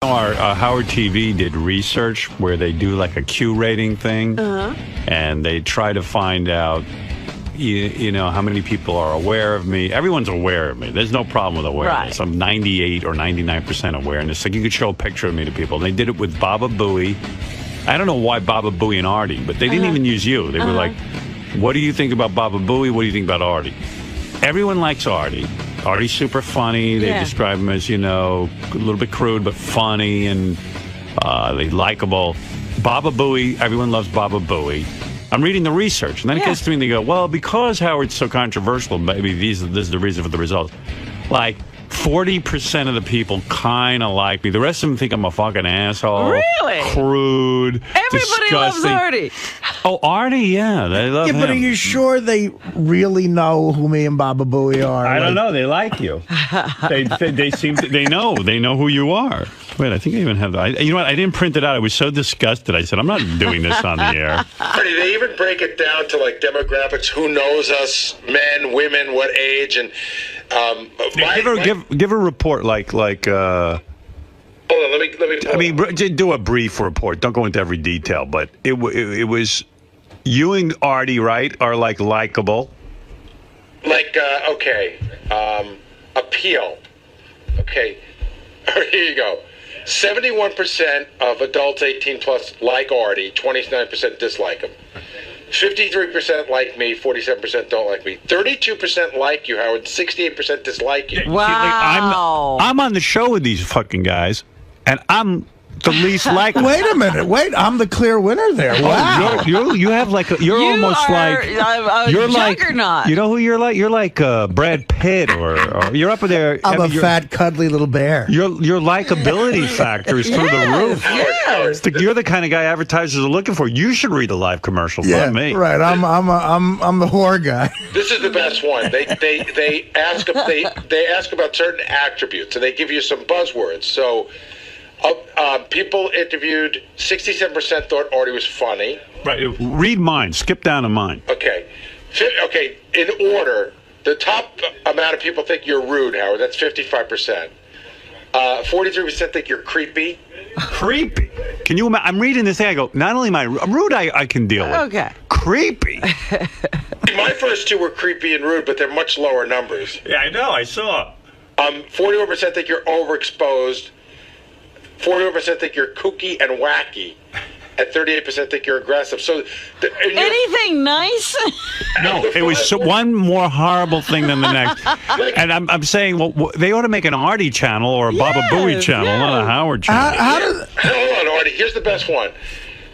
Our Howard TV did research where they do like a Q rating thing, and they try to find out, you know, how many people are aware of me. Everyone's aware of me. There's no problem with awareness. Right. I'm 98 or 99% awareness. Like you could show a picture of me to people. And they did it with Booey. I don't know why Booey and Artie, but they didn't even use you. They were like, what do you think about Booey? What do you think about Artie? Everyone likes Artie. Artie's super funny. They describe him as, you know, a little bit crude, but funny and likable. Booey, everyone loves Booey. I'm reading the research, and then it gets to me and they go, well, because Howard's so controversial, maybe this is the reason for the results. Like, 40% of the people kind of like me. The rest of them think I'm a fucking asshole. Really? Crude. Everybody loves Artie. Oh, Artie, yeah. They love him. But are you sure they really know who me and Booey are? I don't know. They like you. They seem to, they know who you are. Wait, I think I even have that. You know what? I didn't print it out. I was so disgusted. I said, I'm not doing this on the air. Artie, they even break it down to like demographics, who knows us, men, women, what age, and give a report like hold on, let me I mean, do a brief report. Don't go into every detail, but it was you and Artie, right, are like likable. Like appeal. Okay, here you go. 71% of adults 18 plus like Artie, 29% dislike him. 53% like me, 47% don't like me. 32% like you, Howard. 68% dislike you. Wow. I'm on the show with these fucking guys, and I'm the least likable. Wait a minute. Wait, I'm the clear winner there. Wow. You have like you're almost like you're juggernaut. You know who you're like? You're like Brad Pitt, or you're up there. I'm a fat, cuddly little bear. Your likability factor is through the roof. Yes. You're the kind of guy advertisers are looking for. You should read a live commercial, not me. Right. I'm the whore guy. This is the best one. They ask about certain attributes, and they give you some buzzwords. So. People interviewed, 67% thought Artie was funny. Right. Read mine. Skip down to mine. Okay. Okay. In order, the top amount of people think you're rude, Howard. That's 55%. 43% think you're creepy. Creepy. Can you imagine? I'm reading this thing. I go, not only am I rude, I can deal with. Okay. Creepy. My first two were creepy and rude, but they're much lower numbers. Yeah, I know. I saw. 41% think you're overexposed. 41% think you're kooky and wacky, and 38% think you're aggressive. So, anything nice? No, it was one more horrible thing than the next. And I'm saying, well, they ought to make an Artie channel or a Booey channel, not a Howard channel. Hold on, Artie. Here's the best one.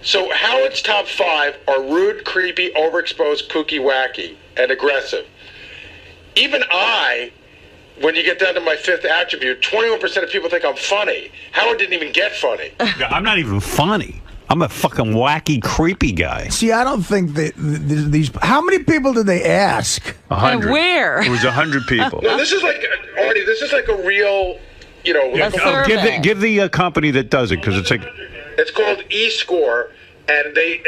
So Howard's top 5 are rude, creepy, overexposed, kooky, wacky, and aggressive. Even when you get down to my 5th attribute, 21% of people think I'm funny. Howard didn't even get funny. I'm not even funny. I'm a fucking wacky, creepy guy. See, I don't think these. How many people did they ask? 100. And where? It was 100 people. No, this is like Artie. This is like a real, give the company that does it, because it's like. It's called eScore. And they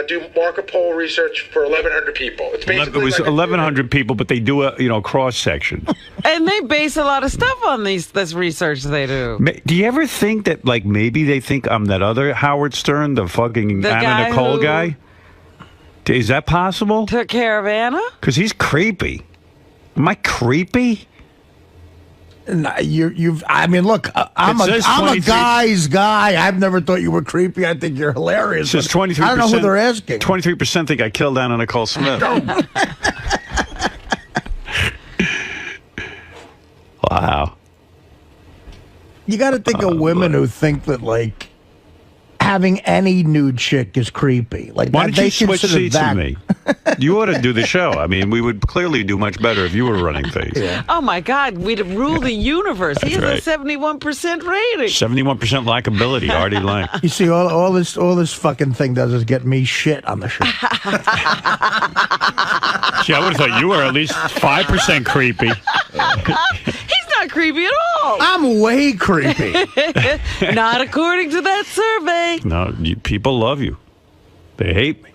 do market poll research for 1,100 people. It's basically it was like 1,100 people, but they do a cross section. And they base a lot of stuff on this research they do. Do you ever think that like maybe they think I'm that other Howard Stern, the fucking Anna Nicole guy? Is that possible? Took care of Anna? Because he's creepy. Am I creepy? No, I mean, look, I'm a guy's guy. I've never thought you were creepy. I think you're hilarious. Says 23%. I don't know who they're asking. 23% think I killed Anna Nicole Smith. Wow. You got to think of women who think that like having any nude chick is creepy. Like, why don't you switch seats with me? You ought to do the show. I mean, we would clearly do much better if you were running things. Yeah. Oh my God, we'd rule the universe. He has right. a 71% rating. 71% likability, Artie Lange. You see, all this fucking thing does is get me shit on the show. Gee, I would have thought you were at least 5% creepy. He's not creepy at all. I'm way creepy. Not according to that survey. No, people love you. They hate me.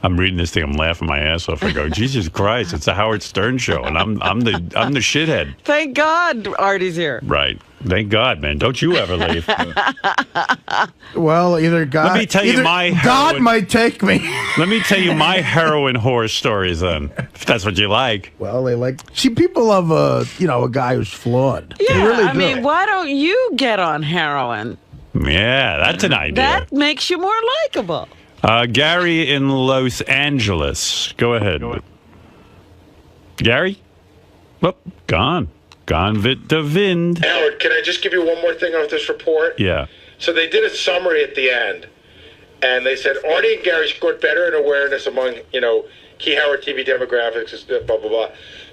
I'm reading this thing. I'm laughing my ass off. I go, Jesus Christ! It's a Howard Stern show, and I'm the shithead. Thank God Artie's here. Right. Thank God, man. Don't you ever leave. Well, either God. Let me tell you my God might take me. Let me tell you my heroin horror stories then, if that's what you like. Well, they like people love a guy who's flawed. Yeah, they really I do. mean, why don't you get on heroin? Yeah, that's an idea. That makes you more likable. Gary in Los Angeles. Go ahead. Gary? Oh, gone. Gone with the wind. Howard, can I just give you one more thing off this report? Yeah. So they did a summary at the end, and they said Artie and Gary scored better in awareness among, key Howard TV demographics, blah, blah, blah.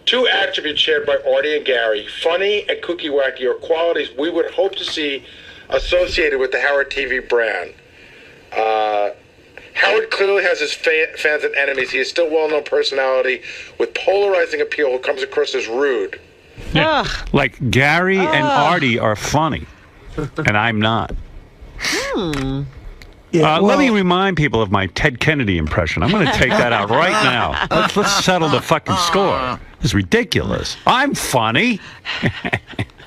2 attributes shared by Artie and Gary, funny and kooky wacky, are qualities we would hope to see associated with the Howard TV brand. Howard clearly has his fans and enemies. He is still a well-known personality with polarizing appeal who comes across as rude. Yeah. Like Gary and Artie are funny, and I'm not. Yeah, let me remind people of my Ted Kennedy impression. I'm going to take that out right now. Let's settle the fucking score. It's ridiculous. I'm funny.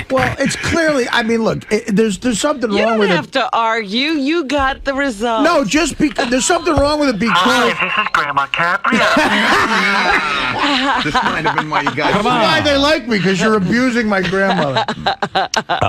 Well, it's clearly. I mean, look, there's something wrong with it. You don't have to argue. You got the result. No, just because there's something wrong with it because. Hi, this is Grandma Caprio. This might have been why you guys. Come on. Why they like me? Because you're abusing my grandmother.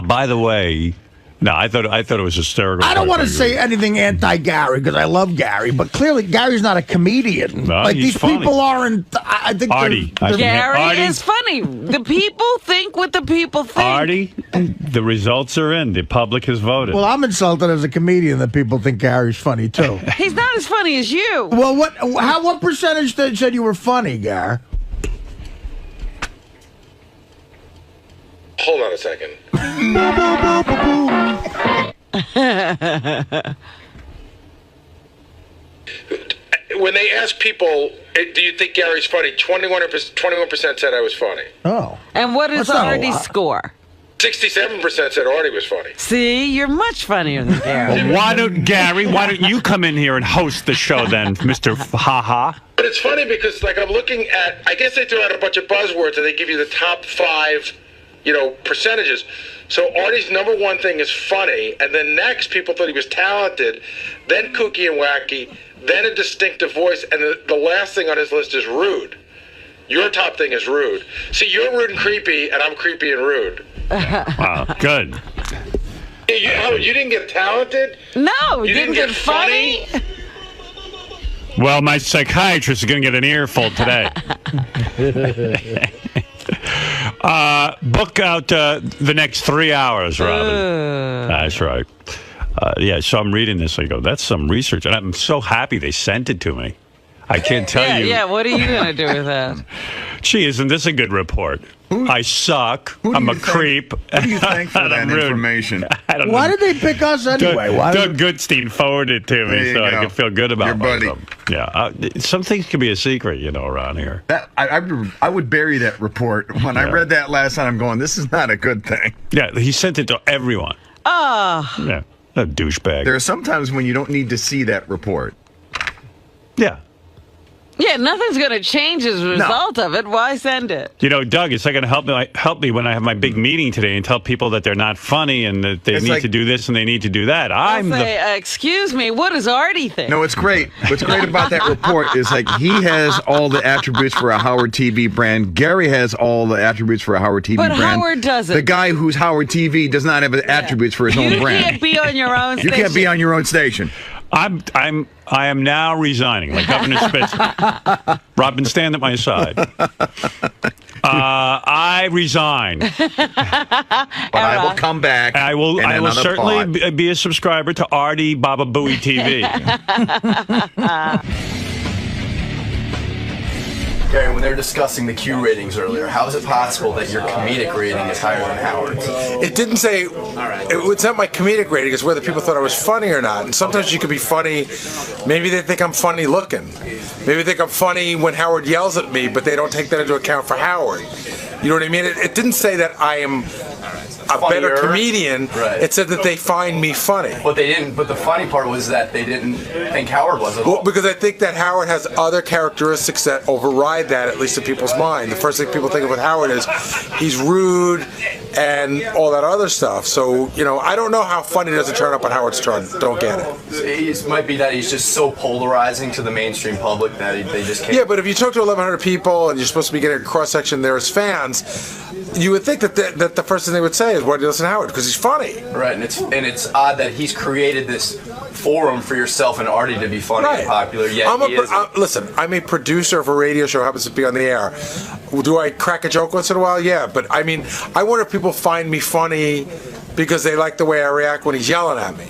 By the way, no, I thought it was hysterical. I don't want to say anything anti-Gary because I love Gary, but clearly Gary's not a comedian. No, like he's these funny. people aren't. I think Artie. Gary is funny. The people think what the people think. Artie, the results are in. The public has voted. Well, I'm insulted as a comedian that people think Gary's funny too. He's not as funny as you. Well, what percentage said you were funny, Gary? Hold on a second. When they ask people, do you think Gary's funny? 21% said I was funny. Oh. And what is That's not a Artie's lot. score? 67% said Artie was funny. See, you're much funnier than Gary. Well, why don't you come in here and host the show then, Mr. Ha-Ha? But it's funny because, like, I'm looking at, I guess they threw out a bunch of buzzwords and they give you the top 5, percentages. So Artie's number 1 thing is funny, and then next people thought he was talented, then kooky and wacky, then a distinctive voice, and the last thing on his list is rude. Your top thing is rude. See, you're rude and creepy, and I'm creepy and rude. Wow, good. You didn't get talented? No, You didn't get funny? Well, my psychiatrist is going to get an earful today. Book out the next 3 hours, Robin. That's right. So I'm reading this. I go, that's some research. And I'm so happy they sent it to me. I can't tell you. Yeah, what are you going to do with that? Gee, isn't this a good report? I suck. I'm a creep. Who do you thank for that information? I don't Why know. did they pick us anyway? Doug Goodstein forwarded it to me so I could feel good about myself. Yeah, some things can be a secret, around here. I would bury that report. When I read that last night, I'm going, this is not a good thing. Yeah, he sent it to everyone. Yeah, a douchebag. There are some times when you don't need to see that report. Yeah. Yeah, nothing's going to change as a result of it. Why send it? Doug, it's not going to help me when I have my big meeting today and tell people that they're not funny and that they need to do this and they need to do that. I'll say, excuse me, what does Artie think? No, it's great. What's great about that report is he has all the attributes for a Howard TV brand. Gary has all the attributes for a Howard TV brand. But Howard doesn't. The guy who's Howard TV does not have the attributes for his own brand. You can't be on your own station. You can't be on your own station. I am now resigning, like Governor Spitz. Robin, stand at my side. I resign. But I will come back. I will certainly be a subscriber to Artie Baba Booey TV. Gary, when they were discussing the Q ratings earlier, how is it possible that your comedic rating is higher than Howard's? It didn't say, it's not my comedic rating, it's whether people thought I was funny or not. And sometimes you could be funny, maybe they think I'm funny looking. Maybe they think I'm funny when Howard yells at me, but they don't take that into account for Howard. You know what I mean? It didn't say that I'm better comedian. Right. It said that they find me funny. But they didn't. But the funny part was that they didn't think Howard was at all. Well, because I think that Howard has other characteristics that override that, at least in people's mind. The first thing people think of with Howard is he's rude and all that other stuff. So, you know, I don't know how funny doesn't turn up on Howard's Stern. Don't get it. It might be that he's just so polarizing to the mainstream public that they just can't. Yeah, but if you talk to 1,100 people and you're supposed to be getting a cross-section there as fans, you would think that the first thing they would say is, why do you listen to Howard? Because he's funny. Right, and it's odd that he's created this forum for yourself and Artie to be funny and popular, yet listen, I'm a producer of a radio show, happens to be on the air. Do I crack a joke once in a while? Yeah, but I mean, I wonder if people find me funny because they like the way I react when he's yelling at me.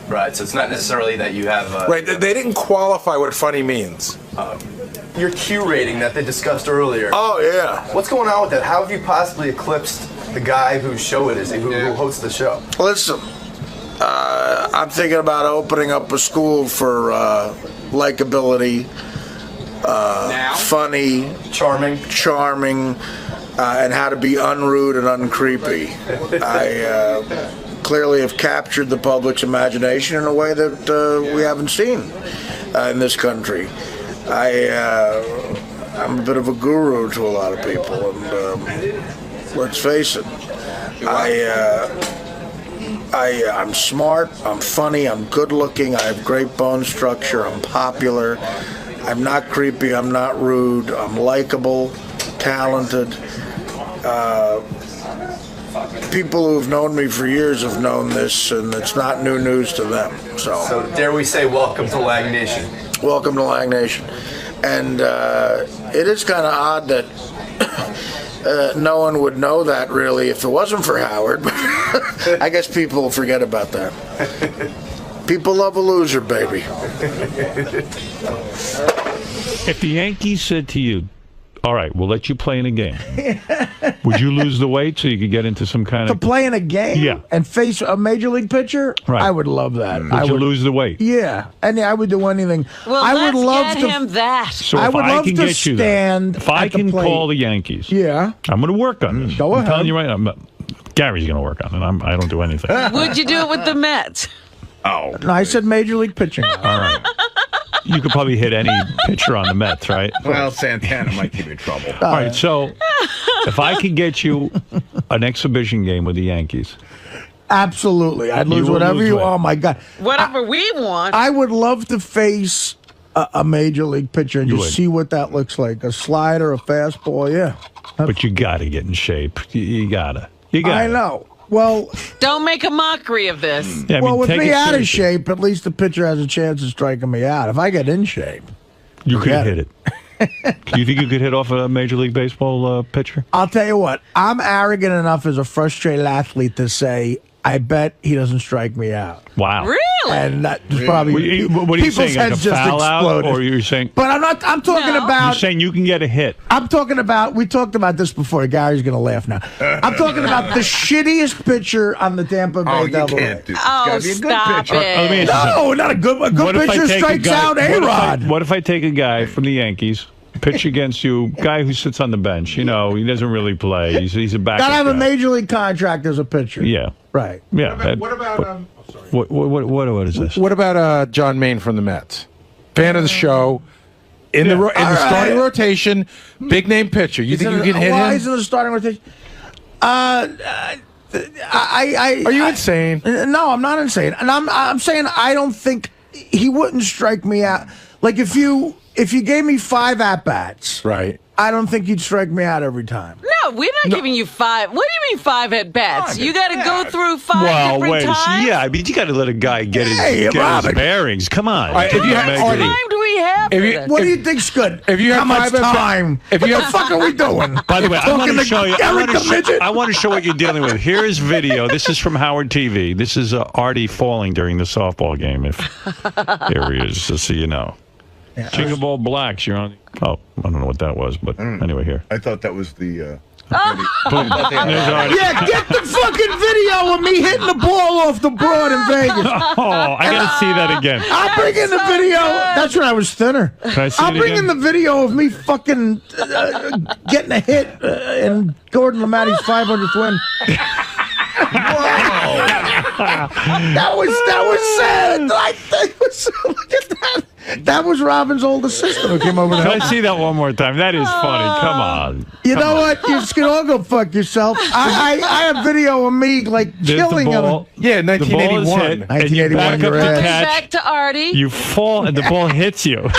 Right, so it's not necessarily that you have... right, they didn't qualify what funny means. Your Q rating that they discussed earlier. Oh, yeah. What's going on with that? How have you possibly eclipsed the guy whose show it is, who hosts the show? Listen, I'm thinking about opening up a school for likability, funny, charming, and how to be unrude and uncreepy. I clearly have captured the public's imagination in a way that we haven't seen in this country. I'm a bit of a guru to a lot of people, and let's face it, I'm smart, I'm funny, I'm good-looking, I have great bone structure, I'm popular, I'm not creepy, I'm not rude, I'm likable, talented. People who've known me for years have known this, and it's not new news to them. So dare we say, welcome to Lange Nation. Welcome to Lange Nation. And it is kind of odd that no one would know that, really, if it wasn't for Howard. But I guess people forget about that. People love a loser, baby. If the Yankees said to you, all right, we'll let you play in a game, would you lose the weight so you could get into some kind of... To play in a game? Yeah. And face a major league pitcher? Right. I would love that. Would you lose the weight? Yeah. And I would do anything. Well, I would love get him that. So I if would I love can to get you stand that, if I at the can plate. call the Yankees, yeah, I'm going to work on this. Go I'm ahead. telling you right now, Gary's going to work on it. I don't do anything. Would you do it with the Mets? Oh. No, I said major league pitching. All right. You could probably hit any pitcher on the Mets, right? Well, Santana might give you trouble. All right, so if I could get you an exhibition game with the Yankees. Absolutely. I'd lose whatever you... Oh, my God. Whatever we want. I would love to face a major league pitcher and just see what that looks like. A slider, a fastball, yeah. But you got to get in shape. You got to. I know. Well, don't make a mockery of this. Yeah, well, with me out of shape, at least the pitcher has a chance of striking me out. If I get in shape, you could hit it. Do you think you could hit off a Major League Baseball pitcher? I'll tell you what. I'm arrogant enough as a frustrated athlete to say, I bet he doesn't strike me out. Wow. Really? And that's probably... What are you saying, like a foul out? Or you're saying... But I'm talking about... You're saying you can get a hit. I'm talking about... We talked about this before. Gary's going to laugh now. I'm talking about the shittiest pitcher on the Tampa Bay Devil Rays. Oh, stop it. No, not a good pitcher strikes out A-Rod. What if I take a guy from the Yankees, pitch against you, guy who sits on the bench, you know, he doesn't really play. He's a backup Gotta have guy. a major league contract as a pitcher. Yeah. Right. Yeah. What about What is this? What about John Maine from the Mets? Fan of the show. In the starting rotation, big name pitcher. You think you can hit him? Why is in the starting rotation? Are you insane? No, I'm not insane. And I'm saying I don't think he wouldn't strike me out. Like if you gave me 5 at-bats, right? I don't think you'd strike me out every time. No, we're not giving you 5. What do you mean 5 at-bats? You got to go through 5 different times? Yeah, I mean, you got to let a guy get his bearings. Come on. How much time do we have for this? What do you think's good? If you have How much time? What the fuck are we doing? By the way, I want to show you. Midget? I want to show what you're dealing with. Here's video. This is from Howard TV. This is Artie falling during the softball game. Here he is, just so you know. Yeah, 𝗛𝗄𝗿𝗚, you're on. Oh, I don't know what that was, but anyway, here. I thought that was the. Yeah, get the fucking video of me hitting the ball off the broad in Vegas. Oh, I gotta see that again. I'll bring in the video. That's when I was thinner. I'll bring in the video of me fucking getting a hit in Gordon Lamati's 500th win. That was sad. Look at that. That was Robin's older sister who came over to Can help. I see that one more time? That is funny. Come on. You know what? You just can all go fuck yourself. I have video of me like There's killing the him. ball. Yeah, The ball is 1981. hit, and you 1981, back up you're to right. catch. Back to Artie. You fall, and the ball hits you.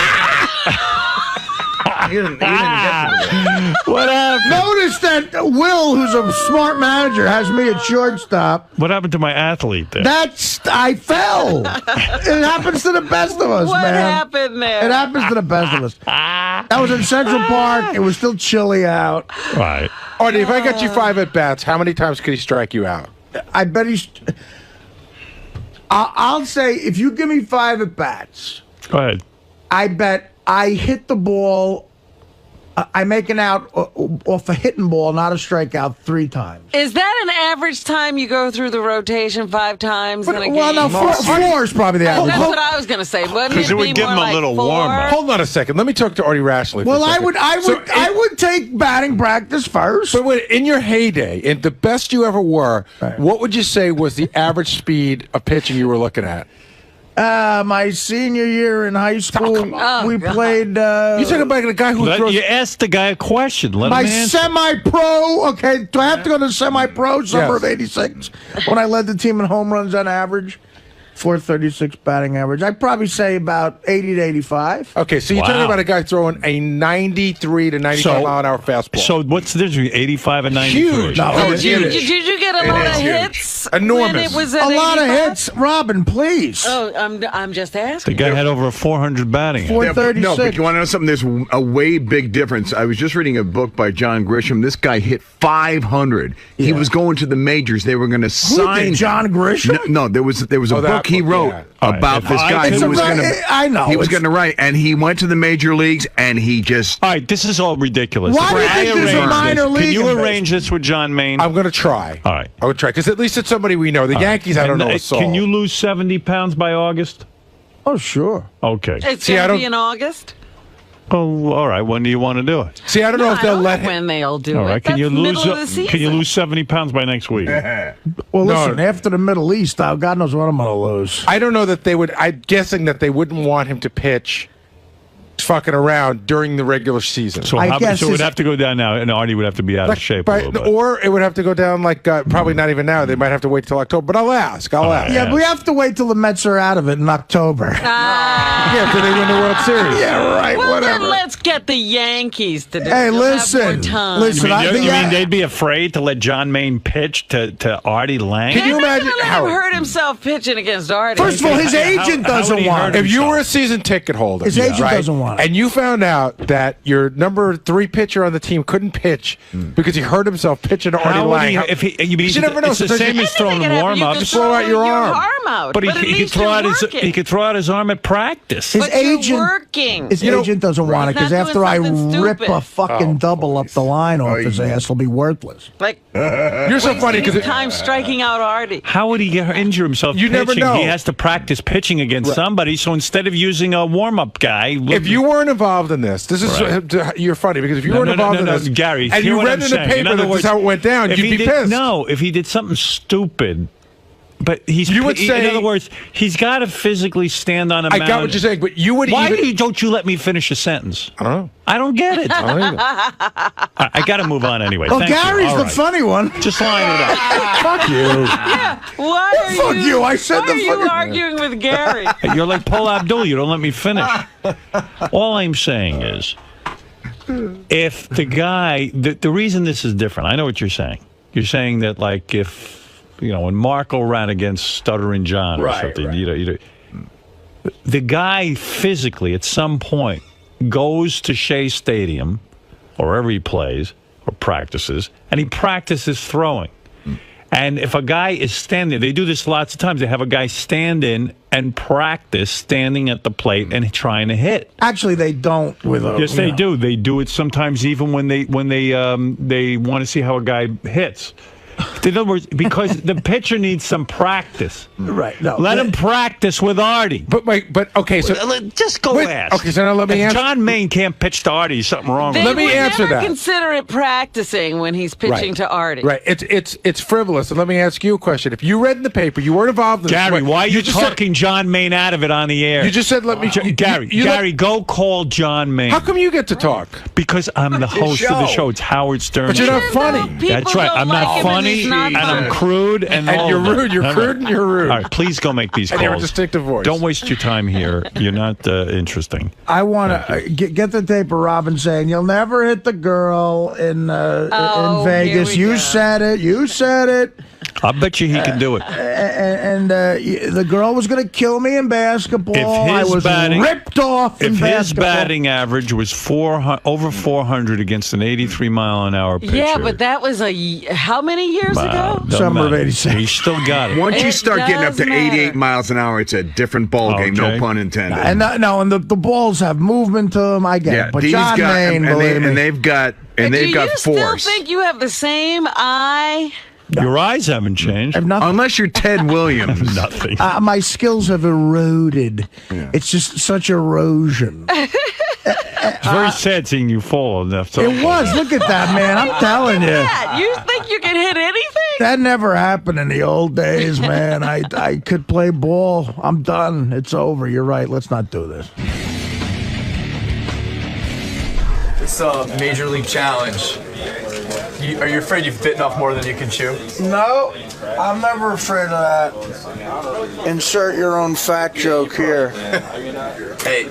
He didn't get to the What happened? Notice that Will, who's a smart manager, has me at shortstop. What happened to my athlete there? I fell. It happens to the best of us, What man. happened there? It happens to the best of us. That was in Central Park. It was still chilly out. Right. Artie, if I got you 5 at bats, how many times could he strike you out? I bet he's. I'll say if you give me 5 at bats, Go ahead. I bet I hit the ball. I make an out off a hitting ball, not a strikeout, 3 times. Is that an average time you go through the rotation 5 times in a game? Well, no, 4 is probably the average. That's what I was going to say. Wouldn't it would be give more him a like little 4? warm-up. Hold on a second. Let me talk to Artie rationally. Well, for a I second. would take batting practice first. But wait, in your heyday, in the best you ever were, Right. what would you say was the average speed of pitching you were looking at? My senior year in high school, on. we played. You're talking about the guy who throws. You asked the guy a question. Let My him answer. semi-pro, okay, do I have to go to semi-pro summer Yes. of '86 when I led the team in home runs on average, 436 batting average? I'd probably say about 80 to 85. Okay, so you're talking about a guy throwing a 93 to 95 mile an hour fastball. So what's the difference between 85 and 93? Huge. No, Oh, Did you get a lot of hits? Enormous. When it was A at lot of 85? hits, Robin, please. Oh, I'm just The asking. guy had over a 400 batting. average. 436. No, but you want to know something? There's a way big difference. I was just reading a book by John Grisham. This guy hit 500. He was going to the majors. They were going to Who sign did, John Grisham? No, there was a Oh, that book he book, wrote yeah. about Right. this guy It's who a was very- going to. I know, He was it's- going to write, and he went to the major leagues, and he just. All right, this is all ridiculous. Why do you I think there's a arranged minor this. league Can you in arrange this with John Maine? I'm going to try. All right. I would try, because at least it's somebody we know. The Yankees, I don't know. a soul. Can you lose 70 pounds by August? Oh, sure. Okay. It's See, I going to don't- be in August? Oh, all right. When do you want to do it? See, I don't know if I they'll don't let know him. when they'll do All right. it. Can you That's lose? middle of the season. Can you lose 70 pounds by next week? Well, No. listen, after the Middle East, God knows what I'm going to lose. I don't know that they would. I'm guessing that they wouldn't want him to pitch fucking around during the regular season. So, I how, guess so it would it's- have to go down now, and Artie would have to be out of shape a little bit. Or it would have to go down like probably not even now. They might have to wait till October. But I'll ask. I'll ask. Yeah, but we have to wait till the Mets are out of it in October. Yeah, until they win the World Series. Yeah, right, Well, whatever. then let's get the Yankees to do it. Hey, They'll have listen, more time. listen, You mean, I- they'd be afraid to let John Maine pitch to Artie Lang? Can you They're not imagine gonna let how? him hurt himself pitching against Artie. First of all, his agent how would doesn't he want hurt it. If you himself? were a season ticket holder, His agent doesn't want it. and you found out that your number 3 pitcher on the team couldn't pitch because he hurt himself pitching to Artie How would Lang. he? If he, you mean, You never know. It's the Sometimes same you- as throwing Anything can happen. warm You ups. could throw out your arm. out. But at he could least throw you're out his working. he could throw out his arm at practice. His But you're agent, working. his agent doesn't want it because He's not after I doing something rip stupid. a fucking double up the line off his ass, he'll be worthless. Like, You're so funny because time striking out Artie. How would he injure himself You pitching? never know. He has to practice pitching against somebody. So instead of using a warm-up guy, if you weren't involved in this is you're funny because if you weren't involved in this, Gary, and hear you what read I'm in the saying. paper In other that this words, is how it went down, if you'd he be did- pissed. No, if he did something stupid. But You would say- in other words, he's got to physically stand on a I mound. got what you're saying, but you would Why even. don't you let me finish a sentence? I don't know. I don't get it. I don't either. I got to move on anyway. Well, Thank you. Gary's All the right. funny one. Just line it up. Fuck you. Why are Fuck you, I said why the are you fucking- arguing with Gary? You're like Paul Abdul. You don't let me finish. All I'm saying is, if the guy, the reason this is different, I know what you're saying. You're saying that, like, if, when Marco ran against Stuttering John or something, the guy physically at some point goes to Shea Stadium or wherever he plays or practices, and he practices throwing. And if a guy is standing, they do this lots of times. They have a guy stand in and practice standing at the plate and trying to hit. Actually, they don't with a. Yes, they do. They do it sometimes even when they want to see how a guy hits. In other words, because the pitcher needs some practice. Right. No. Let him practice with Artie. But okay, so just go ask. Okay, so now let me if answer. John Maine can't pitch to Artie, something wrong with him. Let me answer that. Consider it practicing when he's pitching to Artie. Right. It's frivolous. And let me ask you a question. If you read in the paper, you weren't involved in Gary, this. why are you talking John Maine out of it on the air? You just said let me. Gary, go call John Maine. How come you get to talk? Because I'm the host of the show. It's Howard Stern. But you're not funny. That's right. I'm not funny, and I'm crude, and you're rude. You're crude, and you're rude. All right, please go make these calls. And you have a distinctive voice. Don't waste your time here. You're not interesting. I want to get the tape of Robin saying, "You'll never hit the girl in Vegas." You said it. You said it. I bet you he can do it. And the girl was going to kill me in basketball. I was ripped off in basketball. If his batting average was over 400 against an 83-mile-an-hour pitcher. Yeah, but that was how many years ago? Summer of '86. He still got it. Once you start getting up to 88 miles an hour, it's a different ball game. No pun intended. And the balls have movement to them. I get it. But these John Maine, and they've got force. Do you still think you have the same eye? No. Your eyes haven't changed. Unless you're Ted Williams. Nothing. My skills have eroded. Yeah. It's just such erosion. It's very sad seeing you fall. It was. Look at that, man. I'm telling you. You think you can hit anything? That never happened in the old days, man. I could play ball. I'm done. It's over. You're right. Let's not do this. This Major League Challenge. Are you afraid you've bitten off more than you can chew? No, I'm never afraid of that. Insert your own fat joke here. Hey,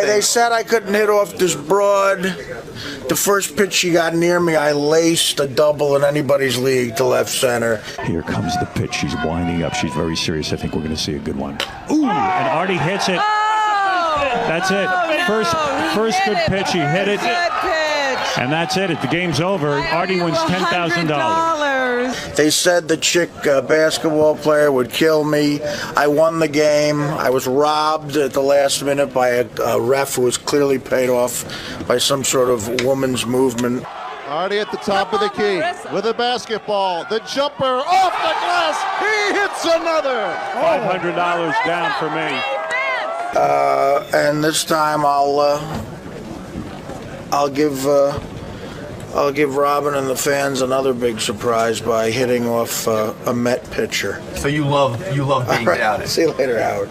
they said I couldn't hit off this broad. The first pitch she got near me, I laced a double in anybody's league to left center. Here comes the pitch. She's winding up. She's very serious. I think we're going to see a good one. Ooh, and Artie hits it. That's it. First good pitch. He hit it. And that's it. The game's over. Artie wins $10,000. They said the chick basketball player would kill me. I won the game. I was robbed at the last minute by a ref who was clearly paid off by some sort of woman's movement. Artie at the top of the key with a basketball. The jumper off the glass. He hits another. $500 down for me. And this time I'll give Robin and the fans another big surprise by hitting off a Met pitcher. So you love being doubted. See you later, Howard.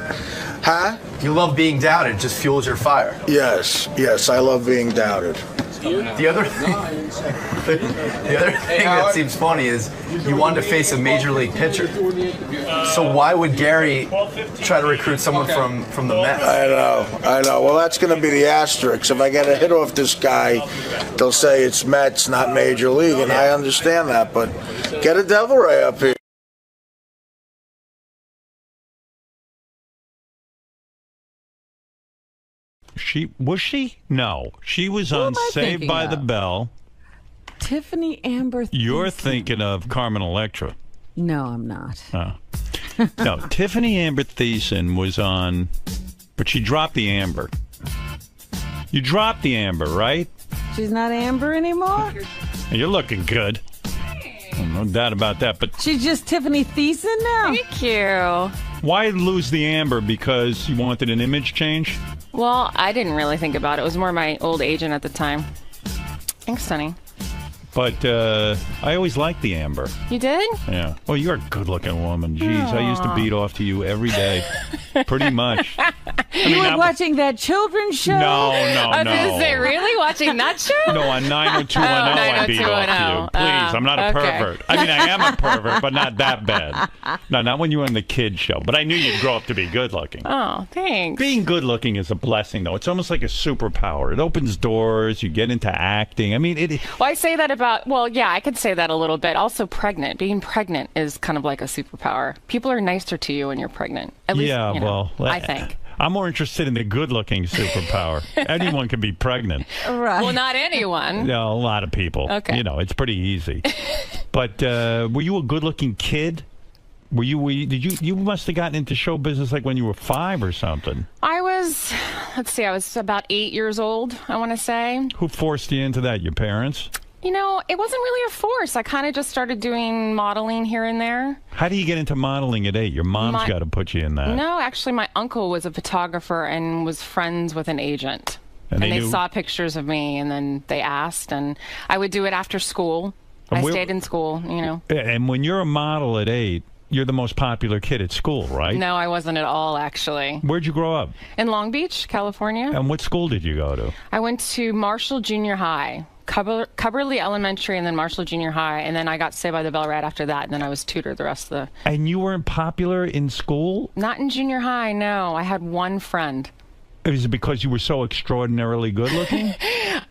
Huh? You love being doubted. It just fuels your fire. Yes, I love being doubted. The other thing that seems funny is you wanted to face a major league pitcher. So why would Gary try to recruit someone from the Mets? I know. Well, that's going to be the asterisk. If I get a hit off this guy, they'll say it's Mets, not Major League, and I understand that. But get a Devil Ray up here. Was she? No. She was on Saved by the Bell. Tiffany Amber. You're thinking of Carmen Electra. No, I'm not. No, Tiffany Amber Thiessen was on, but she dropped the Amber. You dropped the Amber, right? She's not Amber anymore? You're looking good. No doubt about that, but... She's just Tiffany Thiessen now? Thank you. Why lose the Amber? Because you wanted an image change? Well, I didn't really think about it. It was more my old agent at the time. Thanks, Sonny. But I always liked the Amber. You did? Yeah. Well, you're a good-looking woman. Jeez, I used to beat off to you every day. Pretty much. You were watching that children's show? No. I was going to say, really? Watching that show? No, on 90210 I beat off to you. Please, I'm not a pervert. I mean, I am a pervert, but not that bad. No, not when you were on the kids show. But I knew you'd grow up to be good-looking. Oh, thanks. Being good-looking is a blessing, though. It's almost like a superpower. It opens doors. You get into acting. I mean, Well, I say that about, well, yeah, I could say that a little bit. Also, pregnant. Being pregnant is kind of like a superpower. People are nicer to you when you're pregnant. At least, I think. I'm more interested in the good-looking superpower. Anyone can be pregnant. Right. Well, not anyone. No, a lot of people. Okay. You know, it's pretty easy. But were you a good-looking kid? You must have gotten into show business like when you were 5 or something. I was about 8 years old, I want to say. Who forced you into that? Your parents? You know, it wasn't really a force. I kind of just started doing modeling here and there. How do you get into modeling at 8? Your mom's got to put you in that. No, actually, my uncle was a photographer and was friends with an agent. And they saw pictures of me, and then they asked, and I would do it after school. I stayed in school, you know. And when you're a model at 8, you're the most popular kid at school, right? No, I wasn't at all, actually. Where'd you grow up? In Long Beach, California. And what school did you go to? I went to Marshall Junior High. Cubberley Elementary and then Marshall Junior High, and then I got Saved by the Bell right after that, and then I was tutored the rest of the... And you weren't popular in school? Not in junior high, no. I had one friend. Is it because you were so extraordinarily good looking?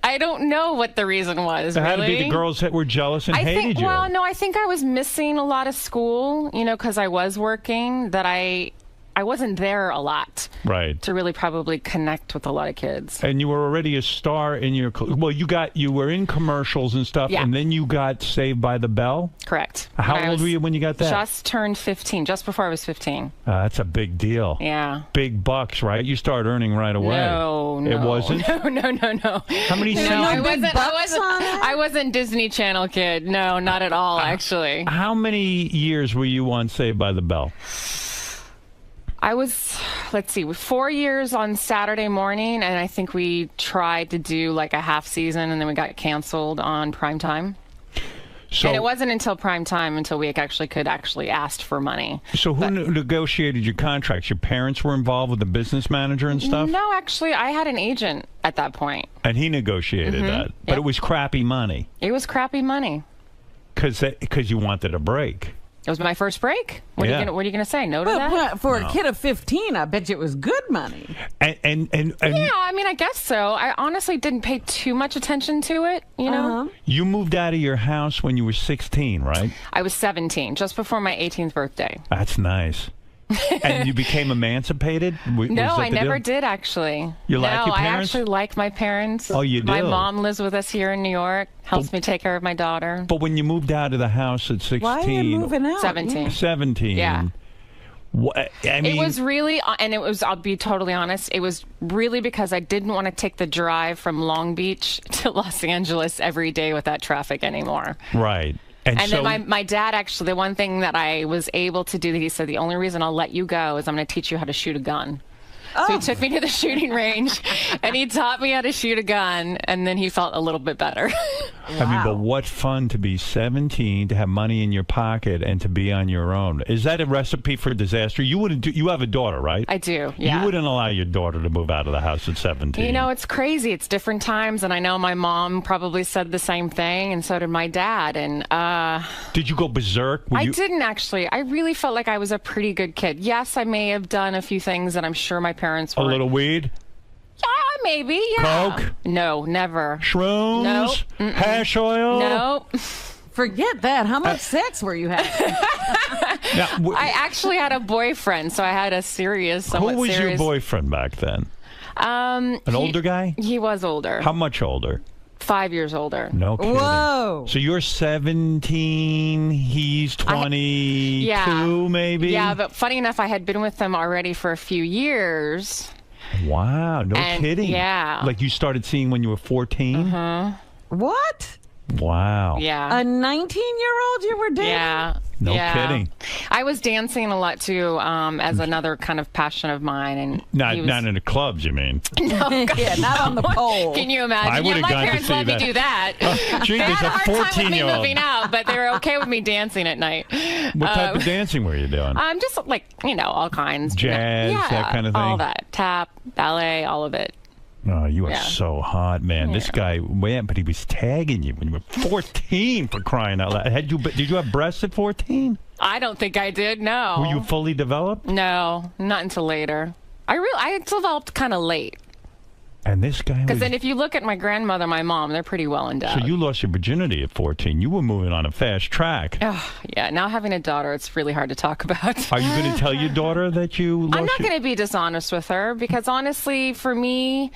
I don't know what the reason was, It really. had to be the girls that were jealous and hated you. Well, no, I think I was missing a lot of school, you know, because I was working, that I wasn't there a lot. Right. To really probably connect with a lot of kids. And you were already a star in your... Well, you were in commercials and stuff, and then you got Saved by the Bell? Correct. How old were you when you got that? Just turned 15, just before I was 15. That's a big deal. Yeah. Big bucks, right? You started earning right away. No. It wasn't? No. How many... I wasn't Disney Channel kid. No, not at all, actually. How many years were you on Saved by the Bell? I was, let's see, 4 years on Saturday morning, and I think we tried to do like a half season, and then we got canceled on primetime. So, and it wasn't until primetime until we could ask for money. So who negotiated your contracts? Your parents were involved with the business manager and stuff? No, actually, I had an agent at that point. And he negotiated that? But it was crappy money? It was crappy money. Because you wanted a break? It was my first break. What are you going to say? No to that? For a kid of 15, I bet you it was good money. And yeah, I mean, I guess so. I honestly didn't pay too much attention to it, you know? You moved out of your house when you were 16, right? I was 17, just before my 18th birthday. That's nice. And you became emancipated? No, I never did, actually. You like your parents? I actually like my parents. Oh, you do? My mom lives with us here in New York, helps me take care of my daughter. But when you moved out of the house at 16... Why are you moving out? 17. 17. Yeah. I mean, it was really, and it was, I'll be totally honest, it was really because I didn't want to take the drive from Long Beach to Los Angeles every day with that traffic anymore. Right. And so, then my dad, actually, the one thing that I was able to do, he said, the only reason I'll let you go is I'm going to teach you how to shoot a gun. So he took me to the shooting range, and he taught me how to shoot a gun, and then he felt a little bit better. I mean, but what fun to be 17, to have money in your pocket, and to be on your own. Is that a recipe for disaster? You wouldn't do. You have a daughter, right? I do, yeah. You wouldn't allow your daughter to move out of the house at 17. You know, it's crazy. It's different times, and I know my mom probably said the same thing, and so did my dad. And did you go berserk? I didn't, actually. I really felt like I was a pretty good kid. Yes, I may have done a few things that I'm sure my parents were. A little weed? Yeah, maybe, yeah. Coke? No, never. Shrooms? Nope. Hash oil? Nope. Forget that. How much sex were you having? I actually had a boyfriend, so I had a serious, somewhat Who was serious... your boyfriend back then? An older guy? He was older. How much older? 5 years older. No kidding. Whoa. So you're 17, he's 22 maybe? Yeah, but funny enough, I had been with him already for a few years. Wow, no kidding. Yeah. Like you started seeing when you were 14? What? Wow. Yeah. A 19-year-old you were dating? Yeah. No kidding. I was dancing a lot too, as another kind of passion of mine, and not in the clubs, you mean? No, yeah, not on the pole. Can you imagine? I would have my gone parents to see let that. me do that. Gee, they there's had a a hard time with me 14-year-old. moving out, but they were okay with me dancing at night. What type of dancing were you doing? Just like all kinds. Jazz, that kind of thing. All that, tap, ballet, all of it. Oh, you are so hot, man. This guy went, but he was tagging you when you were 14, for crying out loud. Did you have breasts at 14? I don't think I did, no. Were you fully developed? No, not until later. I developed kind of late. And this guy Because then if you look at my grandmother, my mom, they're pretty well endowed. So you lost your virginity at 14. You were moving on a fast track. Yeah, now having a daughter, it's really hard to talk about. Are you going to tell your daughter that you lost I'm not going to be dishonest with her, because honestly, for me,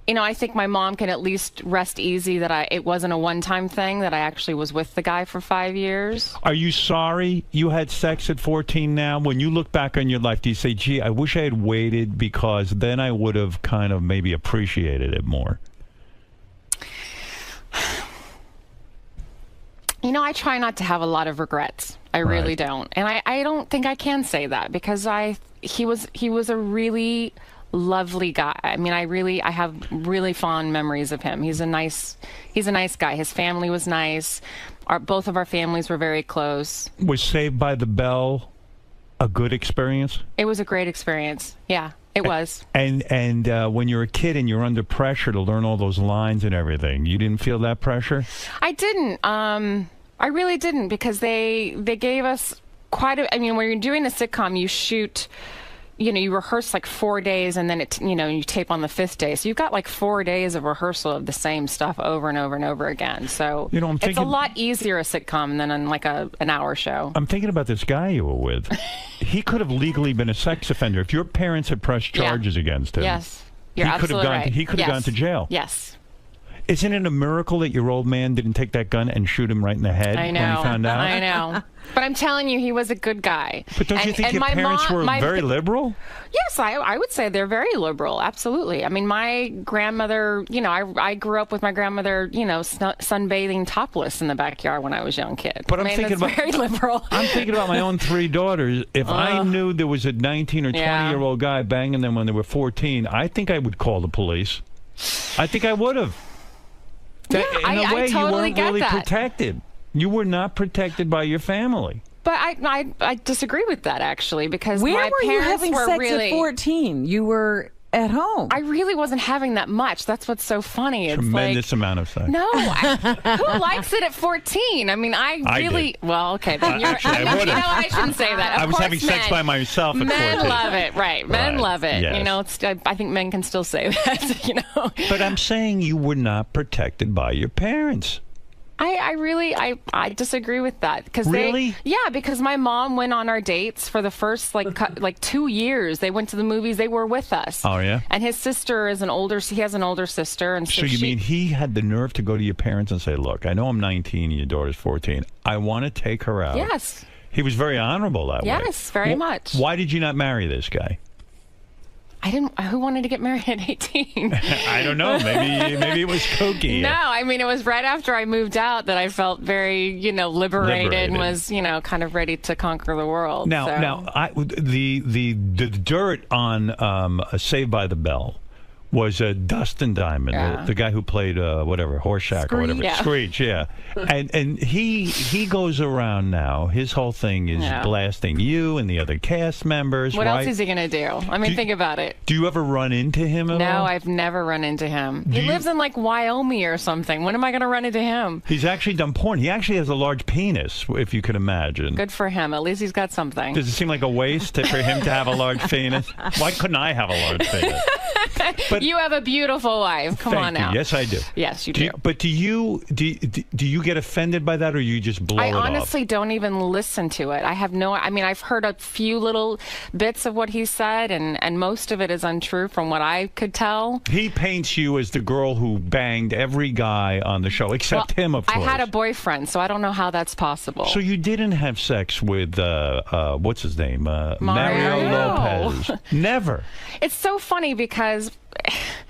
I think my mom can at least rest easy that it wasn't a one-time thing, that I actually was with the guy for 5 years. Are you sorry you had sex at 14 now? When you look back on your life, do you say, gee, I wish I had waited, because then I would have kind of maybe appreciated it more? You know, I try not to have a lot of regrets. I really don't. And I don't think I can say that because he was a really lovely guy. I mean, I have really fond memories of him. He's a nice guy. His family was nice. Both of our families were very close. Was Saved by the Bell a good experience? It was a great experience. Yeah, it was. And when you're a kid and you're under pressure to learn all those lines and everything, you didn't feel that pressure? I didn't. I really didn't because they gave us quite a. I mean, when you're doing a sitcom, you shoot. You know, you rehearse like 4 days and then you tape on the 5th day. So you've got like 4 days of rehearsal of the same stuff over and over and over again. So it's a lot easier a sitcom than on like an hour show. I'm thinking about this guy you were with. He could have legally been a sex offender if your parents had pressed charges against him. Yes, you're absolutely right. He could have gone to jail. Yes. Isn't it a miracle that your old man didn't take that gun and shoot him right in the head when he found out? I know. But I'm telling you, he was a good guy. But don't you think your parents were very liberal? Yes, I would say they're very liberal. Absolutely. I mean, my grandmother, I grew up with my grandmother, sunbathing topless in the backyard when I was a young kid. But I'm thinking about very liberal. I'm thinking about my own 3 daughters. If I knew there was a 19 or 20-year-old guy banging them when they were 14, I think I would call the police. I think I would have. In a way, you weren't really protected. You were not protected by your family. But I disagree with that, actually, because Where my were you parents having were sex really, at 14? You were at home. I really wasn't having that much. That's what's so funny. It's tremendous amount of sex. No, who likes it at 14? I mean, I really. Did. Well, okay, then you're. Actually, I shouldn't say that. I was having sex by myself at 14. Men love it, right? Men love it. Yes. You know, I think men can still say that. You know. But I'm saying you were not protected by your parents. I disagree with that because because my mom went on our dates for the first like 2 years. They went to the movies. They were with us. Oh yeah. And his sister is he has an older sister, and so you mean he had the nerve to go to your parents and say, "Look, I know I'm 19 and your daughter's 14. I want to take her out." Yes. He was very honorable that way. Yes, very much. Why did you not marry this guy? I didn't. Who wanted to get married at 18? I don't know. Maybe it was kooky. No, I mean it was right after I moved out that I felt very, liberated and was, kind of ready to conquer the world. Now, the dirt on Saved by the Bell was Dustin Diamond, the guy who played Horseshack or whatever. Yeah. Screech, yeah. And he goes around now. His whole thing is blasting you and the other cast members. What else is he gonna do? I mean, think about it. Do you ever run into him at all? No, I've never run into him. He lives in like Wyoming or something. When am I gonna run into him? He's actually done porn. He actually has a large penis, if you could imagine. Good for him. At least he's got something. Does it seem like a waste for him to have a large penis? Why couldn't I have a large penis? But you have a beautiful wife. Come on now. Yes, I do. Yes, you do. But do you get offended by that, or you just blow it off? I honestly don't even listen to it. I mean, I've heard a few little bits of what he said, and most of it is untrue from what I could tell. He paints you as the girl who banged every guy on the show, except him, of course. I had a boyfriend, so I don't know how that's possible. So you didn't have sex with, what's his name? Mario Lopez. Never. It's so funny because...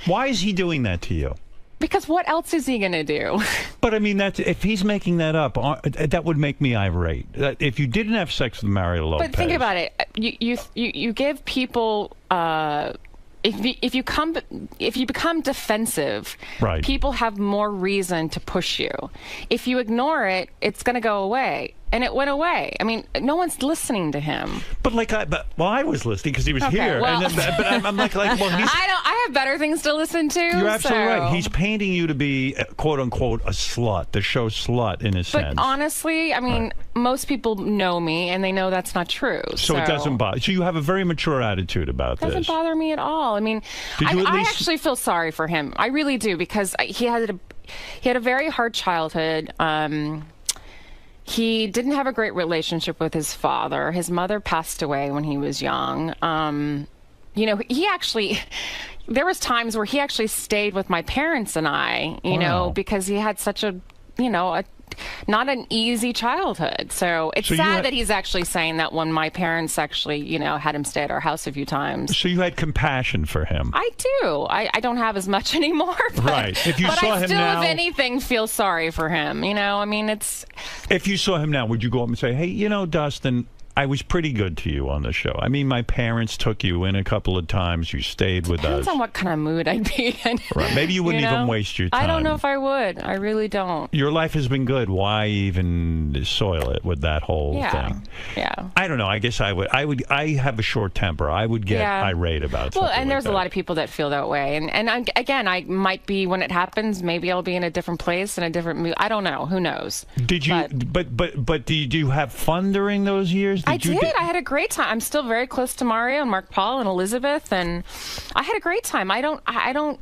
Why is he doing that to you? Because what else is he going to do? But I mean, if he's making that up, that would make me irate. If you didn't have sex with Mario Lopez, but think about it. You give people. If you become defensive, people have more reason to push you. If you ignore it, it's going to go away. And it went away. I mean, no one's listening to him. But I was listening because he was here. Well, and then, but I'm like, well, he's... I have better things to listen to. You're absolutely right. He's painting you to be, quote unquote, a slut, the show slut in a sense. But honestly, I mean, most people know me, and they know that's not true. So it doesn't bother. So you have a very mature attitude about this. It doesn't bother me at all. I mean, I actually feel sorry for him. I really do, because he had a very hard childhood. He didn't have a great relationship with his father. His mother passed away when he was young. There was times where he actually stayed with my parents and I, because he had such a not an easy childhood. So it's sad that he's actually saying that when my parents actually, you know, had him stay at our house a few times. So you had compassion for him. I do. I don't have as much anymore. But, right. If you but saw I him still, now, if anything, feel sorry for him. You know, I mean, it's. If you saw him now, would you go up and say, hey, you know, Dustin, I was pretty good to you on the show. I mean, my parents took you in a couple of times. You stayed with us. Depends on what kind of mood I'd be in. Right. Maybe you wouldn't even waste your time. I don't know if I would. I really don't. Your life has been good. Why even soil it with that whole thing? Yeah. I don't know. I guess I would. I have a short temper. I would get irate about something. Well, and there's like a lot of people that feel that way. And again, I might be, when it happens, maybe I'll be in a different place, in a different mood. I don't know. Who knows? Did you? But did you have fun during those years? I did. I had a great time. I'm still very close to Mario and Mark Paul and Elizabeth, and I had a great time. I don't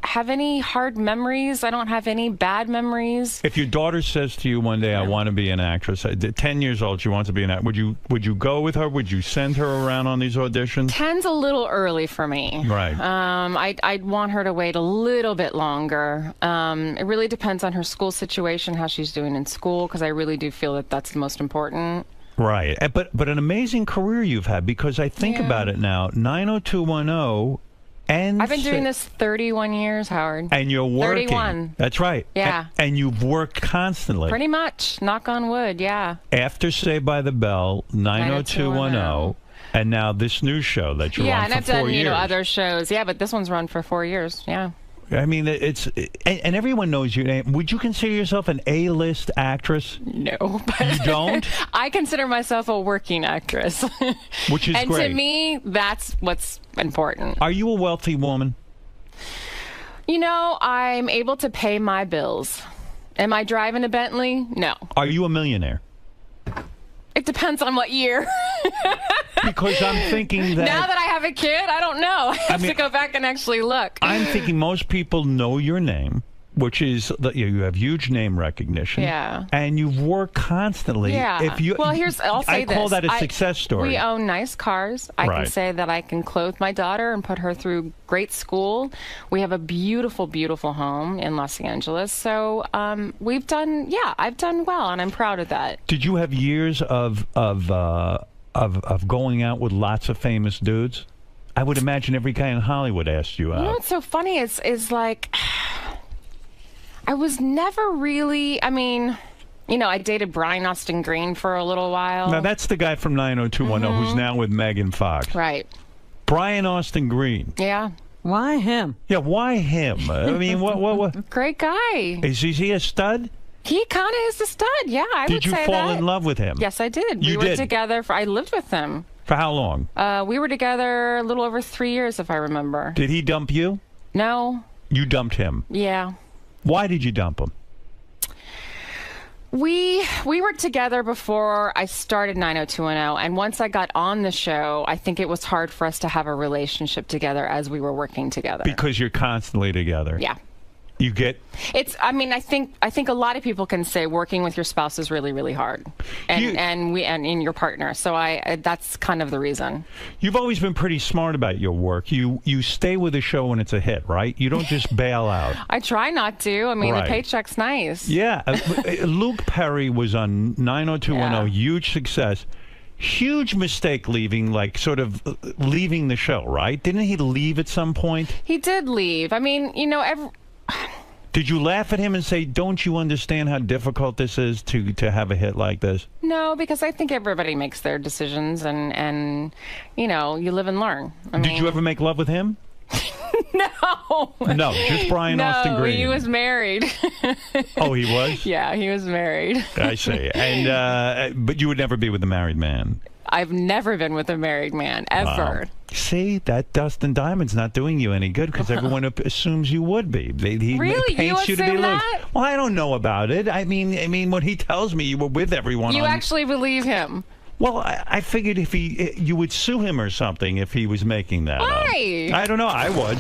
have any hard memories. I don't have any bad memories. If your daughter says to you one day, "I want to be an actress," 10 years old, she wants to be an actress. Would you go with her? Would you send her around on these auditions? 10's a little early for me. Right. I'd want her to wait a little bit longer. It really depends on her school situation, how she's doing in school, because I really do feel that that's the most important. Right. But an amazing career you've had, because I think about it now, 90210, and I've been doing this 31 years, Howard. And you're working. 31. That's right. Yeah. And you've worked constantly. Pretty much. Knock on wood, yeah. After Saved by the Bell, 90210, and now this new show that you're on for 4 years. Yeah, and I've done, you know, other shows. Yeah, but this one's run for 4 years, yeah. I mean, and everyone knows your name. Would you consider yourself an A-list actress? No. You don't? I consider myself a working actress. Which is and great. And to me, that's what's important. Are you a wealthy woman? You know, I'm able to pay my bills. Am I driving a Bentley? No. Are you a millionaire? It depends on what year. Because I'm thinking that... Now that I have a kid, I don't know. I have to go back and actually look. I'm thinking most people know your name, which is that you have huge name recognition. Yeah. And you've worked constantly. Yeah. If you, well, I'll say this. I call that a success story. We own nice cars. I can say that I can clothe my daughter and put her through great school. We have a beautiful, beautiful home in Los Angeles. So I've done well, and I'm proud of that. Did you have years of going out with lots of famous dudes? I would imagine every guy in Hollywood asked you out. You know what's so funny is like... I was never really, I mean, you know, I dated Brian Austin Green for a little while. Now, that's the guy from 90210 who's now with Megan Fox. Right. Brian Austin Green. Yeah. Why him? Yeah, why him? I mean, what? Great guy. Is he a stud? He kind of is a stud, yeah, I would say that. Did you fall in love with him? Yes, I did. We were together, I lived with him. For how long? We were together a little over 3 years, if I remember. Did he dump you? No. You dumped him? Yeah. Why did you dump him? We were together before I started 90210, and once I got on the show, I think it was hard for us to have a relationship together as we were working together. Because you're constantly together. Yeah. You get... I mean, I think a lot of people can say working with your spouse is really, really hard, and in your partner. So that's kind of the reason. You've always been pretty smart about your work. You stay with a show when it's a hit, right? You don't just bail out. I try not to. I mean, the paycheck's nice. Yeah. Luke Perry was on 90210, huge success. Huge mistake leaving the show, right? Didn't he leave at some point? He did leave. I mean, you know, Did you laugh at him and say, don't you understand how difficult this is to have a hit like this? No, because I think everybody makes their decisions, and you know, you live and learn. Did you ever make love with him? No. No, just Brian Austin Green. No, he was married. Oh, he was? Yeah, he was married. I see. And but you would never be with a married man? I've never been with a married man, ever. Wow. See, that Dustin Diamond's not doing you any good because everyone assumes you would be. He really? paints you to be that? Well, I don't know about it. I mean, when he tells me you were with everyone, you actually believe him? Well, I figured you would sue him or something if he was making that Why? up. I don't know. I would.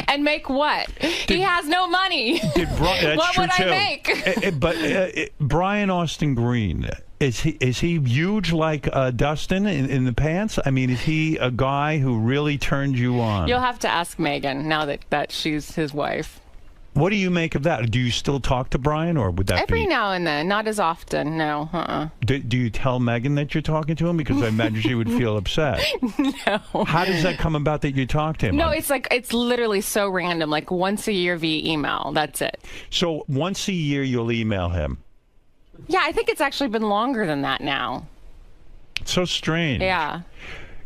And make what? He has no money. That's what true would too. I make? But Brian Austin Green, is he huge like Dustin in the pants? I mean, is he a guy who really turned you on? You'll have to ask Megan now that she's his wife. What do you make of that? Do you still talk to Brian, or would that Every now and then, not as often. No. Do you tell Megan that you're talking to him? Because I imagine she would feel upset. No. How does that come about that you talk to him? No, it's literally so random. Like once a year via email. That's it. So once a year you'll email him. Yeah, I think it's actually been longer than that now. It's so strange. Yeah.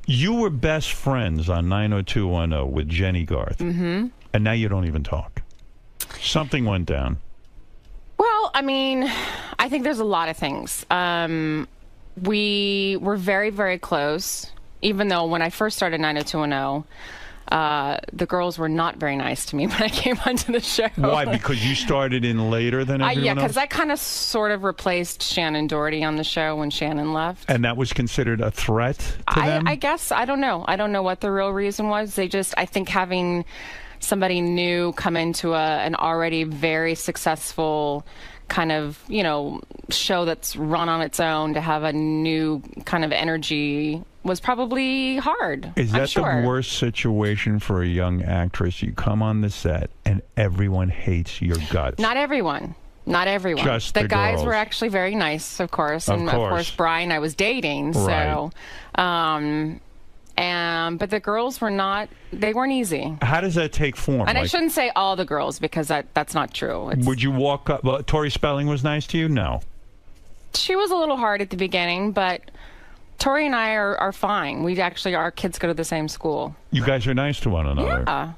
You were best friends on 90210 with Jenny Garth. Mm-hmm. And now you don't even talk. Something went down. Well, I mean, I think there's a lot of things. We were very, very close, even though when I first started 90210, the girls were not very nice to me when I came onto the show. Why? Because you started in later than everyone yeah, because else? I kind of sort of replaced Shannon Doherty on the show when Shannon left. And that was considered a threat to them? I guess. I don't know. I don't know what the real reason was. I think having somebody new come into an already very successful kind of, show that's run on its own, to have a new kind of energy was probably hard. Is that the worst situation for a young actress? You come on the set and everyone hates your guts. Not everyone. Not everyone. Just the guys girls. were actually very nice, of course. And of course Brian I was dating. Right. So but the girls were they weren't easy. How does that take form? And I shouldn't say all the girls, because that's not true. Would you walk up? Well, Tori Spelling was nice to you? No. She was a little hard at the beginning, but Tori and I are fine. Our kids go to the same school. You guys are nice to one another. Yeah.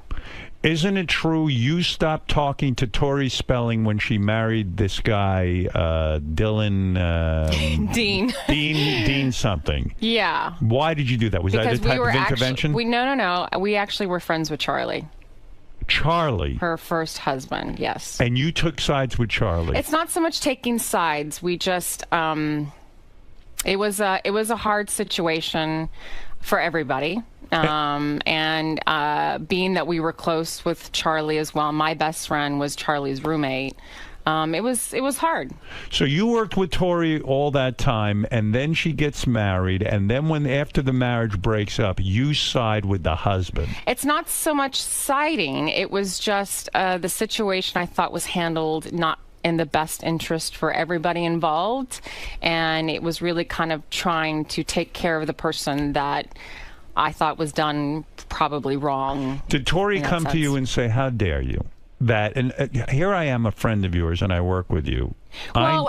Isn't it true you stopped talking to Tori Spelling when she married this guy, Dylan... Dean something. Yeah. Why did you do that? Was that a type of intervention? No. We actually were friends with Charlie. Charlie? Her first husband, yes. And you took sides with Charlie? It's not so much taking sides. We just... It was a hard situation for everybody. And being that we were close with Charlie as well, my best friend was Charlie's roommate. It was hard. So you worked with Tori all that time, and then she gets married, and then after the marriage breaks up, you side with the husband. It's not so much siding. It was just the situation I thought was handled not in the best interest for everybody involved, and it was really kind of trying to take care of the person that I thought was done probably wrong. Did Tori come to you and say, how dare you? That, and here I am, a friend of yours, and I work with you. Well,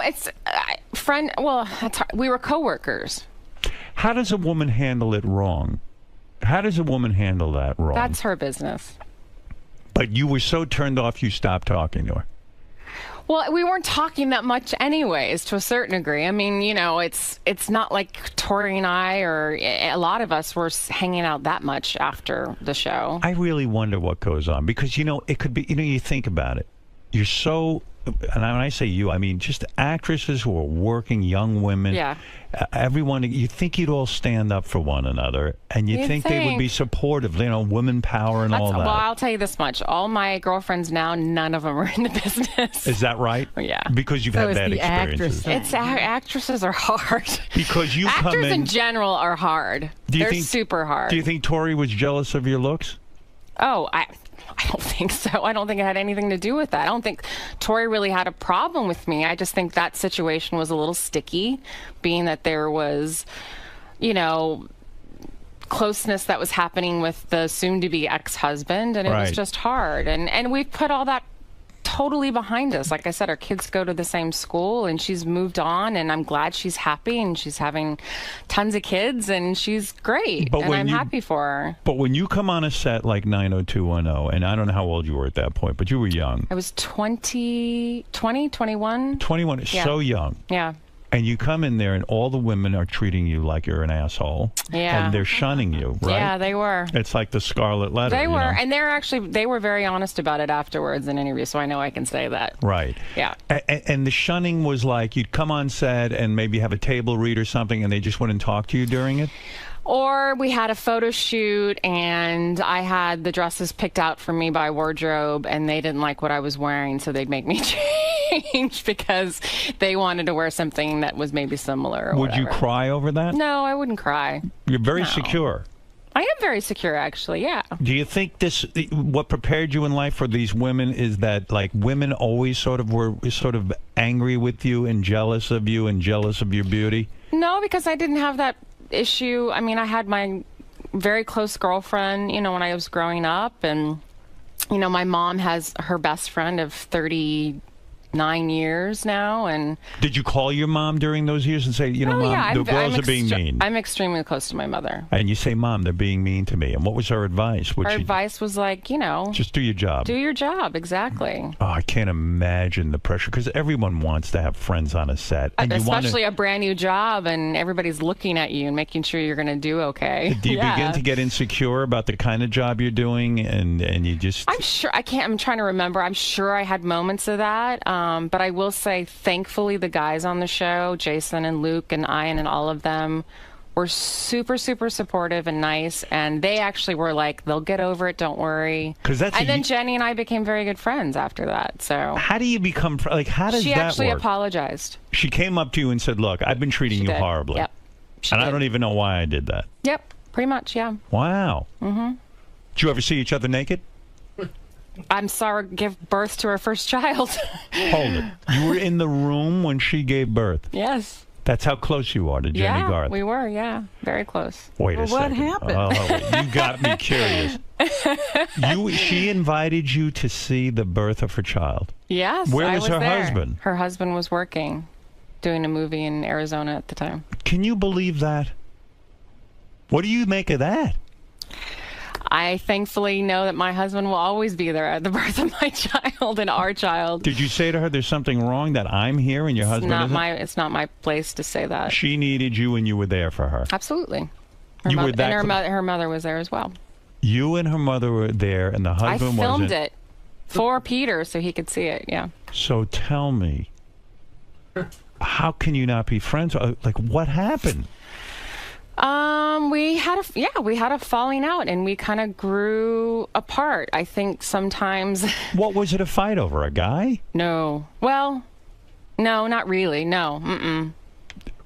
we were coworkers. How does a woman handle it wrong? How does a woman handle that wrong? That's her business. But you were so turned off you stopped talking to her. Well, we weren't talking that much anyways, to a certain degree. I mean, it's not like Tori and I, or a lot of us, were hanging out that much after the show. I really wonder what goes on, because, it could be, you think about it. You're so, and when I say you, I mean just actresses who are working, young women. Yeah. Everyone, you think you'd all stand up for one another, and you'd think they would be supportive, women power and all that. Well, I'll tell you this much. All my girlfriends now, none of them are in the business. Is that right? Yeah. Because you've had bad experiences. Actresses are hard. Because you Actors come in general are hard. They're super hard. Do you think Tori was jealous of your looks? Oh, I don't think so. I don't think it had anything to do with that. I don't think Tori really had a problem with me. I just think that situation was a little sticky, being that there was, closeness that was happening with the soon-to-be ex-husband, and it was just hard. And we've put all that totally behind us. Like I said, our kids go to the same school, and she's moved on, and I'm glad she's happy, and she's having tons of kids, and she's great, and I'm happy for her. But when you come on a set like 90210, and I don't know how old you were at that point, but you were young. I was 21. 21 is so young. Yeah. And you come in there, and all the women are treating you like you're an asshole. Yeah. And they're shunning you, right? Yeah, they were. It's like the Scarlet Letter. They were, and they were very honest about it afterwards in interviews, so I know I can say that. Right. Yeah. And the shunning was like you'd come on set and maybe have a table read or something, and they just wouldn't talk to you during it? Or we had a photo shoot, and I had the dresses picked out for me by wardrobe, and they didn't like what I was wearing, so they'd make me change because they wanted to wear something that was maybe similar. Or Would you cry over that? No, I wouldn't cry. You're very secure. I am very secure, actually, yeah. Do you think what prepared you in life for these women is that, like, women always were angry with you and jealous of you and jealous of your beauty? No, because I didn't have that issue. I mean, I had my very close girlfriend, when I was growing up, and, my mom has her best friend of 39 years now, and... Did you call your mom during those years and say, Mom, the girls are being mean? I'm extremely close to my mother. And you say, Mom, they're being mean to me. And what was her advice? Her advice was like, just do your job. Do your job, exactly. Oh, I can't imagine the pressure, because everyone wants to have friends on a set. And especially a brand new job, and everybody's looking at you and making sure you're going to do okay. Do you begin to get insecure about the kind of job you're doing, and you just... I'm trying to remember. I'm sure I had moments of that. But I will say, thankfully, the guys on the show, Jason and Luke and Ian and all of them, were super, super supportive and nice. And they actually were like, they'll get over it, don't worry. And then Jenny and I became very good friends after that. So how do you become, how does that work? She actually apologized. She came up to you and said, look, I've been treating you horribly. Yep. I don't even know why I did that. Yep, pretty much, yeah. Wow. Mm-hmm. Did you ever see each other naked? I'm sorry, give birth to her first child. Hold it. You were in the room when she gave birth? Yes. That's how close you are to Jenny Garth. We were, very close. Wait a second. What happened? Oh, you got me curious. She invited you to see the birth of her child? Yes. Where was her husband? Her husband was working, doing a movie in Arizona at the time. Can you believe that? What do you make of that? I thankfully know that my husband will always be there at the birth of my child and our child. Did you say to her, there's something wrong that I'm here and your husband isn't? It's not my place to say that. She needed you and you were there for her. Absolutely. Her mother was there as well. You and her mother were there and the husband wasn't? I filmed it for Peter so he could see it, yeah. So tell me, how can you not be friends? Like, what happened? We had a falling out, and we kind of grew apart. I think sometimes. What was it a fight over? A guy? No. Well, no, not really. No. Mm-mm.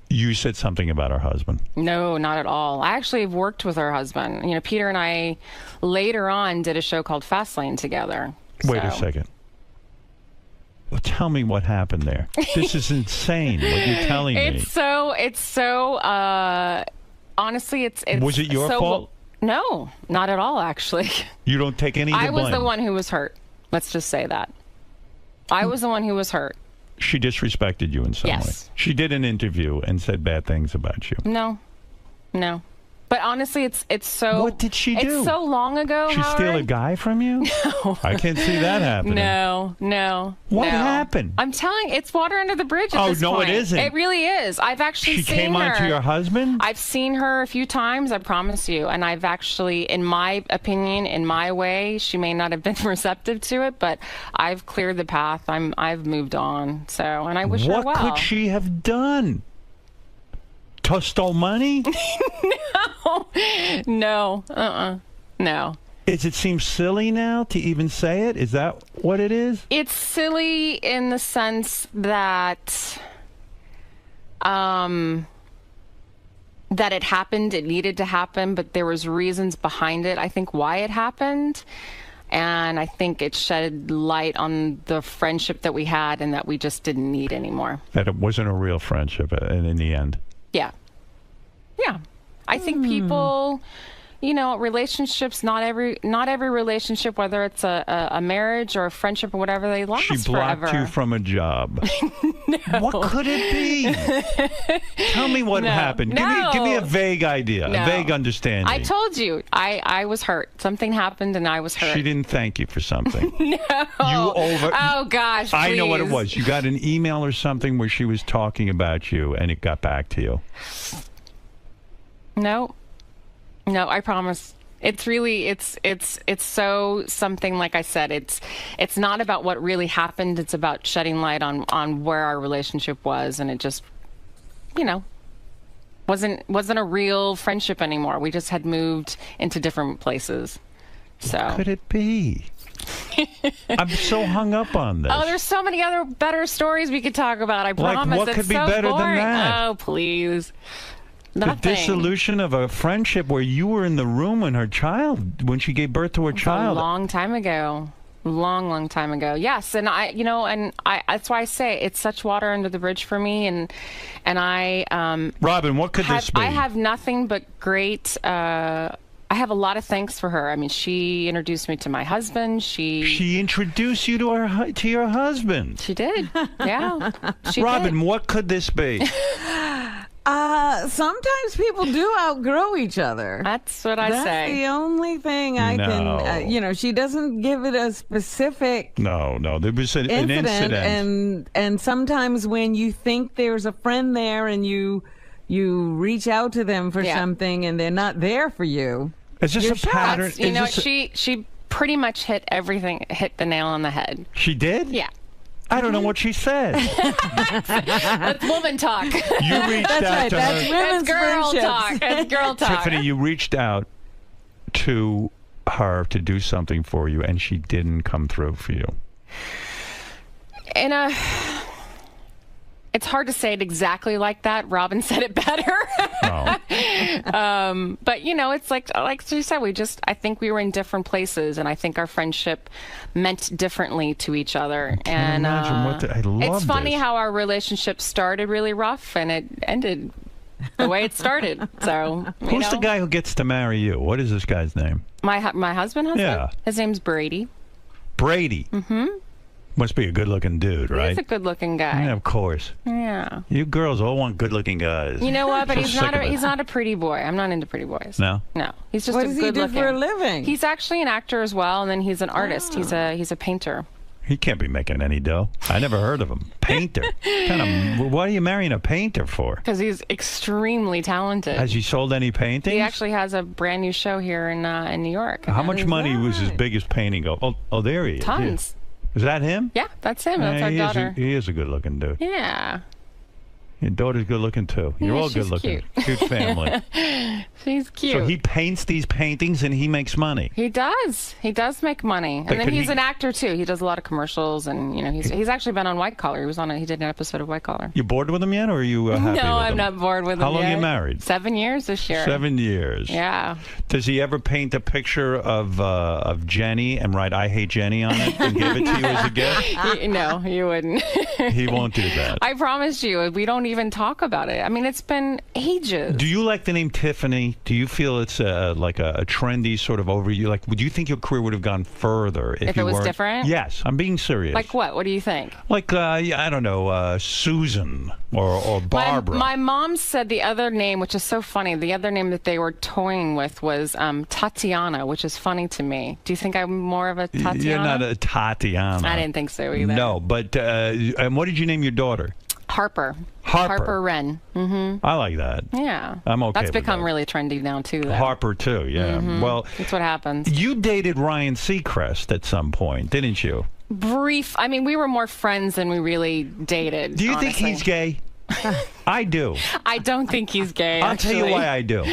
You said something about her husband. No, not at all. I actually have worked with her husband. Peter and I later on did a show called Fastlane together. Wait a second. Well, tell me what happened there. This is insane what you're telling me. It's so honestly, it's Was it your fault? No, not at all, actually. You don't take any of the blame? I was the one who was hurt. Let's just say that. I was the one who was hurt. She disrespected you in some way. She did an interview and said bad things about you. No. But honestly, it's so... What did she do? It's so long ago, She steal a guy from you? No. I can't see that happening. No. What happened? I'm telling you, it's water under the bridge at this no, point. it isn't. It really is. I've actually seen her. She came on to your husband? I've seen her a few times, I promise you. And I've actually, in my opinion, in my way, she may not have been receptive to it, but I've cleared the path. I've moved on. So, and I wish her well. What could she have done? Stole money? No. No. Does it seem silly now to even say it? Is that what it is? It's silly in the sense that that it happened, it needed to happen, but there was reasons behind it, I think, why it happened. And I think it shed light on the friendship that we had and that we just didn't need anymore. That it wasn't a real friendship in the end. Yeah. I think people, relationships, not every relationship, whether it's a marriage or a friendship or whatever, they last forever. She blocked you from a job. No. What could it be? Tell me what happened. Give me a vague idea, a vague understanding. I told you, I was hurt. Something happened and I was hurt. She didn't thank you for something. No. Oh, gosh, I please. know what it was. You got an email or something where she was talking about you and it got back to you. No, I promise. It's really, it's so something, like I said, it's not about what really happened. It's about shedding light on where our relationship was. And it just, wasn't a real friendship anymore. We just had moved into different places. So what could it be? I'm so hung up on this. Oh, there's so many other better stories we could talk about. I promise. What could be better than that? Oh, please. Nothing. The dissolution of a friendship where you were in the room when she gave birth to her child. A long time ago. Long time ago. Yes, and that's why I say it's such water under the bridge for me, and I Robin, what could this be? I have nothing but great I have a lot of thanks for her. I mean, she introduced me to my husband. She introduced you to your husband. She did. Yeah. Robin, what could this be? Sometimes people do outgrow each other. That's what I say. That's the only thing I can, she doesn't give it a specific No, there was an incident. And sometimes when you think there's a friend there and you reach out to them for something and they're not there for you. Is this a pattern? She pretty much hit the nail on the head. She did? Yeah. I don't know what she said. That's woman talk. You reached out to her. That's girl talk. That's girl talk. Tiffany, you reached out to her to do something for you, and she didn't come through for you. It's hard to say it exactly like that. Robin said it better. But it's like she said, I think we were in different places, and I think our friendship meant differently to each other. I love it's funny how our relationship started really rough and it ended the way it started. So who's the guy who gets to marry you? What is this guy's name? My husband? Yeah. His name's Brady. Brady? Mm-hmm. Must be a good-looking dude, right? He's a good-looking guy. Yeah, of course. Yeah. You girls all want good-looking guys. You know what? But he's not a pretty boy. I'm not into pretty boys. No? No. He's just what a does good he do looking. for a living? He's actually an actor as well, and then he's an artist. He's a painter. He can't be making any dough. I never heard of him. Painter. What are you marrying a painter for? Because he's extremely talented. Has he sold any paintings? He actually has a brand new show here in New York. How much money was his biggest painting go? Oh, there he is. Tons. Is that him? Yeah, that's him. That's our daughter. He is a good-looking dude. Yeah. Your daughter's good-looking, too. You're all good-looking. Cute family. She's cute. So he paints these paintings and he makes money. He does. He does make money. And then he's an actor, too. He does a lot of commercials, and he's actually been on White Collar. He did an episode of White Collar. You bored with him yet, or are you happy with him? No, I'm not bored with him How long yet. are you married? 7 years this year. 7 years. Yeah. Does he ever paint a picture of Jenny and write "I hate Jenny" on it and give it to you as a gift? No, you wouldn't. He won't do that. I promise you, we don't even talk about it. I mean, it's been ages. Do you like the name Tiffany? Do you feel it's like a trendy sort of overview? Like, would you think your career would have gone further if it was different? Yes, I'm being serious. Like what? What do you think? Like, I don't know, Susan or Barbara. My mom said the other name, which is so funny, the other name that they were toying with was Tatiana, which is funny to me. Do you think I'm more of a Tatiana? You're not a Tatiana. I didn't think so either. No, but and what did you name your daughter? Harper Wren. Mm-hmm. I like that. Yeah. I'm okay That's with become that. really trendy now, too. Though. Harper, too, yeah. Mm-hmm. Well, that's what happens. You dated Ryan Seacrest at some point, didn't you? Brief. I mean, we were more friends than we really dated. Do you honestly. think he's gay? I do. I don't think he's gay, I'll tell you why I do.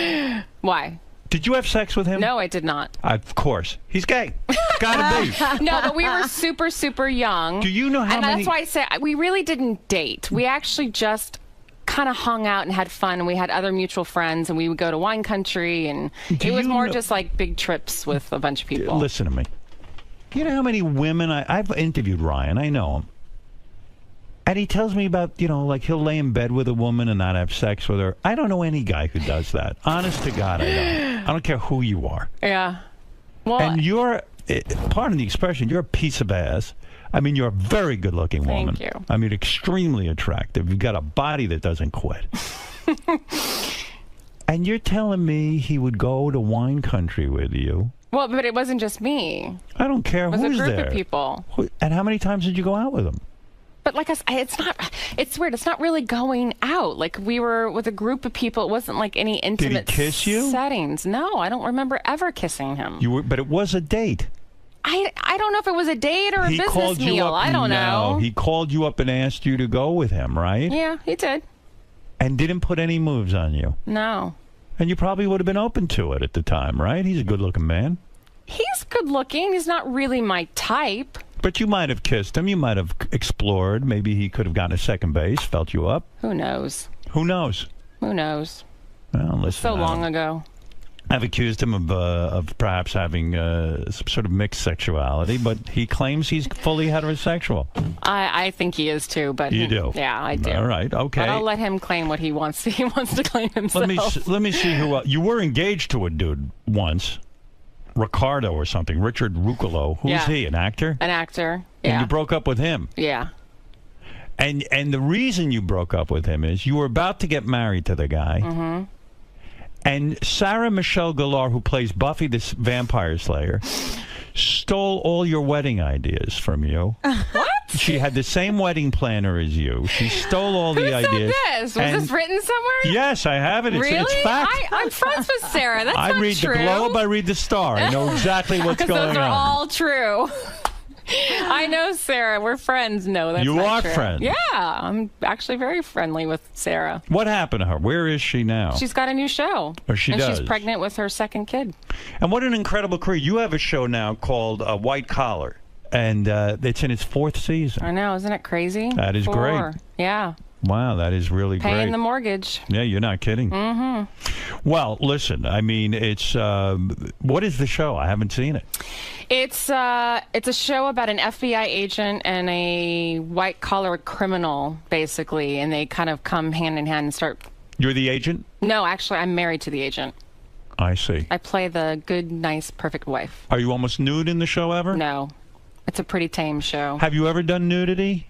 Why? Did you have sex with him? No, I did not. Of course. He's gay. Gotta be. No, but we were super, super young. Do you know how many... And that's why I say we really didn't date. We actually just kind of hung out and had fun, and we had other mutual friends, and we would go to wine country, and it was more just like big trips with a bunch of people. Listen to me. You know how many women... I've interviewed Ryan. I know him. And he tells me about, like he'll lay in bed with a woman and not have sex with her. I don't know any guy who does that. Honest to God, I don't. I don't care who you are. Yeah. Well, and you're, pardon the expression, you're a piece of ass. I mean, you're a very good-looking woman. Thank you. I mean, extremely attractive. You've got a body that doesn't quit. And you're telling me he would go to wine country with you? Well, but it wasn't just me. I don't care who's there. It was a group of people. And how many times did you go out with him? But like it's not. It's weird. It's not really going out. Like we were with a group of people. It wasn't like any intimate Did he kiss you? settings. No, I don't remember ever kissing him. But it was a date. I don't know if it was a date or a business meal. I don't know. He called you up and asked you to go with him, right? Yeah, he did. And didn't put any moves on you. No. And you probably would have been open to it at the time, right? He's a good-looking man. He's good looking. He's not really my type. But you might have kissed him. You might have explored. Maybe he could have gotten a second base, felt you up. Who knows? Who knows? Who knows? Well, listen, So long ago. I've accused him of perhaps having some sort of mixed sexuality, but he claims he's fully heterosexual. I think he is too, but You do? Yeah, I do. All right, okay. But I'll let him claim what he wants. He wants to claim himself. Let me see who you were engaged to a dude once, Ricardo or something, Richard Ruccolo. Who's he? An actor? An actor. And Yeah. you broke up with him. Yeah. And the reason you broke up with him is you were about to get married to the guy. Mm-hmm. And 𝗫𝗵ci𝘄𝗿𝗍𝗍, the place Buffy the Vampire Slayer, stole all your wedding ideas from you. What? She had the same wedding planner as you. She stole all the ideas. This? Was this written somewhere? Yes, I have it. Really? It's fact. I'm friends with Sarah. That's I not read true. the Globe. I read the Star. I know exactly what's going Those are on. all true. I know Sarah. We're friends. No, that's You not are true. friends? Yeah, I'm actually very friendly with Sarah. What happened to her? Where is she now? She's got a new show. Oh, she and does. she's pregnant with her second kid. And what an incredible career. You have a show now called White Collar, and it's in its 4th season. I know. Isn't it crazy? That is 4. great. Yeah. Wow, that is really great. Paying the mortgage. Yeah, you're not kidding. Mm-hmm. Well, listen, I mean, it's what is the show? I haven't seen it. It's a show about an FBI agent and a white-collar criminal, basically, and they kind of come hand in hand and start... You're the agent? No, actually, I'm married to the agent. I see. I play the good, nice, perfect wife. Are you almost nude in the show ever? No. It's a pretty tame show. Have you ever done nudity?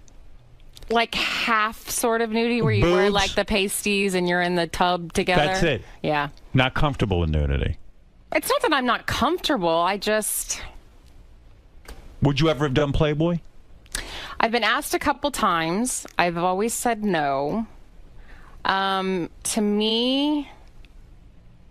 Like half sort of nudity where you wear like the pasties and you're in the tub together. That's it. Yeah. Not comfortable in nudity. It's not that I'm not comfortable. I just... Would you ever have done Playboy? I've been asked a couple times. I've always said no. To me,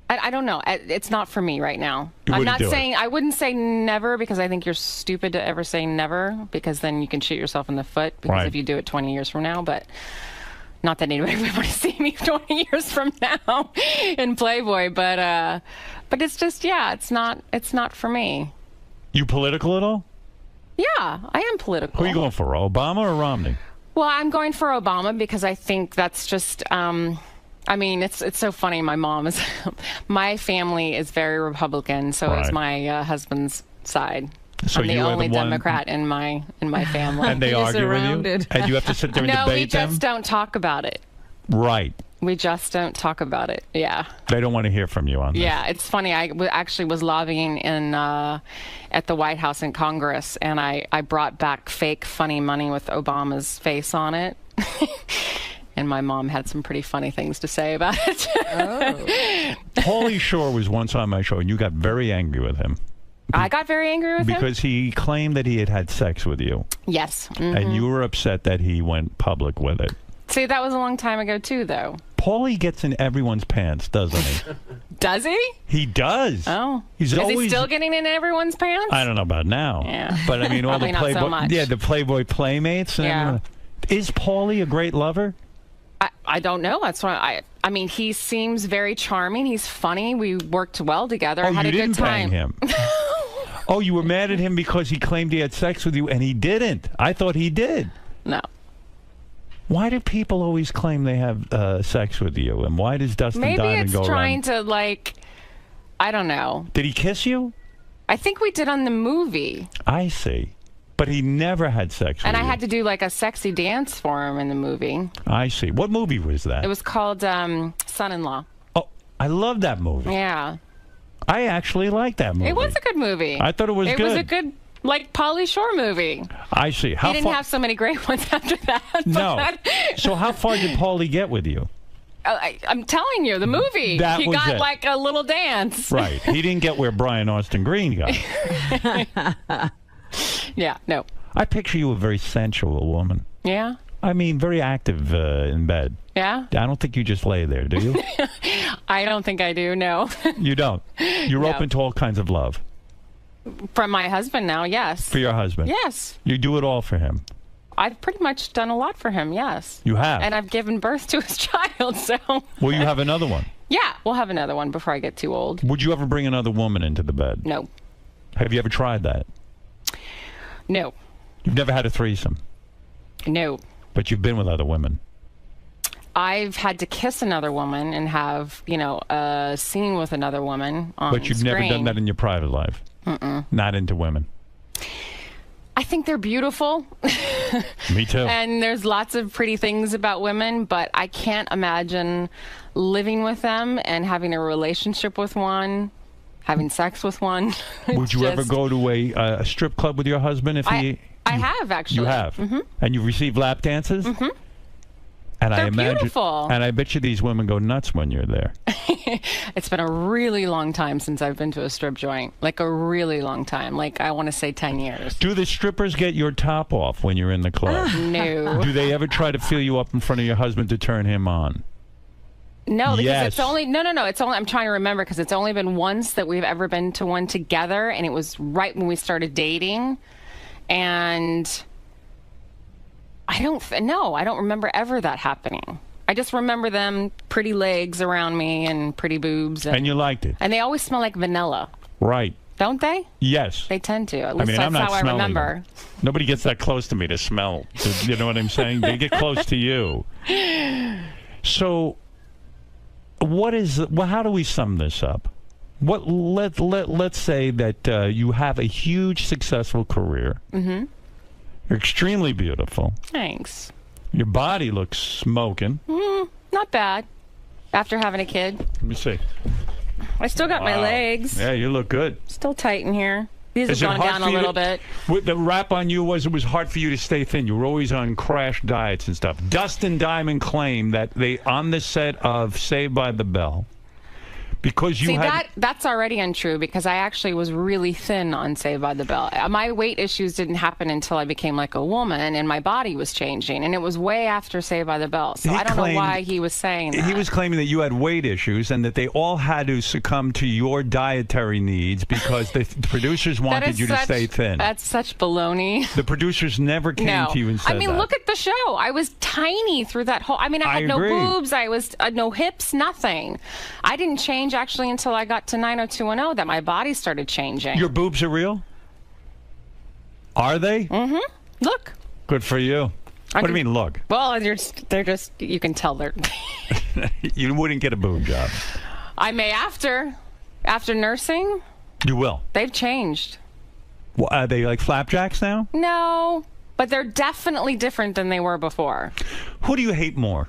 I don't know. It's not for me right now. I'm not saying I wouldn't say never because I think you're stupid to ever say never because then you can shoot yourself in the foot because if you do it 20 years from now. But not that anybody would want to see me 20 years from now in Playboy. But it's just it's not for me. You political at all? Yeah, I am political. Who are you going for, Obama or Romney? Well, I'm going for Obama because I think that's just, I mean, it's so funny. My mom is, my family is very Republican, so is my husband's side. So I'm the only Democrat in my family. And they argue with you? And you have to sit there and no, debate them? we just don't talk about it. Right. We just don't talk about it. Yeah. They don't want to hear from you on this. Yeah, it's funny. I actually was lobbying at the White House in Congress, and I brought back fake funny money with Obama's face on it. And my mom had some pretty funny things to say about it. 𝗵𝗁𝗍𝗍 Shore was once on my show, and you got very angry with him. I got very angry with him? Because he claimed that he had had sex with you. Yes. Mm-hmm. And you were upset that he went public with it. See, that was a long time ago, too, though. Paulie gets in everyone's pants, doesn't he? Does he? He does. Oh. Is he still getting in everyone's pants? I don't know about now. Yeah. But I mean, all the Probably not so much. Yeah, the Playboy Playmates. Yeah. Is Paulie a great lover? I don't know. That's why I mean, he seems very charming. He's funny. We worked well together. Oh, had you a good didn't time. bang him. Oh, you were mad at him because he claimed he had sex with you, and he didn't. I thought he did. No. Why do people always claim they have sex with you? And why does Dustin Diamond go around? Maybe it's trying to, like, I don't know. Did he kiss you? I think we did on the movie. I see. But he never had sex with you. And I had to do, like, a sexy dance for him in the movie. I see. What movie was that? It was called Son-in-Law. Oh, I love that movie. Yeah. I actually like that movie. It was a good movie. I thought it was good. It was a good, like, Pauly Shore movie. I see. He didn't have so many great ones after that. No. So how far did Paulie get with you? I'm telling you, the movie. That he was got it. like a little dance. Right. He didn't get where Brian Austin Green got. Yeah, no. I picture you a very sensual woman. Yeah? I mean, very active in bed. Yeah? I don't think you just lay there, do you? I don't think I do, no. You don't? You're No. open to all kinds of love? From my husband now, yes. For your husband? Yes. You do it all for him? I've pretty much done a lot for him, yes. You have? And I've given birth to his child, so... Will you have another one? Yeah, we'll have another one before I get too old. Would you ever bring another woman into the bed? No. Have you ever tried that? No. You've never had a threesome? No. But you've been with other women? I've had to kiss another woman and have, a scene with another woman on But you've screen. never done that in your private life? Mm-mm. Not into women? I think they're beautiful. Me too. And there's lots of pretty things about women, but I can't imagine living with them and having a relationship with one, having sex with one. Would you ever go to a strip club with your husband if I have, actually. You have? Mm-hmm. And you've received lap dances? Mm-hmm. And They're I imagine, beautiful. And I bet you these women go nuts when you're there. It's been a really long time since I've been to a strip joint. Like a really long time. Like I want to say 10 years. Do the strippers get your top off when you're in the club? No. Do they ever try to feel you up in front of your husband to turn him on? No, because Yes. it's only it's only, I'm trying to remember, because it's only been once that we've ever been to one together, and it was right when we started dating. And I don't remember ever that happening. I just remember them pretty legs around me and pretty boobs. And you liked it? And they always smell like vanilla. Right. Don't they? Yes. They tend to. At least I'm that's not how I smelling remember. them. Nobody gets that close to me to smell. You know what I'm saying? They get close to you. So, how do we sum this up? Let's say that you have a huge successful career. Mm-hmm. You're extremely beautiful. Thanks. Your body looks smoking. Not bad. After having a kid. Let me see. I still got my Wow. legs. Yeah, you look good. Still tight in here. These have Is it gone hard down for a you little to- bit. What the rap on you was, it was hard for you to stay thin. You were always on crash diets and stuff. Dustin Diamond claimed that they, on the set of Saved by the Bell, because you See, had... that's already untrue, because I actually was really thin on Saved by the Bell. My weight issues didn't happen until I became like a woman and my body was changing, and it was way after Saved by the Bell. So He I don't know claimed- why he was saying that. He was claiming that you had weight issues and that they all had to succumb to your dietary needs because the producers That wanted is you to such- stay thin. That's such baloney. The producers never came No. to you and said I mean, that. look at the show. I was tiny through that whole... I mean, I I had no agree. boobs. I was no hips, nothing. I didn't change actually until I got to 90210 that my body started changing. Your boobs are real? Are they? Mm-hmm. Look. Good for you. What do you mean, look? Well, they're just, you can tell they're... You wouldn't get a boob job. I may after nursing. You will. They've changed. Well, are they like flapjacks now? No, but they're definitely different than they were before. Who do you hate more?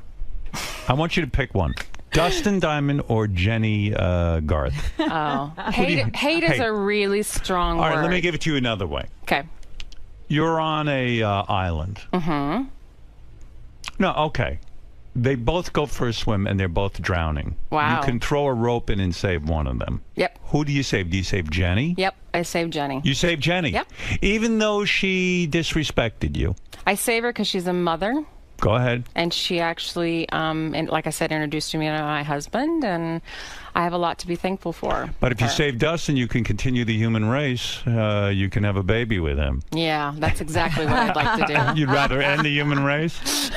I want you to pick one. Dustin Diamond or Jenny Garth? Oh, hate is a really strong All word. right, let me give it to you another way. Okay. You're on a island. Mm-hmm. No, okay. They both go for a swim and they're both drowning. Wow. You can throw a rope in and save one of them. Yep. Who do you save? Do you save Jenny? Yep, I saved Jenny. You save Jenny? Yep. Even though she disrespected you? I save her because she's a mother. Go ahead. And she actually, and like I said, introduced me to my husband, and I have a lot to be thankful for. But if you her. save Dustin, you can continue the human race. You can have a baby with him. Yeah, that's exactly what I'd like to do. You'd rather end the human race?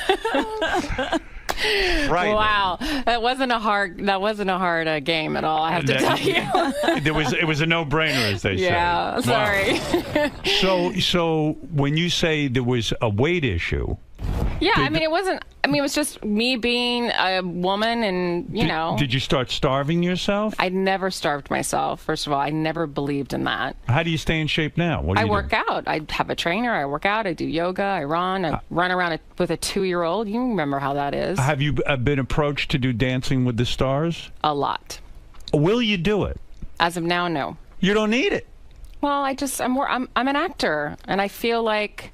Right. Wow, that wasn't a hard game at all. I have to tell you. It was a no-brainer, as they say. Yeah, sorry. Wow. So when you say there was a weight issue. Yeah, I mean, it wasn't. I mean, it was just me being a woman, and you know. Did you start starving yourself? I never starved myself. First of all, I never believed in that. How do you stay in shape now? What do I you work do? out. I have a trainer. I work out. I do yoga. I run. I run around with a 2-year-old. You remember how that is? Have you been approached to do Dancing with the Stars? A lot. Will you do it? As of now, no. You don't need it. Well, I'm an actor, and I feel like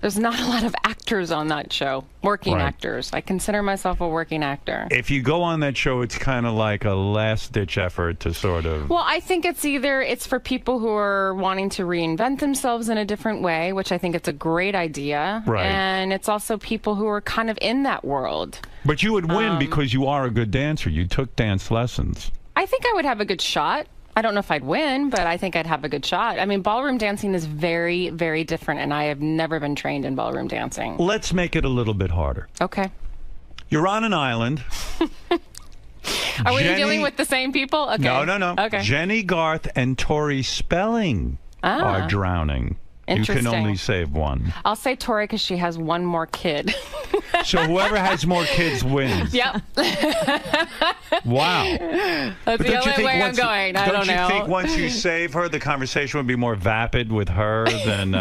there's not a lot of actors on that show. Working Right. actors. I consider myself a working actor. If you go on that show, it's kind of like a last-ditch effort to sort of... Well, I think it's for people who are wanting to reinvent themselves in a different way, which I think it's a great idea. Right. And it's also people who are kind of in that world. But you would win because you are a good dancer. You took dance lessons. I think I would have a good shot. I don't know if I'd win, but I think I'd have a good shot. I mean, ballroom dancing is very, very different, and I have never been trained in ballroom dancing. Let's make it a little bit harder. Okay. You're on an island. Are we dealing with the same people? Okay. No. Okay. Jenny Garth and Tori Spelling are drowning. You can Interesting. only save one. I'll say Tori because she has one more kid. So whoever has more kids wins. Yep. Wow. That's the only way I'm going. I don't know. Don't you think once you save her, the conversation would be more vapid with her than...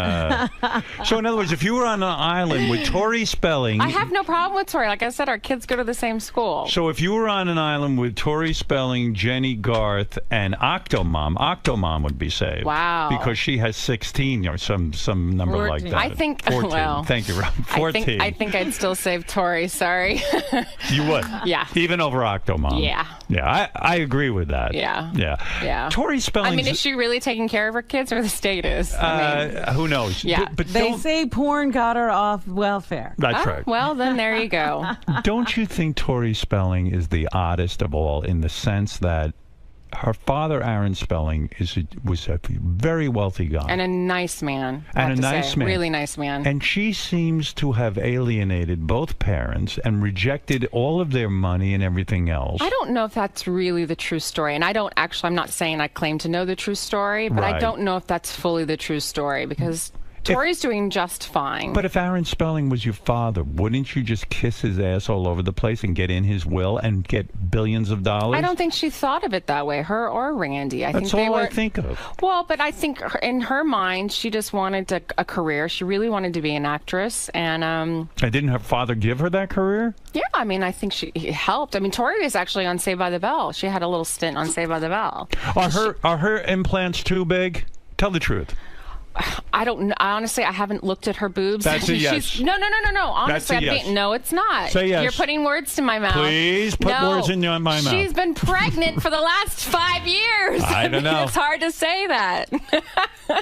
So in other words, if you were on an island with Tori Spelling... I have no problem with Tori. Like I said, our kids go to the same school. So if you were on an island with Tori Spelling, Jenny Garth, and Octomom would be saved. Wow. Because she has 16 or some number 14. like that. I think... 14. Well, thank you, Rob. 14. I think I'd still save Tori. Sorry. You would? Yeah. Even over Octomom? Yeah. Yeah, I agree with that. Yeah. Yeah. Tori Spelling. I mean, is she really taking care of her kids, or the state is? Who knows? Yeah. But they say porn got her off welfare. That's right. Well, then there you go. Don't you think Tori Spelling is the oddest of all in the sense that her father, Aaron Spelling, was a very wealthy guy. And a nice man. And a nice man. Really nice man. And she seems to have alienated both parents and rejected all of their money and everything else. I don't know if that's really the true story. And I'm not saying I claim to know the true story, but I don't know if that's fully the true story because... Tori's doing just fine. But if Aaron Spelling was your father, wouldn't you just kiss his ass all over the place and get in his will and get billions of dollars? I don't think she thought of it that way, her or Randy. That's all I think of. Well, but I think in her mind, she just wanted a career. She really wanted to be an actress. And didn't her father give her that career? Yeah, I mean, I think he helped. I mean, Tori was actually on Saved by the Bell. She had a little stint on Saved by the Bell. Are her implants too big? Tell the truth. I don't know. Honestly, I haven't looked at her boobs. That's a yes. No. Honestly, That's a yes. No, it's not. Say yes. You're putting words to my mouth. Please put words in my mouth. She's been pregnant for the last 5 years. I don't know. It's hard to say that.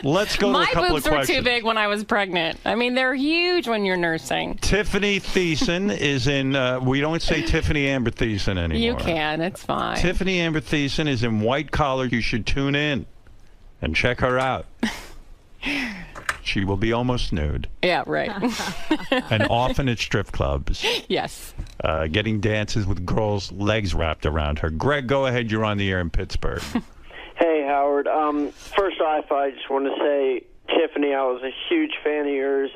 Let's go to a couple of questions. My boobs were too big when I was pregnant. I mean, they're huge when you're nursing. Tiffany Thiessen is in, we don't say Tiffany Amber Thiessen anymore. You can. It's fine. Tiffany Amber Thiessen is in White Collar. You should tune in and check her out. She will be almost nude. Yeah, right. And often at strip clubs. Yes. Getting dances with girls' legs wrapped around her. Greg, go ahead. You're on the air in Pittsburgh. Hey, Howard. First off, I just want to say, Tiffany, I was a huge fan of yours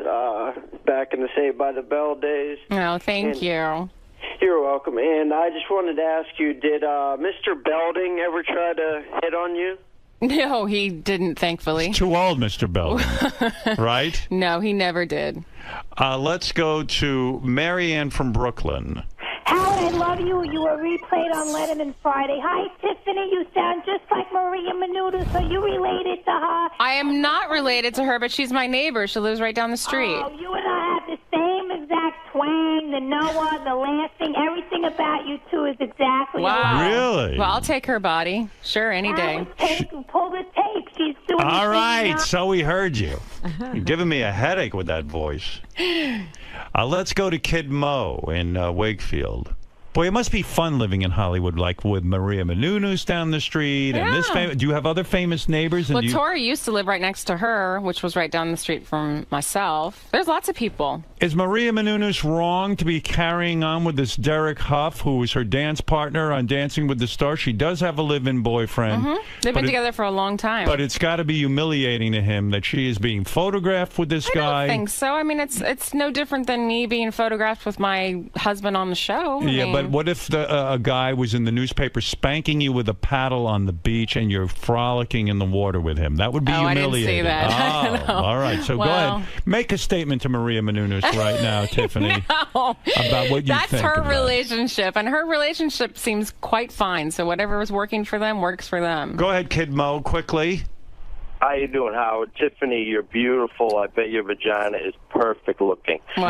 back in the Saved by the Bell days. Oh, thank you. You're welcome. And I just wanted to ask you, did Mr. Belding ever try to hit on you? No, he didn't, thankfully. He's too old, Mr. Belding. Right? No, he never did. Let's go to Marianne from Brooklyn. Howard, I love you. You were replayed on Letterman Friday. Hi, Tiffany. You sound just like Maria Menounos. Are you related to her? I am not related to her, but she's my neighbor. She lives right down the street. Oh, you and I have the same exact twang, the Noah, the laughing. Everything about you two is exactly alike. Really? Well, I'll take her body. Sure, any day. Pull the tape. She's doing all right, so we heard you. You're giving me a headache with that voice. Let's go to Kid Mo in Wakefield. Boy, it must be fun living in Hollywood, like with Maria Menounos down the street. And this do you have other famous neighbors? Well, Tori used to live right next to her, which was right down the street from myself. There's lots of people. Is Maria Menounos wrong to be carrying on with this Derek Huff, who was her dance partner on Dancing with the Stars? She does have a live-in boyfriend. They've been together for a long time. But it's got to be humiliating to him that she is being photographed with this guy. I don't think so. I mean, it's no different than me being photographed with my husband on the show. Yeah, but what if a guy was in the newspaper spanking you with a paddle on the beach and you're frolicking in the water with him? That would be humiliating. I didn't see that. Oh, all right. So go ahead. Make a statement to Maria Menounos right now, Tiffany, about what you think. That's her relationship, and her relationship seems quite fine. So whatever is working for them works for them. Go ahead, Kid Mo, quickly. How you doing, Howard? Tiffany, you're beautiful. I bet your vagina is perfect looking. Well,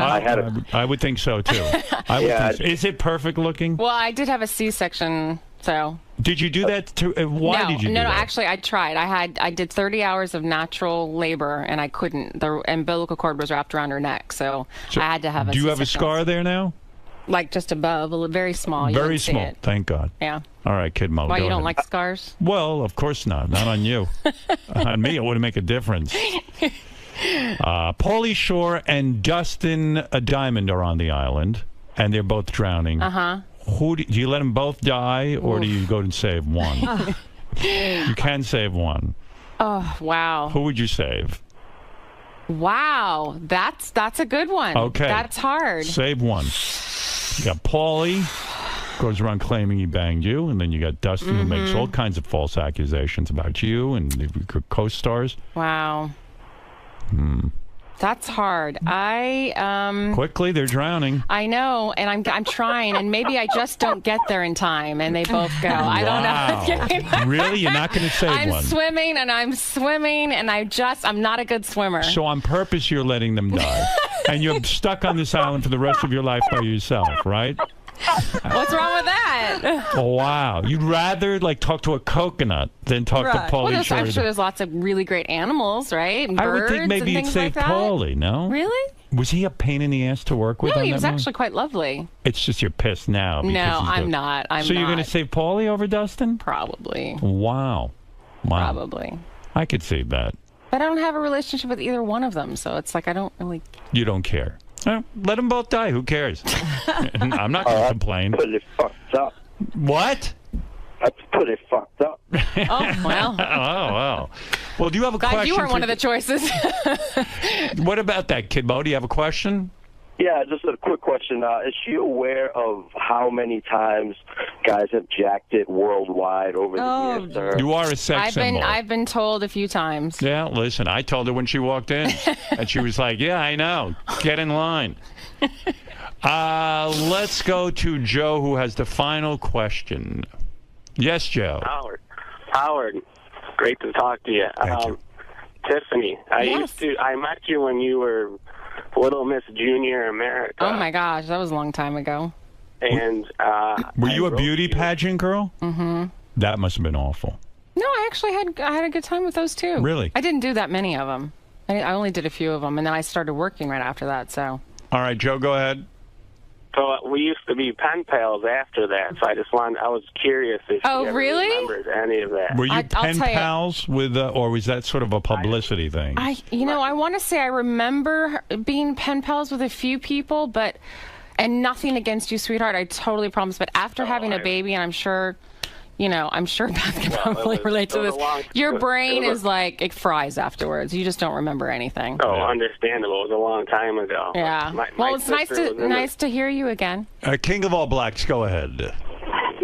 I would think so, too. I would think so. Is it perfect looking? Well, I did have a C-section, so... Did you do that? Why did you do that? No, actually, I tried. I did 30 hours of natural labor, and I couldn't. The umbilical cord was wrapped around her neck, so I had to have a Do you C-section. have a scar there now? Like just above, very small. Very small, thank God. Yeah. All right, Kid Mo. Why, you don't ahead. like scars? Well, of course not. Not on you. On me, it wouldn't make a difference. Pauly Shore and Dustin Diamond are on the island, and they're both drowning. Who do you let them both die, or do you go and save one? You can save one. Oh, wow. Who would you save? Wow, that's a good one. Okay. That's hard. Save one. You got Paulie, goes around claiming he banged you, and then you got Dustin, who makes all kinds of false accusations about you and your co-stars. Wow. That's hard. Quickly, they're drowning. I know, and I'm trying, and maybe I just don't get there in time, and they both go. I don't know. Really? You're not going to save I'm one? swimming, and I'm not a good swimmer. So on purpose, you're letting them die. And you're stuck on this island for the rest of your life by yourself, right? What's wrong with that? Oh, wow. You'd rather talk to a coconut than talk to Paulie Well, I'm Sheridan. sure there's lots of really great animals, right? And I would birds think maybe and you'd things save like that. Paulie, no? Really? Was he a pain in the ass to work with? No, on he that was movie? actually quite lovely. It's just you're pissed now. Because No, he's I'm good. not. So you're going to save Paulie over Dustin? Probably. Wow. Probably. I could see that. But I don't have a relationship with either one of them, so it's like I don't really. You don't care. Let them both die. Who cares? I'm not going to complain. Pretty fucked up. What? That's pretty fucked up. Oh, well. Oh, wow. Well, do you have a Glad question? you weren't one of the choices. What about that, Kidbo? Do you have a question? Yeah, just a quick question. Is she aware of how many times guys have jacked it worldwide over the years? Sir? You are a sex symbol. I've been told a few times. Yeah, listen, I told her when she walked in. And she was like, yeah, I know. Get in line. Let's go to Joe, who has the final question. Yes, Joe. Howard, great to talk to you. Tiffany, I met you when you were Little Miss Junior America. Oh my gosh, that was a long time ago. And were you a beauty pageant girl? Mm-hmm. That must have been awful. No, I actually had a good time with those too. Really? I didn't do that many of them. I only did a few of them, and then I started working right after that. So. All right, Joe, go ahead. So we used to be pen pals after that. So I was curious if she ever remembers any of that. Were you pen pals with, or was that sort of a publicity thing? I want to say I remember being pen pals with a few people, and nothing against you, sweetheart. I totally promise. But after having a baby, and I'm sure Beth can probably relate to this. Your brain is like, it fries afterwards. You just don't remember anything. Oh, understandable. It was a long time ago. Yeah. Well, it's nice to hear you again. King of all blacks, go ahead.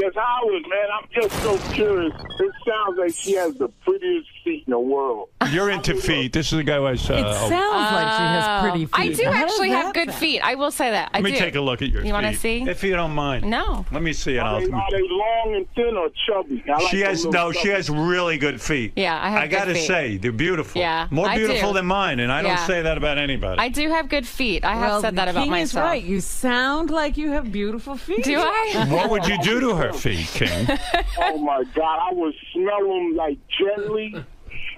Yes, Howard, man, I'm just so curious. It sounds like she has the prettiest feet in the world. You're into feet. This is the guy who has... It sounds like she has pretty feet. I do How actually does have that good sound? feet. I will say that. Let me take a look at your feet. You want to see? If you don't mind. No. Let me see it. Are they long and thin or chubby? She has really good feet. Yeah, I have I gotta good feet. say, they're beautiful. Yeah, More I beautiful do. than mine, and I don't Yeah. say that about anybody. I do have good feet. I have said that about King myself. is right. You sound like you have beautiful feet. Do I? What would you do to her feet, King? Oh my God! I would smell them like gently,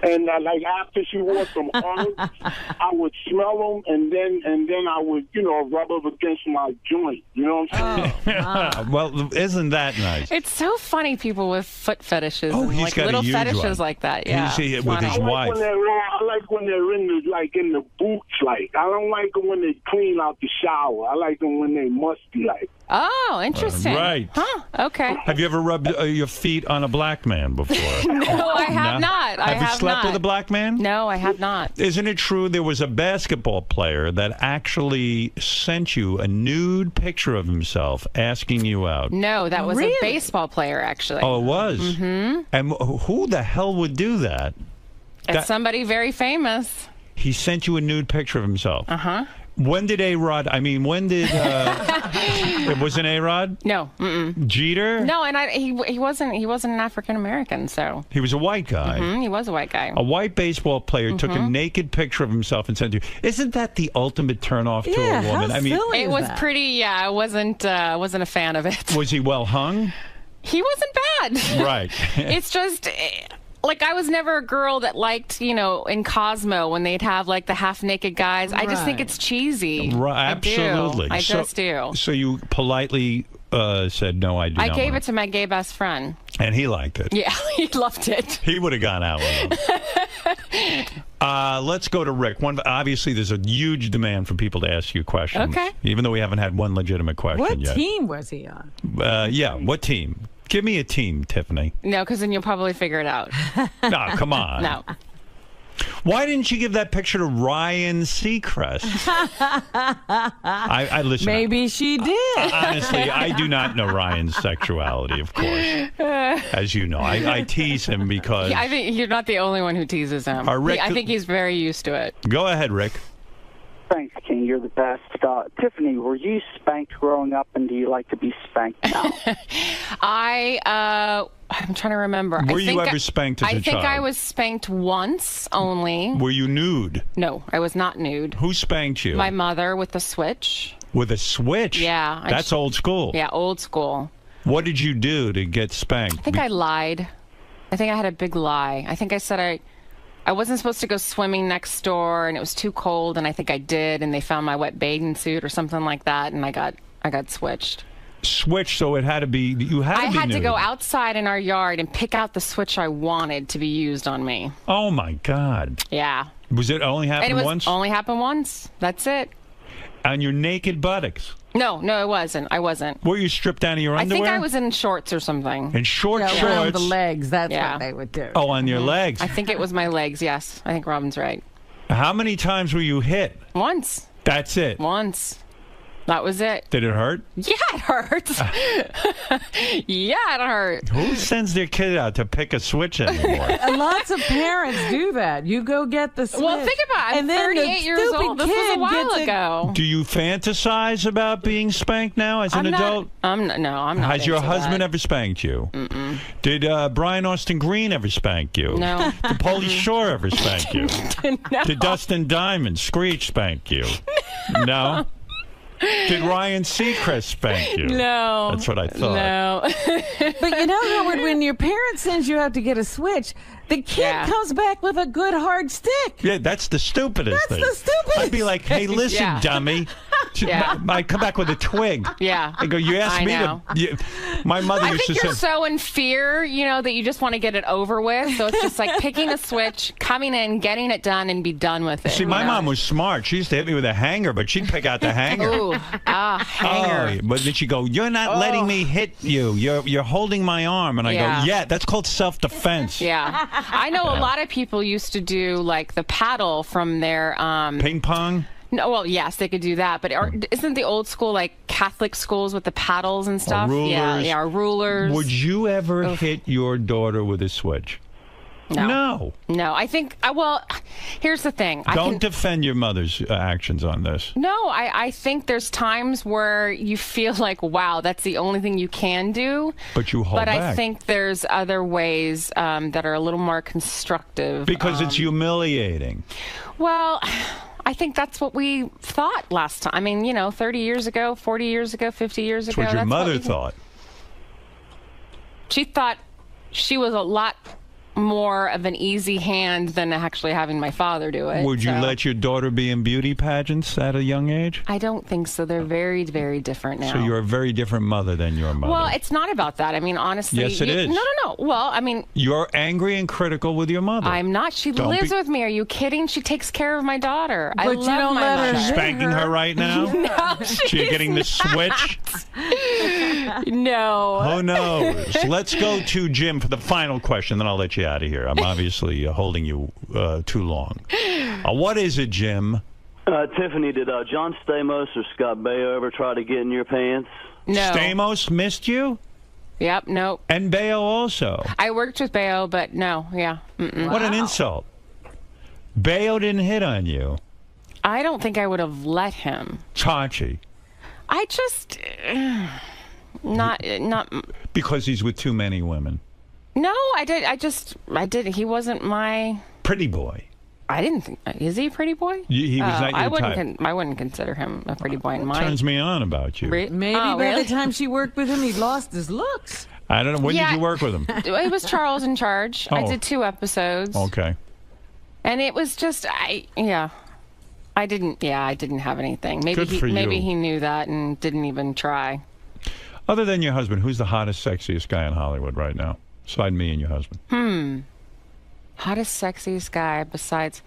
and like after she wore some herbs, I would smell them, and then I would rub them against my joint. You know what I'm saying? Well, isn't that nice? It's so funny, people with foot fetishes Oh, and he's like got a little huge fetishes one. like that. Can you Yeah, see it it's with funny. his wife? I like when they're in the boots. Like I don't like them when they clean out the shower. I like them when they musty. Like. Oh, interesting. Right. Huh. Okay. Have you ever rubbed your feet on a black man before? No, I have not. I Have you slept not. with a black man? No, I have not. Isn't it true there was a basketball player that actually sent you a nude picture of himself asking you out? No, that was Really? a baseball player, actually. Oh, it was? Mm-hmm. And who the hell would do that? It's somebody very famous. He sent you a nude picture of himself. Uh-huh. When did when did it wasn't A-Rod? No. Mm-mm. Jeter? No, and he wasn't an African American, so. He was a white guy. Mm-hmm, he was a white guy. A white baseball player took a naked picture of himself and sent you. Isn't that the ultimate turnoff to a woman? It was pretty. Yeah, I wasn't a fan of it. Was he well hung? He wasn't bad. Right. It's just. Like, I was never a girl that liked, in Cosmo when they'd have, like, the half-naked guys. I just think it's cheesy. Right, absolutely. I just do. So you politely said, no, I do not. I gave it to my gay best friend. And he liked it. Yeah, he loved it. He would have gone out with him. Let's go to Rick. Obviously, there's a huge demand for people to ask you questions. Okay. Even though we haven't had one legitimate question What yet. team was he on? Yeah, what team? Give me a team, Tiffany. No, because then you'll probably figure it out. No, come on. No. Why didn't you give that picture to 𝗦𝗵cie𝘄𝗿𝗍? I listen. Maybe she did. Honestly, I do not know Ryan's sexuality, of course. As you know, I tease him because... I think you're not the only one who teases him. I think he's very used to it. Go ahead, Rick. Thanks, King. You're the best. Tiffany, were you spanked growing up, and do you like to be spanked now? I'm trying to remember. Were you ever spanked as a child? I think I was spanked once only. Were you nude? No, I was not nude. Who spanked you? My mother with a switch. With a switch? Yeah. That's old school. Yeah, old school. What did you do to get spanked? I think I lied. I think I had a big lie. I think I said I wasn't supposed to go swimming next door, and it was too cold, and I think I did, and they found my wet bathing suit or something like that, and I got switched. Switch, so it had to be, I had to go outside in our yard and pick out the switch I wanted to be used on me. Oh my God. Yeah. Was it only happened once? Only happened once. That's it. On your naked buttocks? No, it wasn't. I wasn't. Were you stripped down of your underwear? I think I was in shorts or something. In shorts? Around the legs, that's what they would do. Oh, on your legs? I think it was my legs, yes. I think Robin's right. How many times were you hit? Once. That's it? Once. That was it. Did it hurt? Yeah, it hurts. Yeah, it hurt. Who sends their kid out to pick a switch anymore? Lots of parents do that. You go get the switch. Well, think about it. I'm 38 years old. This was a while ago. Do you fantasize about being spanked now as an adult? I'm not. Has your husband ever spanked you? Mm-mm. Did Brian Austin Green ever spank you? No. Did Pauly Shore ever spank you? No. Did Dustin Diamond Screech spank you? No. Did 𝗦𝗵cie𝘄𝗿𝗍 spank you? No. That's what I thought. No. But you know, Howard, when your parents sends you out to get a switch, the kid comes back with a good hard stick. Yeah, that's the stupidest thing. That's the stupidest. I'd be like, hey, listen, dummy. I come back with a twig. Yeah. I go, you asked me know. to. My mother used to say. I think you're so in fear, that you just want to get it over with. So it's just like picking a switch, coming in, getting it done, and be done with it. See, my mom was smart. She used to hit me with a hanger, but she'd pick out the hanger. Ooh, hanger. Oh, but then she'd go, you're not letting me hit you. You're holding my arm. And I go, yeah, that's called self-defense. Yeah. I know a lot of people used to do, like, the paddle from their... Ping pong? No, well, yes, they could do that, but isn't the old school like Catholic schools with the paddles and stuff? Rulers. Yeah, rulers. Would you ever hit your daughter with a switch? No. I think. Well, here's the thing. Don't defend your mother's actions on this. No, I think there's times where you feel like, wow, that's the only thing you can do. But you hold back. But I think there's other ways that are a little more constructive. Because it's humiliating. Well, I think that's what we thought last time. I mean, 30 years ago, 40 years ago, 50 years ago. That's what your mother thought. She thought she was a lot more of an easy hand than actually having my father do it. Would you let your daughter be in beauty pageants at a young age? I don't think so. They're very, very different now. So you're a very different mother than your mother. Well, it's not about that. I mean, honestly. Yes, it is. No. Well, I mean. You're angry and critical with your mother. I'm not. She lives with me. Are you kidding? She takes care of my daughter. But you don't let her. She's spanking her right now? No, she's getting the switch? No. Who knows? Let's go to Jim for the final question, then I'll let you out of here. I'm obviously holding you too long. What is it, Jim? Tiffany, did John Stamos or Scott Baio ever try to get in your pants? No. Stamos missed you? Yep, nope. And Baio also? I worked with Baio, but no, yeah. Mm-mm. What an insult. Baio didn't hit on you. I don't think I would have let him. Chachi. I just... not... Because he's with too many women. No, I did. He wasn't my... Pretty boy. I didn't think... Is he a pretty boy? He was not your type. I wouldn't consider him a pretty boy in mine. Turns me on about you. Maybe by the time she worked with him, he'd lost his looks. I don't know. When did you work with him? It was Charles in Charge. I did 2 episodes. Okay. And it was just... I didn't have anything. Maybe he knew that and didn't even try. Other than your husband, who's the hottest, sexiest guy in Hollywood right now? Beside me and your husband. Hottest, sexiest guy besides...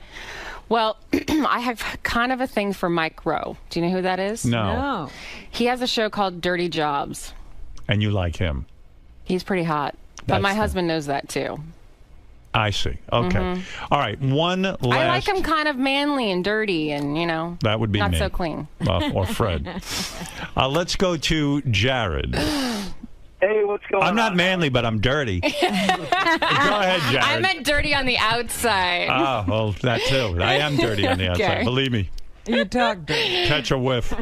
Well, I have kind of a thing for Mike Rowe. Do you know who that is? No. He has a show called Dirty Jobs. And you like him? He's pretty hot. But my husband knows that, too. I see. Okay. All right. One last. I like him kind of manly and dirty and, that would be not me. so clean. Or Fred. Let's go to Jared. Hey, what's going on? I'm not manly, but I'm dirty. Go ahead, Jared. I meant dirty on the outside. Oh, well, that too. I am dirty on the outside. Okay. Believe me. You talk dirty. Catch a whiff.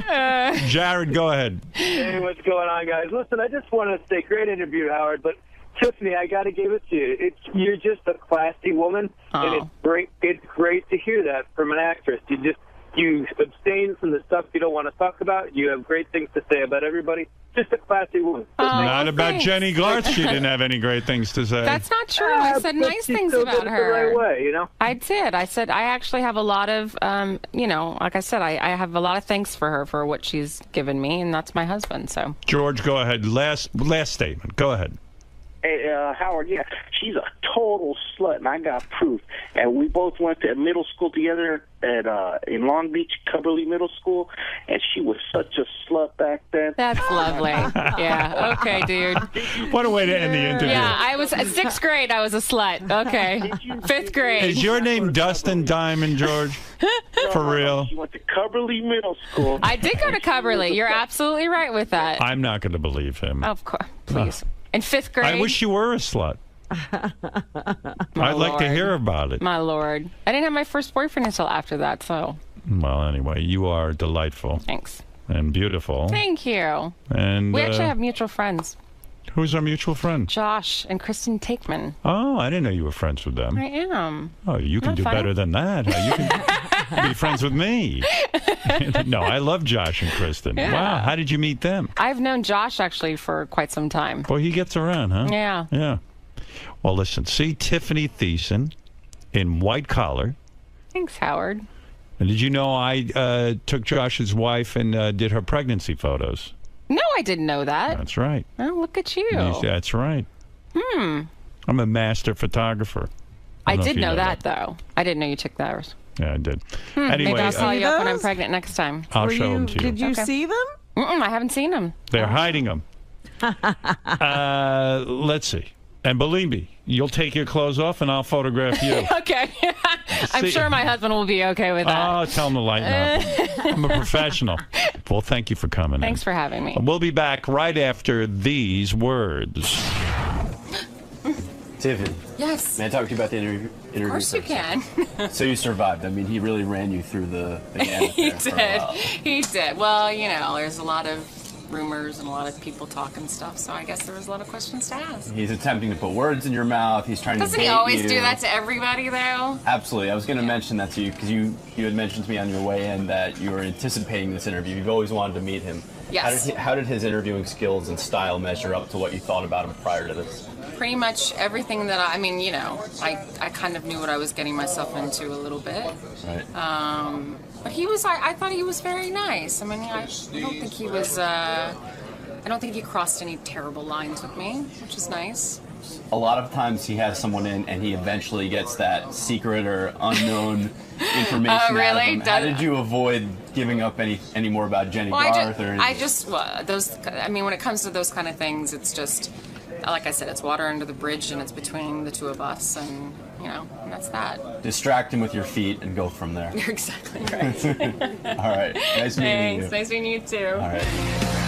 Jared, go ahead. Hey, what's going on, guys? Listen, I just want to say, great interview, Howard, but Tiffany, I got to give it to you. You're just a classy woman, and it's great. It's great to hear that from an actress. You abstain from the stuff you don't want to talk about. You have great things to say about everybody. Just a classy woman. Not about Jenny Garth. She didn't have any great things to say. That's not true. I said nice things about her. The right way, I did. I said I actually have a lot of, like I said, I have a lot of thanks for her for what she's given me, and that's my husband. So George, go ahead. Last statement. Go ahead. Hey, Howard, yeah, she's a total slut, and I got proof. And we both went to middle school together in Long Beach, Cubberley Middle School, and she was such a slut back then. That's lovely. Yeah, okay, dude. What a way to end the interview. Yeah, I was at 6th grade. I was a slut. Okay, 5th grade. Is your name Dustin Diamond, George? For real? She went to Cubberley Middle School. I did go to Cubberley. You're absolutely right with that. I'm not going to believe him. Of course, please. In 5th grade. I wish you were a slut. I'd like to hear about it. My Lord. I didn't have my first boyfriend until after that, so. Well, anyway, you are delightful. Thanks. And beautiful. Thank you. And we actually have mutual friends. Who's our mutual friend? Josh and Kristen Takeman. Oh, I didn't know you were friends with them. I am. Oh, you can do better than that. You can be friends with me. No, I love Josh and Kristen. Yeah. Wow, how did you meet them? I've known Josh actually for quite some time. Boy, he gets around, huh? Yeah. Yeah. Well, listen, see Tiffany Thiessen in White Collar. Thanks, Howard. And did you know I took Josh's wife and did her pregnancy photos? No, I didn't know that. That's right. Oh, look at you. That's right. I'm a master photographer. I did know that, though. I didn't know you took those. Yeah, I did. Anyway, maybe I'll call you up when I'm pregnant next time. I'll show them to you. Did you see them? I haven't seen them. They're hiding them. Let's see. And believe me, you'll take your clothes off and I'll photograph you. Okay. I'm sure my husband will be okay with that. Oh, tell him to lighten up. I'm a professional. Well, thank you for coming. Thanks for having me. We'll be back right after these words. Tiffany. Yes. May I talk to you about the interview? Of course you can. So you survived. I mean, he really ran you through the gamut He there for a did. while. He did. Well, there's a lot of rumors and a lot of people talking stuff, so I guess there was a lot of questions to ask. He's attempting to put words in your mouth. He's trying Doesn't to bait he always you. do that to everybody, though? Absolutely. I was going to mention that to you because you had mentioned to me on your way in that you were anticipating this interview. You've always wanted to meet him. Yes. How did his interviewing skills and style measure up to what you thought about him prior to this? Pretty much everything that I kind of knew what I was getting myself into a little bit. Right. But I thought he was very nice. I mean, I don't think he was, I don't think he crossed any terrible lines with me, which is nice. A lot of times he has someone in and he eventually gets that secret or unknown information out of really? him. How did you avoid giving up any more about Jenny Garth? When it comes to those kind of things, it's just, like I said, it's water under the bridge and it's between the two of us and, and that's that. Distract him with your feet and go from there. You're exactly right. All right. Nice meeting you. Thanks. Nice meeting you too. All right.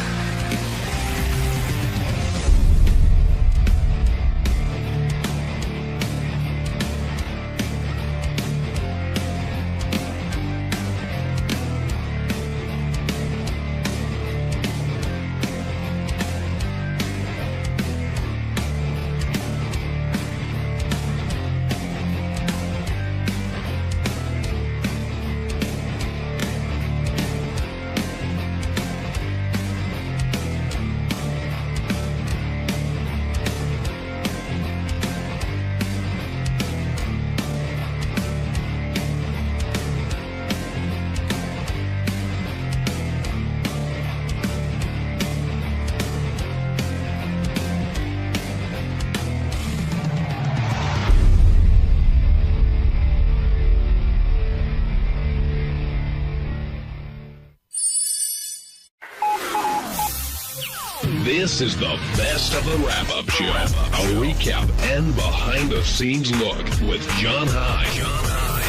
This is the best of the wrap-up show. A recap and behind-the-scenes look with John High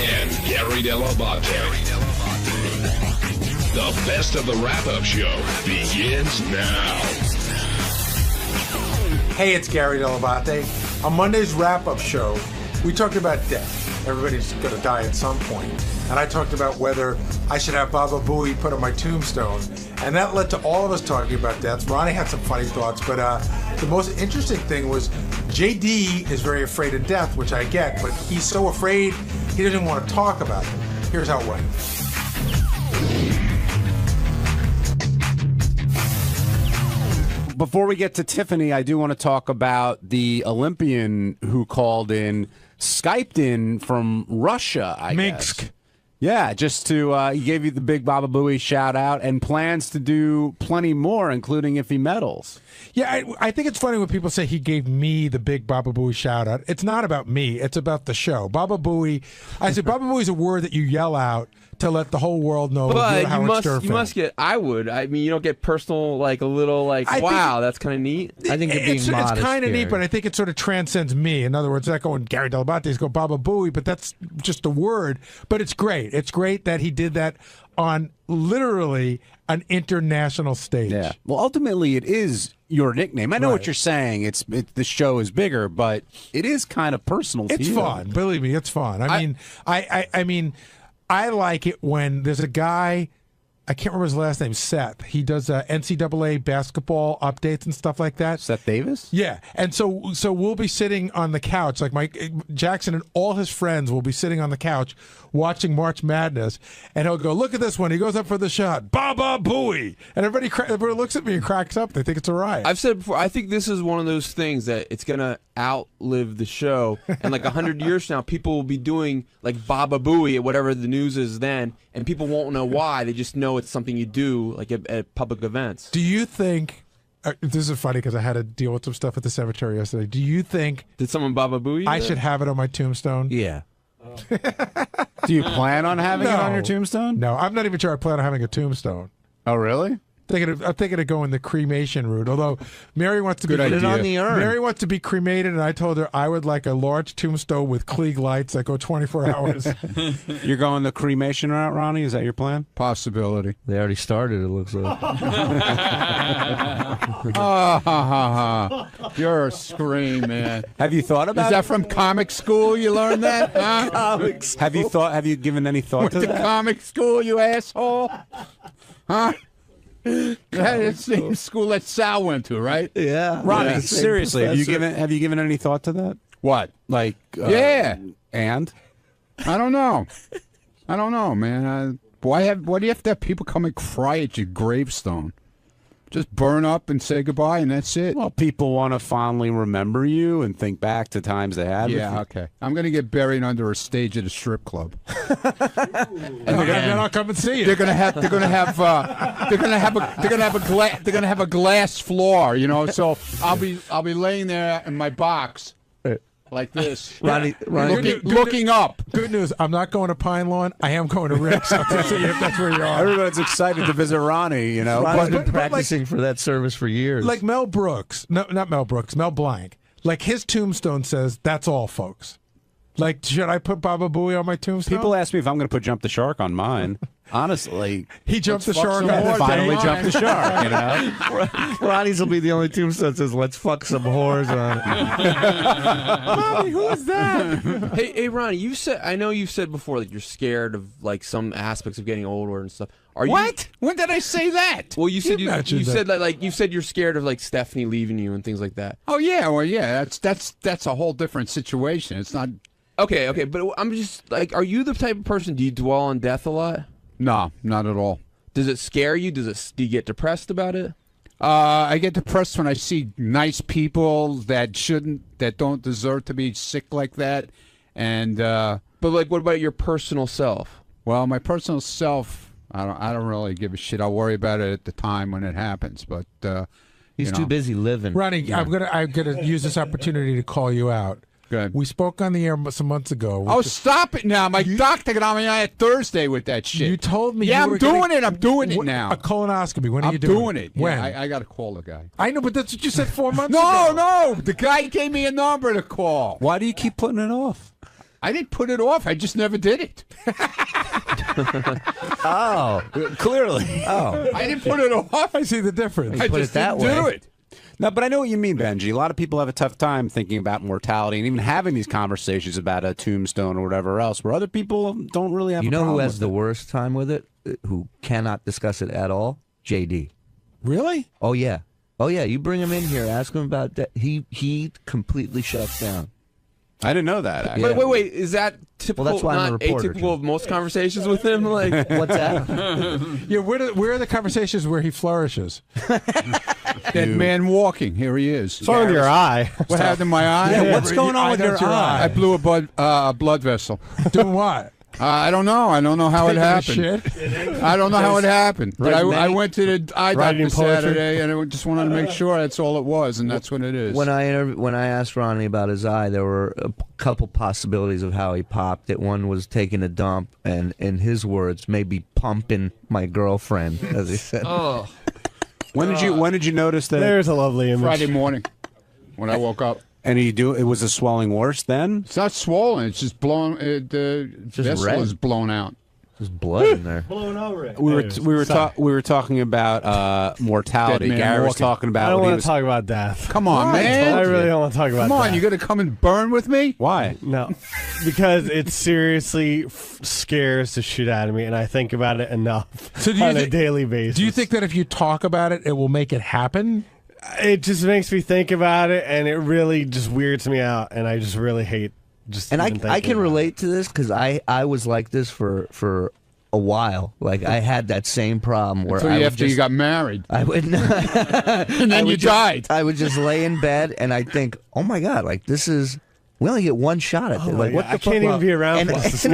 and Gary 𝗏𝗏𝗏𝗏. The best of the wrap-up show begins now. Hey, it's Gary 𝗏𝗏𝗏𝗏. On Monday's wrap-up show, we talked about death. Everybody's going to die at some point. And I talked about whether I should have Baba Booey put on my tombstone. And that led to all of us talking about death. Ronnie had some funny thoughts, but the most interesting thing was JD is very afraid of death, which I get, but he's so afraid he doesn't even want to talk about it. Here's how it went. Before we get to Tiffany, I do want to talk about the Olympian who called in, Skyped in from Russia, I guess. Yeah, just to, he gave you the big Baba Booey shout out and plans to do plenty more, including if he medals. Yeah, I think it's funny when people say he gave me the big Baba Booey shout out. It's not about me, it's about the show. Baba Booey, I said Baba Booey is a word that you yell out to let the whole world know but you're a Howard Stern fan. You must get, I mean, you don't get personal, like a little, like, wow, that's kind of neat. I think it's kind of neat, but I think it sort of transcends me. In other words, not going Gary 𝗏𝗏𝗏𝗏𝗏, go Baba Booey, but that's just a word. But it's great. It's great that he did that on literally an international stage. Yeah. Well, ultimately, it is your nickname. I know what you're saying. The show is bigger, but it is kind of personal to you. It's fun. Believe me, it's fun. I mean, I like it when there's a guy, I can't remember his last name, Seth. He does NCAA basketball updates and stuff like that. Seth Davis? Yeah. And so we'll be sitting on the couch, like Mike Jackson and all his friends will be sitting on the couch watching March Madness, and he'll go, look at this one. He goes up for the shot. Baba Booey. And everybody looks at me and cracks up. They think it's a riot. I've said before, I think this is one of those things that it's going to outlive the show. And like 100 years from now, people will be doing like Baba Booey at whatever the news is then, and people won't know why. They just know it's something you do like at public events. Do you think, this is funny because I had to deal with some stuff at the cemetery yesterday. Do you think... Did someone Baba Booey? I should have it on my tombstone? Yeah. Do you plan on having it on your tombstone? No, I'm not even sure I plan on having a tombstone. Oh, really? I'm thinking of going the cremation route. Although Mary wants to Good idea. Put it on the urn. Mary wants to be cremated, and I told her I would like a large tombstone with Klieg lights that go 24 hours. You're going the cremation route, Ronnie? Is that your plan? Possibility. They already started, it looks like. You're a scream, man. Have you thought about Is that from comic school you learned that? Huh? Comic school. Have you given any thought to Went that? to comic school, you asshole? Huh? That's the same school that Sal went to, right? Yeah. Ronnie, seriously, have you given any thought to that? What? Like, yeah. And? I don't know, man. Why do you have to have people come and cry at your gravestone? Just burn up and say goodbye, and that's it. Well, people want to fondly remember you and think back to times they had. Yeah, okay. I'm going to get buried under a stage at a strip club. And then I'll come and see you. They're going to have a glass floor, you know. So I'll be laying there in my box. Like this, Ronnie looking up. Good news, I'm not going to Pine Lawn. I am going to Rick's. I'll see if that's where you are. Everyone's excited to visit Ronnie, you know. Ronnie's been practicing for that service for years. Like Mel Brooks. No, not Mel Brooks. Mel Blanc. Like his tombstone says, that's all, folks. Like, should I put Baba Booey on my tombstone? People ask me if I'm going to put Jump the Shark on mine. Honestly, he jumped the shark. Finally jumped the shark. You know, Ronnie's will be the only tombstone that says "Let's fuck some whores" on it. Mommy, who is that? Hey, Ronnie, I know you've said before that you're scared of like some aspects of getting older and stuff. Are what? When did I say that? Well, you said you said you're scared of like Stephanie leaving you and things like that. Oh yeah, well yeah, that's a whole different situation. It's not. Okay, but I'm just like, are you the type of person? Do you dwell on death a lot? No, not at all. Does it scare you? Do you get depressed about it? I get depressed when I see nice people that don't deserve to be sick like that. And but like, what about your personal self? Well, my personal self, I don't really give a shit. I'll worry about it at the time when it happens. But he's too busy living. Ronnie, yeah. I'm gonna use this opportunity to call you out. We spoke on the air some months ago. Oh, stop it now. My doctor got on me on Thursday with that shit. You told me. Yeah, you were I'm doing gonna- it. I'm doing it now. A colonoscopy. When are I'm you doing doing it. When? Yeah, I got to call the guy. I know, but that's what you said 4 months ago. No. The guy gave me a number to call. Why do you keep putting it off? I didn't put it off. I just never did it. Oh, clearly. Oh, I didn't put it off. I see the difference. I just didn't do it. No, but I know what you mean, Benji. A lot of people have a tough time thinking about mortality and even having these conversations about a tombstone or whatever else, where other people don't really have You a know problem who has with the it. worst time with it? Who cannot discuss it at all? JD. Really? Oh, yeah. Oh, yeah. You bring him in here, ask him about that. He completely shuts down. I didn't know that. Actually. Wait. Is that typical? Well, that's why I'm a not reporter, atypical of most conversations with him? Like, what's that? Yeah, where are the conversations where he flourishes? That man walking. Here he is. What's wrong with your eye? What happened to my eye? Yeah, what's going on with your eye? I blew a blood vessel. Doing what? I don't know. I don't know how it Taking a happened. shit? I don't know how it happened. But I went to the eye Writing doctor poetry? Saturday, and I just wanted to make sure that's all it was, and that's what it is. When I asked Ronnie about his eye, there were a couple possibilities of how he popped it. One was taking a dump, and in his words, maybe pumping my girlfriend, as he said. oh, When did you notice that? There's a lovely image. Friday morning, when I woke up. And it was the swelling worse then? It's not swollen. It's just blown. The vessel red. is blown out. There's blood in there. Blown over it. We were talking about mortality. Dead man Gary was walking. talking about. I don't what he want was- to talk about death. Come on, man. I really don't want to talk about Come on, death. you got to come and burn with me? Why? No, because it seriously scares the shit out of me, and I think about it enough on a daily basis. Do you think that if you talk about it, it will make it happen? It just makes me think about it, and it really just weirds me out, and I just really hate just. And even I thinking can about it. relate to this because I was like this for a while. Like I had that same problem where Until after you got married. I would and then you died. I would just lay in bed and I'd think, oh my god, like this is. We only get one shot at this. Oh like my what God, the I fuck? can't even be around and, for this.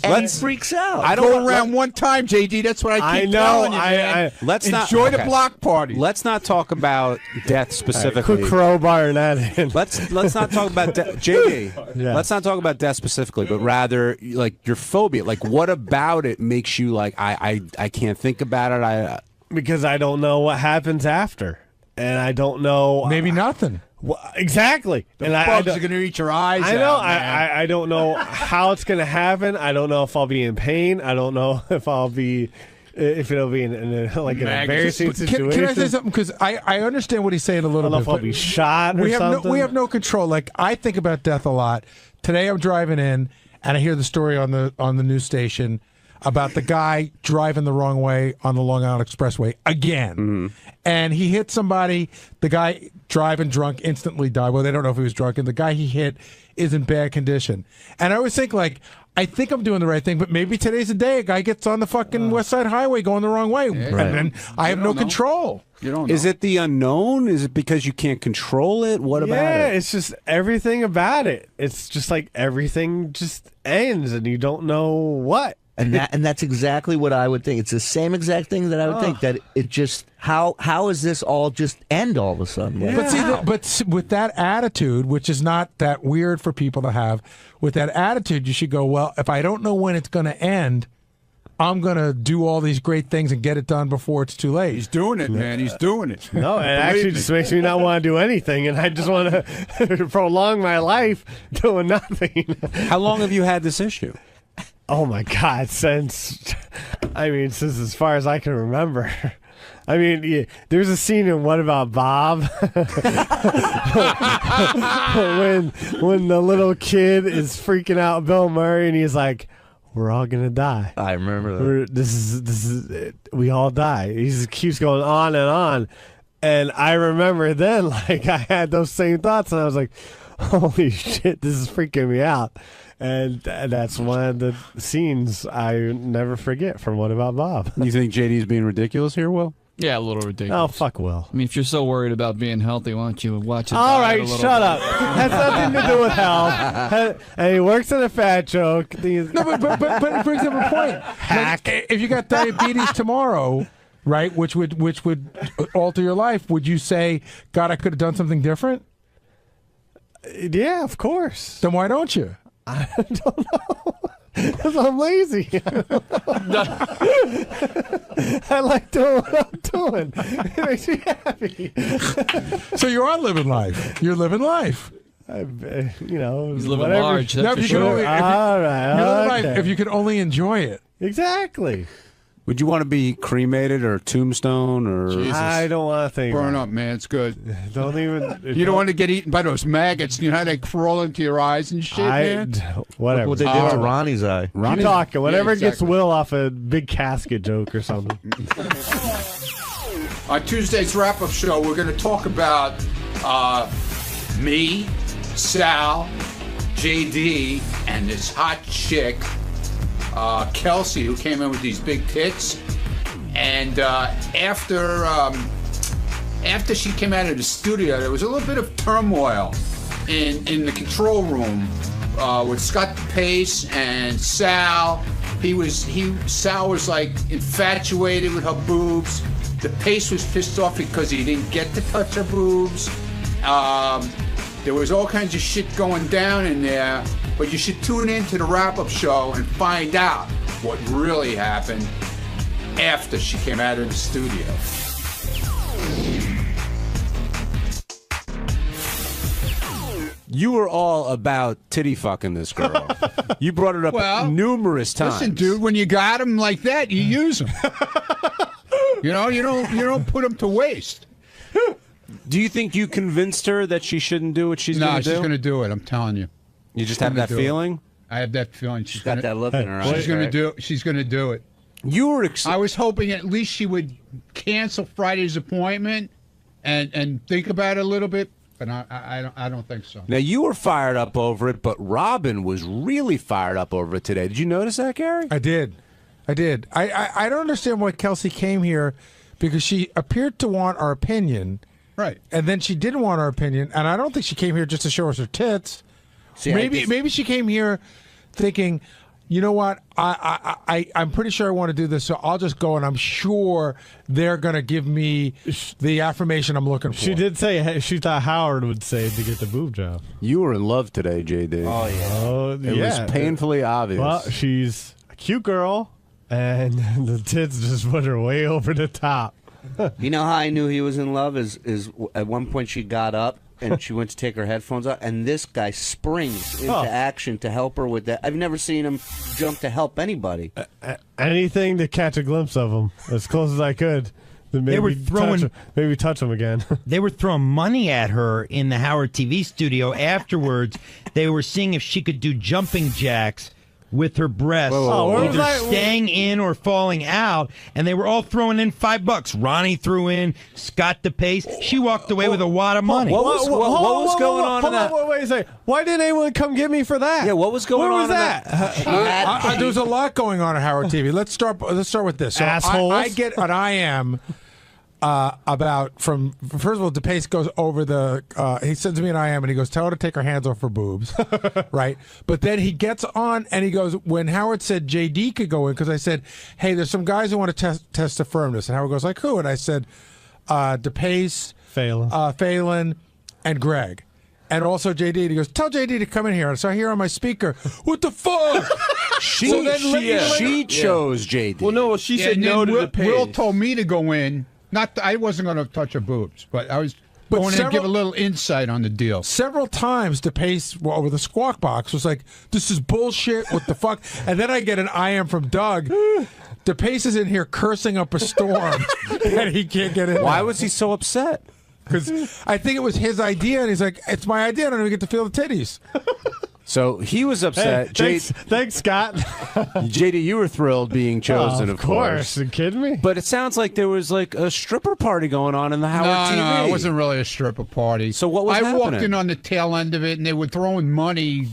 and he freaks out. I don't go around one time, JD. That's what I keep telling you, man. Let's not enjoy the block party. Let's not talk about death specifically. Quick crowbar that in. Let's not talk about JD. Yeah. Let's not talk about death specifically, but rather like your phobia. Like what about it makes you like I can't think about it. Because I don't know what happens after, and I don't know. Maybe nothing. Well, exactly. The and bugs I are going to eat your eyes I know. out, man. I don't know how it's going to happen. I don't know if I'll be in pain. I don't know if I'll be. If it'll be in an embarrassing situation. Can I say something? Because I understand what he's saying a little I don't know bit. if I'll but be shot or we have something. we have no control. Like I think about death a lot. Today I'm driving in and I hear the story on the news station about the guy driving the wrong way on the Long Island Expressway again. Mm-hmm. And he hit somebody. The guy driving drunk instantly died. Well, they don't know if he was drunk. And the guy he hit is in bad condition. And I always think, like, I think I'm doing the right thing, but maybe today's the day a guy gets on the fucking West Side Highway going the wrong way. Yeah. And Right. then I have no control. You don't know. Is it the unknown? Is it because you can't control it? What about Yeah, it? it's just everything about it. It's just like everything just ends, and you don't know what. And that's exactly what I would think. It's the same exact thing that I would think. That it just how is this all just end all of a sudden? Like, But see, but with that attitude, which is not that weird for people to have, with that attitude, you should go, well, if I don't know when it's going to end, I'm going to do all these great things and get it done before it's too late. He's doing it, man. He's doing it. No, it actually just makes me not want to do anything, and I just want to prolong my life doing nothing. How long have you had this issue? Oh my God! Since as far as I can remember. I mean, yeah, there's a scene in What About Bob when the little kid is freaking out Bill Murray, and he's like, "We're all gonna die." I remember that. This is it. We all die. He just keeps going on and on, and I remember then, like, I had those same thoughts, and I was like, "Holy shit, this is freaking me out." And that's one of the scenes I never forget from What About Bob. You think JD's being ridiculous here, Will? Yeah, a little ridiculous. Oh, fuck Will. I mean, if you're so worried about being healthy, why don't you watch it? All right, shut up. Has nothing to do with health. And he works on a fat joke. No, but it brings up a point. Like, if you got diabetes tomorrow, right, which would alter your life, would you say, God, I could have done something different? Yeah, of course. Then why don't you? I don't know. Because I'm lazy. I like doing what I'm doing. It makes me happy. So you are living life. You're living life. You know, he's living large. That's No, for you sure. can only, All right. you're living life Okay. if you can only enjoy it. Exactly. Would you want to be cremated or tombstone or? Jesus. I don't want to think. Burn about up, man. It's good. it. Don't even. You don't want to get eaten by those maggots. You know how they crawl into your eyes and shit, man? Whatever. What they did to Ronnie's eye. Keep talking. Whatever Yeah, gets exactly. Will off a big casket joke or something. On Tuesday's wrap-up show, we're going to talk about me, Sal, JD, and this hot chick, Kelsey, who came in with these big tits. And after she came out of the studio, there was a little bit of turmoil in the control room with Scott Pace and Sal. Sal was like infatuated with her boobs. The Pace was pissed off because he didn't get to touch her boobs. There was all kinds of shit going down in there, but you should tune in to the wrap-up show and find out what really happened after she came out of the studio. You were all about titty fucking this girl. You brought it up numerous times. Listen, dude, when you got them like that, you use them. You don't put them to waste. Do you think you convinced her that she shouldn't do what she's going to do? No, she's going to do it. I'm telling you. You just have that feeling? I have that feeling. She's got that look in her eyes. She's going to right? do it. She's going to do it. You were. I was hoping at least she would cancel Friday's appointment and think about it a little bit, but I don't think so. Now, you were fired up over it, but Robin was really fired up over it today. Did you notice that, Gary? I did. I don't understand why Kelsey came here, because she appeared to want our opinion. Right. And then she didn't want our opinion, and I don't think she came here just to show us her tits. See, maybe she came here thinking, you know what, I'm pretty sure I want to do this, so I'll just go, and I'm sure they're going to give me the affirmation I'm looking for. She did say she thought Howard would say to get the boob job. You were in love today, JD. Oh, yeah. Oh, It was painfully obvious. Well, she's a cute girl, and the tits just put her way over the top. You know how I knew he was in love is at one point she got up and she went to take her headphones off, and this guy springs into action to help her with that. I've never seen him jump to help anybody. Anything to catch a glimpse of him, as close as I could. Maybe They were throwing, maybe touch him again. They were throwing money at her in the Howard TV studio afterwards. They were seeing if she could do jumping jacks with her breasts, either staying in or falling out, and they were all throwing in $5. Ronnie threw in, Scott DePace. She walked away with a wad of money. What was going on in that? Wait a second. Why didn't anyone come get me for that? Yeah, what was going on in that? There's a lot going on at Howard TV. Let's start with this. So Assholes. I get an IM about from, first of all, DePace goes over the, he sends me an IM and he goes, tell her to take her hands off her boobs, right? But then he gets on and he goes, when Howard said JD could go in, because I said, hey, there's some guys who want to test the firmness. And Howard goes, like who? And I said, DePace, Phelan, and Greg. And also JD. And he goes, tell JD to come in here. And so I hear on my speaker, what the fuck? She chose JD. Well, no, she said no to Will, the Pace. Will told me to go in. I wasn't going to touch her boobs, but I was going in and give a little insight on the deal. Several times DePace over the squawk box was like, this is bullshit, what the fuck? And then I get an IM from Doug. DePace is in here cursing up a storm and he can't get in. Why was he so upset? Because I think it was his idea, and he's like, it's my idea, I don't even get to feel the titties. So he was upset. Hey, thanks, Scott. JD, you were thrilled being chosen, of course. Are you kidding me? But it sounds like there was like a stripper party going on in the Howard TV. No, it wasn't really a stripper party. So what was happening? I walked in on the tail end of it, and they were throwing money.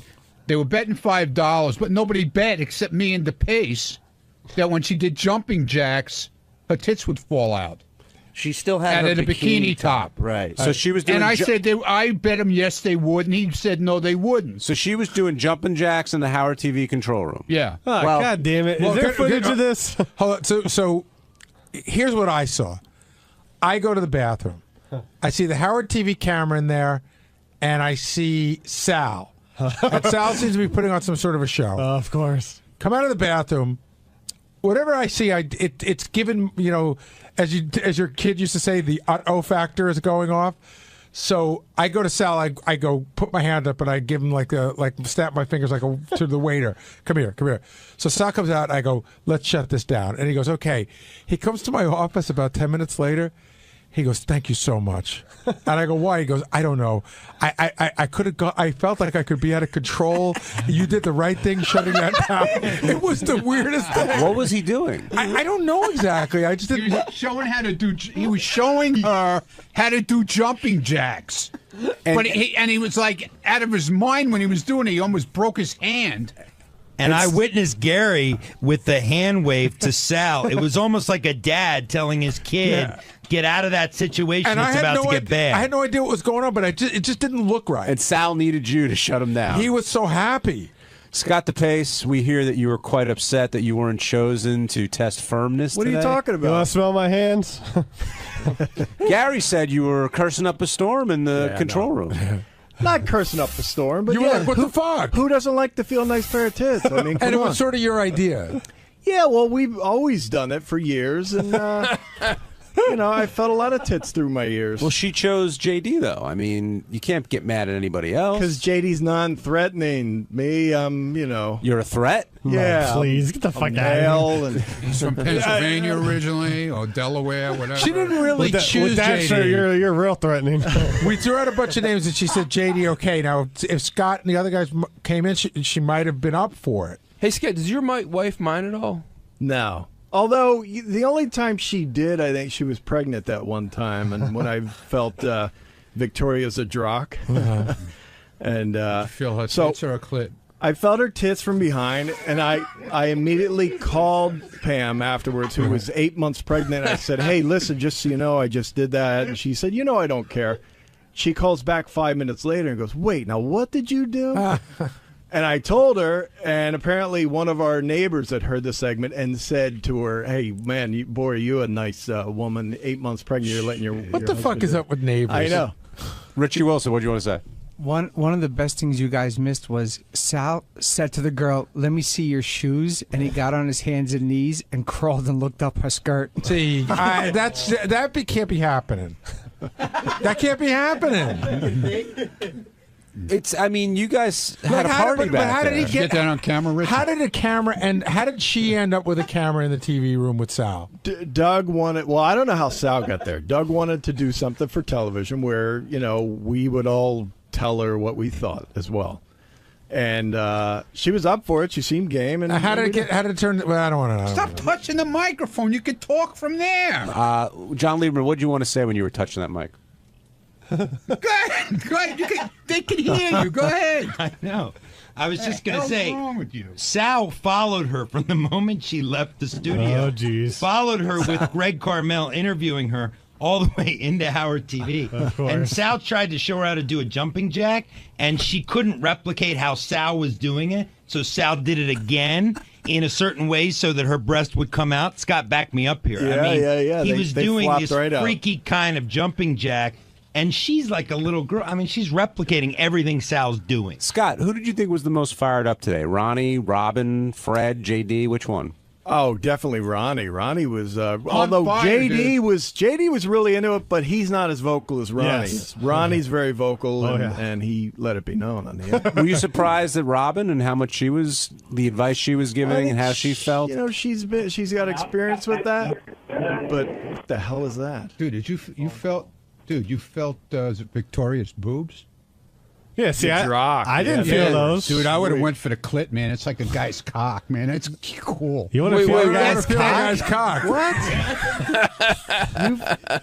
They were betting $5, but nobody bet except me and DePace that when she did jumping jacks, her tits would fall out. She still had her bikini top. Right. So she was doing. And I said, I bet him yes they would, and he said no they wouldn't. So she was doing jumping jacks in the Howard TV control room. Yeah. Oh, Well- God damn it. Is there footage of this? Hold on. So here's what I saw. I go to the bathroom. I see the Howard TV camera in there, and I see Sal. And Sal seems to be putting on some sort of a show. Of course. Come out of the bathroom. Whatever I see, it's given, you know, as your kid used to say, the uh-oh factor is going off. So I go to Sal. I go put my hand up and I give him like snap my fingers to the waiter. Come here. So Sal comes out. And I go, let's shut this down. And he goes, okay. He comes to my office about 10 minutes later. He goes, thank you so much. And I go, why? He goes, I don't know. I could have gone. I felt like I could be out of control. You did the right thing shutting that down. It was the weirdest thing. What was he doing? I don't know exactly. I just didn't. He was showing her how to do jumping jacks. But he was like out of his mind when he was doing it. He almost broke his hand. And I witnessed Gary with the hand wave to Sal. It was almost like a dad telling his kid, get out of that situation. It's about to get bad. I had no idea what was going on, but it just didn't look right. And Sal needed you to shut him down. He was so happy. Scott DePace, we hear that you were quite upset that you weren't chosen to test firmness What today. are you talking about? You want to smell my hands? Gary said you were cursing up a storm in the control room. Not cursing up the storm, but you were like, what the fuck? Who doesn't like to feel a nice pair of tits? I mean, and it was sort of your idea. Yeah, well, we've always done it for years, and you know, I felt a lot of tits through my ears. Well, she chose JD, though. I mean, you can't get mad at anybody else. Because JD's non-threatening. Me, you know. You're a threat? Yeah. Please, get the fuck out of here. He's from Pennsylvania originally, or Delaware, whatever. She didn't really choose JD. Sure, you're real threatening. We threw out a bunch of names, and she said JD, okay. Now, if Scott and the other guys came in, she might have been up for it. Hey, Scott, does your wife mind at all? No. Although, the only time she did, I think she was pregnant that one time, and when I felt Victoria's a drock. And you feel her tits or a clit? I felt her tits from behind, and I immediately called Pam afterwards, who was 8 months pregnant. I said, hey, listen, just so you know, I just did that. And she said, you know, I don't care. She calls back 5 minutes later and goes, wait, now what did you do? And I told her, and apparently one of our neighbors had heard the segment and said to her, hey, man, you a nice woman, 8 months pregnant, you're letting your What the fuck is up with neighbors? I know. Richie Wilson, what do you want to say? One of the best things you guys missed was Sal said to the girl, let me see your shoes, and he got on his hands and knees and crawled and looked up her skirt. See, that can't be happening. That can't be happening. I mean, you guys had a party back there. How did he get that on camera, Richie? How did she end up with a camera in the TV room with Sal? Doug wanted, well, I don't know how Sal got there. Doug wanted to do something for television where, you know, we would all tell her what we thought as well. And she was up for it. She seemed game. And how did it turn? Well, I don't want to know. Stop touching the microphone. You can talk from there. John Lieberman, what did you want to say when you were touching that mic? Go ahead. They can hear you. Go ahead. I know. I was just going to say, what's wrong with you? Sal followed her from the moment she left the studio. Oh, jeez. Followed her with Greg Carmel interviewing her all the way into Howard TV. And Sal tried to show her how to do a jumping jack, and she couldn't replicate how Sal was doing it. So Sal did it again in a certain way so that her breast would come out. Scott, back me up here. Yeah. He was doing this right freaky kind of jumping jack. And she's like a little girl. I mean, she's replicating everything Sal's doing. Scott, who did you think was the most fired up today? Ronnie, Robin, Fred, JD? Which one? Oh, definitely Ronnie. Ronnie was, although fire, JD was really into it, but he's not as vocal as Ronnie. Yes. Ronnie's very vocal, and he let it be known on the air. Were you surprised at Robin and how much the advice she was giving and how she felt? You know, she's got experience with that, but what the hell is that? Dude, you felt Victoria's boobs? Yeah, see, I didn't feel those. Dude, I would have went for the clit, man. It's like a guy's cock, man. It's cool. You want to feel a guy's cock? What?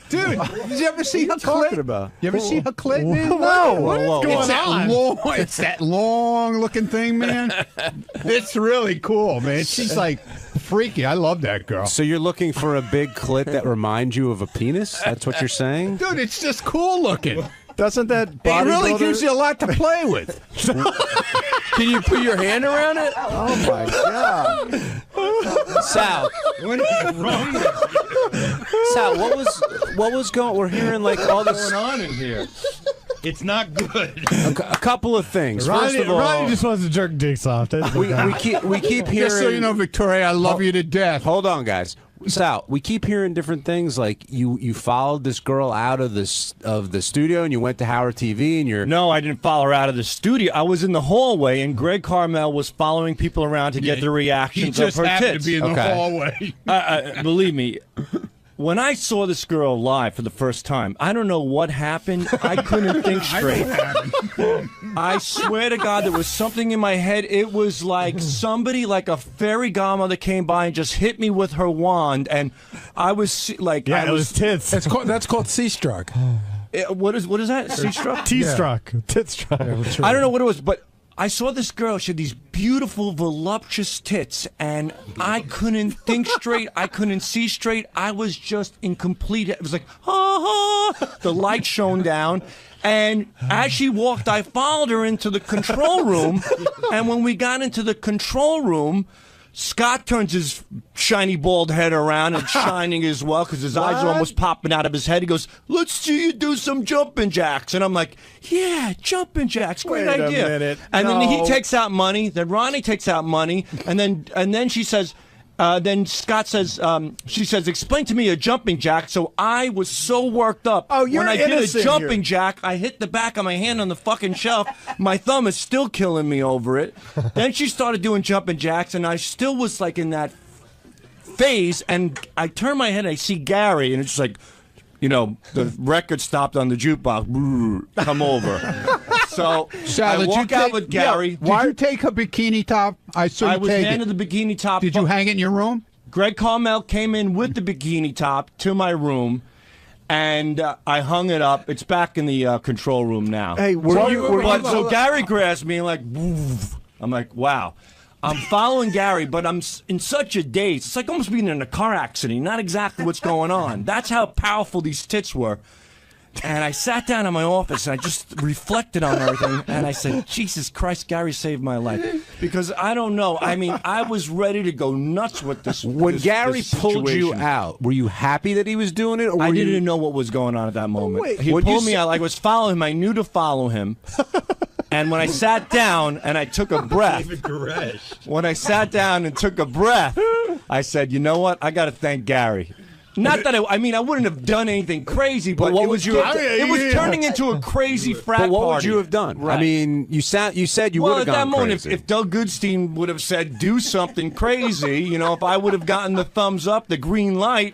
Dude, did you ever see her clit? About? You ever see her clit, man? No. What is going on? It's that long-looking thing, man. It's really cool, man. She's like freaky. I love that girl. So you're looking for a big clit that reminds you of a penis? That's what you're saying? Dude, it's just cool looking. Doesn't that It really gives you a lot to play with. Can you put your hand around it? Oh, my God. Sal. What is wrong with you? Sal, what was going? We're hearing like all this going on in here. It's not good. A couple of things. First of all, Ronnie just wants to jerk dicks off. we keep hearing. Just so you know, Victoria, I love you to death. Hold on, guys. Sal, we keep hearing different things. Like you followed this girl out of the studio, and you went to Howard TV, and you're. No, I didn't follow her out of the studio. I was in the hallway, and Greg Carmel was following people around to get the reactions of her tits. He just happened to be in the hallway. Believe me. When I saw this girl live for the first time, I don't know what happened. I couldn't think straight. I swear to God, there was something in my head. It was like somebody, like a fairy godmother came by and just hit me with her wand, and I was like, it was tits. That's called C-struck. What is that? C-struck? T-struck. Tit-struck. I don't know what it was, but I saw this girl. She had these beautiful, voluptuous tits, and I couldn't think straight. I couldn't see straight. I was just in complete. It was like, the light shone down. And as she walked, I followed her into the control room. And when we got into the control room, Scott turns his shiny bald head around and shining as well because his eyes are almost popping out of his head. He goes, "Let's see you do some jumping jacks." And I'm like, "Yeah, jumping jacks, great idea." A minute. And then he takes out money. Then Ronnie takes out money. And then she says, then Scott says, she says, "Explain to me a jumping jack." So I was so worked up. Oh, you're when I did a innocent jumping here. jack, I hit the back of my hand on the fucking shelf. My thumb is still killing me over it. Then she started doing jumping jacks, and I still was like in that phase. And I turn my head, and I see Gary, and it's just like, you know, the record stopped on the jukebox. Come over. So I walk out with Gary. Did you take a bikini top? I saw you I was take handed it. the bikini top. Did you hang it in your room? Greg Carmel came in with the bikini top to my room, and I hung it up. It's back in the control room now. Hey, so Gary grabs me and like, woof. I'm like, wow. I'm following Gary, but I'm in such a daze. It's like almost being in a car accident. Not exactly what's going on. That's how powerful these tits were. And I sat down in my office, and I just reflected on everything, and I said, Jesus Christ, Gary saved my life. Because I don't know. I mean, I was ready to go nuts with this. When Gary this pulled you situation. out, were you happy that he was doing it? Or I were didn't you... know what was going on at that moment. wait. He When pulled you me out. I was following him. I knew to follow him. And when I sat down and I took a breath, when I sat down and took a breath, I said, you know what? I got to thank Gary. Not that I mean, I wouldn't have done anything crazy, but what it would was you? it was turning into a crazy frat But what would party. you have done? Right. I mean, you said you would Well, have at that gone moment, crazy. if Doug Goodstein would have said, do something crazy, you know, if I would have gotten the thumbs up, the green light,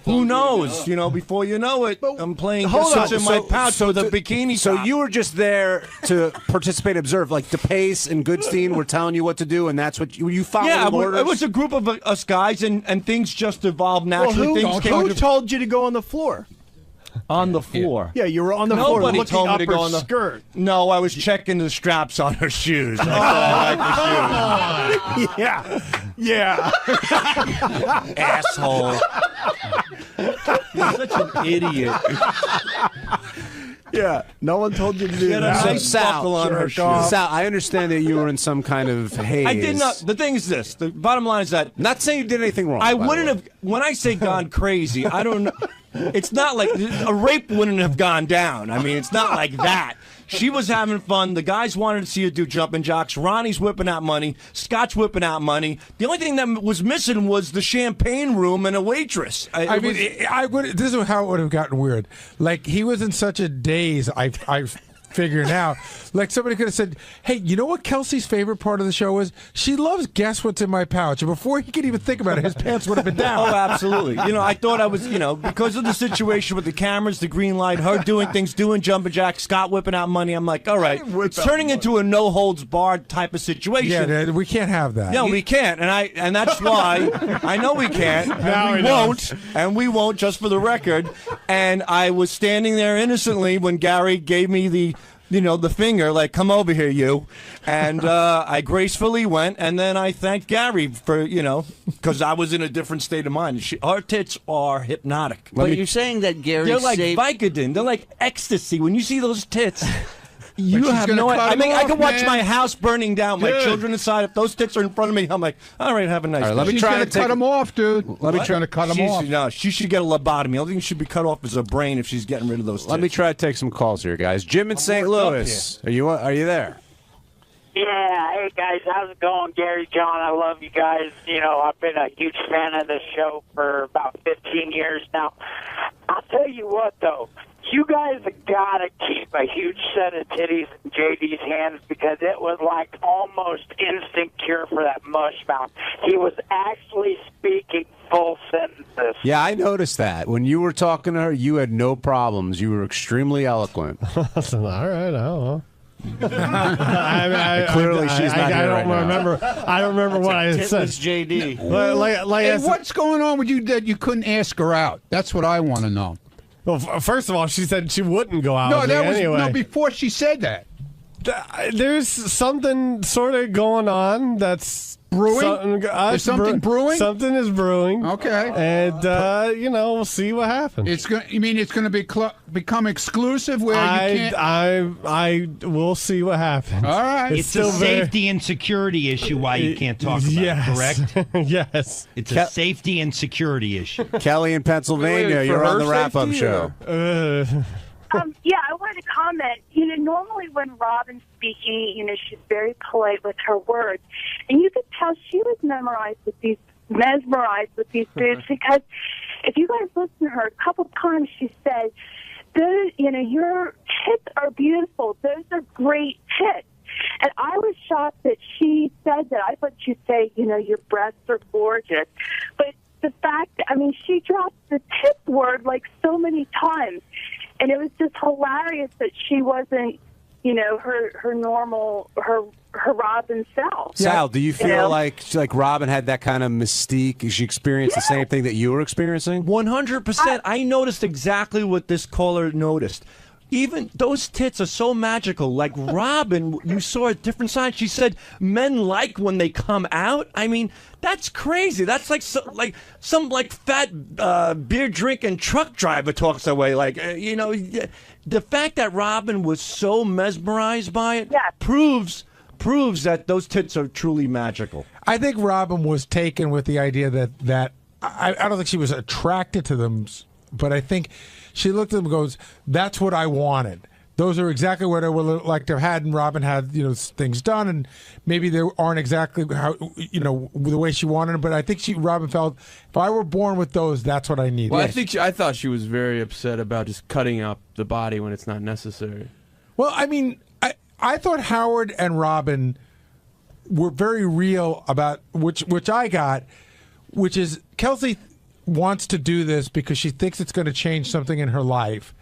who knows? You know, before you know it, I'm playing distance in my pouch with a bikini So top. you were just there to participate, observe, like DePace and Goodstein were telling you what to do, and that's what you followed. Yeah, orders? it was a group of us guys, and things just evolved naturally. Who told you to go on the floor? On the floor. Yeah, you were on the floor Nobody looking told me up to her go on the skirt. No, I was checking the straps on her shoes. I said I like the shoes. Yeah. Asshole. You're such an idiot. Yeah, no one told you to do Get a that. nice buckle on her shoes. Sal, I understand that you were in some kind of haze. I did not. The thing is this. The bottom line is that. Not saying you did anything wrong. I wouldn't have. When I say gone crazy, I don't know. It's not like a rape wouldn't have gone down. I mean, it's not like that. She was having fun. The guys wanted to see her do jumping jocks. Ronnie's whipping out money. Scott's whipping out money. The only thing that was missing was the champagne room and a waitress. This is how it would have gotten weird. Like, he was in such a daze, I figure now. Like, somebody could have said, hey, you know what Kelsey's favorite part of the show is? She loves Guess What's in My Pouch. And before he could even think about it, his pants would have been down. Oh, absolutely. You know, I thought I was, you know, because of the situation with the cameras, the green light, her doing things, doing jumping jacks, Scott whipping out money, I'm like, all right, it's turning into a no-holds-barred type of situation. Yeah, we can't have that. No, we can't, and that's why I know we can't, and we won't, just for the record. And I was standing there innocently when Gary gave me the finger, like, come over here, you. And I gracefully went, and then I thanked Gary for, because I was in a different state of mind. Our tits are hypnotic. But you're saying that Gary They're like saved... Vicodin. They're like ecstasy. When you see those tits, You have no idea. I mean, I can watch man. my house burning down, my Dude. children inside. If those tits are in front of me, I'm like, all right, have a nice day. Let me try to cut him off, dude. Let me try to cut him off. No, she should get a lobotomy. The only thing she should be cut off is her brain if she's getting rid of those tits. Let me try to take some calls here, guys. Jim in St. Louis. Are you there? Yeah, hey guys, how's it going? Gary, John, I love you guys. You know, I've been a huge fan of this show for about 15 years now. I'll tell you what, though, you guys have got to keep a huge set of titties in JD's hands because it was like almost instant cure for that mush mouth. He was actually speaking full sentences. Yeah, I noticed that. When you were talking to her, you had no problems. You were extremely eloquent. All right, I don't know. Clearly, she's not here right now. I don't remember what I said. JD. Hey, what's going on with you that you couldn't ask her out? That's what I want to know. Well, first of all, she said she wouldn't go out No, with that me was anyway. before she said that. There's something sort of going on that's brewing. There's something brewing. Something is brewing. Okay, and we'll see what happens. It's going. You mean it's going to become exclusive where you can't? I will see what happens. All right. It's a safety and security issue why you can't talk about it, correct? Yes. It's a safety and security issue. Kelly in Pennsylvania, you're on the wrap-up show. Yeah, I wanted to comment. Normally when Robin's speaking, she's very polite with her words, and you could tell she was mesmerized with these boobs because if you guys listen to her a couple times, she said, your tits are beautiful. Those are great tits. And I was shocked that she said that. I thought she'd say, your breasts are gorgeous. But the fact, she dropped the tip word like so many times. And it was just hilarious that she wasn't, her normal, her Robin self. Sal, do you feel like Robin had that kind of mystique? She experienced the same thing that you were experiencing? 100%. I noticed exactly what this caller noticed. Even those tits are so magical. Like Robin, you saw a different side. She said men like when they come out. That's crazy. That's like some fat beer drinking truck driver talks that way. The fact that Robin was so mesmerized by it proves that those tits are truly magical. I think Robin was taken with the idea that I don't think she was attracted to them, but I think she looked at them and goes, that's what I wanted. Those are exactly what I would like to have had, and Robin had things done, and maybe they aren't exactly how the way she wanted them. But I think Robin felt, if I were born with those, that's what I needed. Well, I thought she was very upset about just cutting up the body when it's not necessary. Well, I thought Howard and Robin were very real about which I got, which is Kelsey wants to do this because she thinks it's going to change something in her life,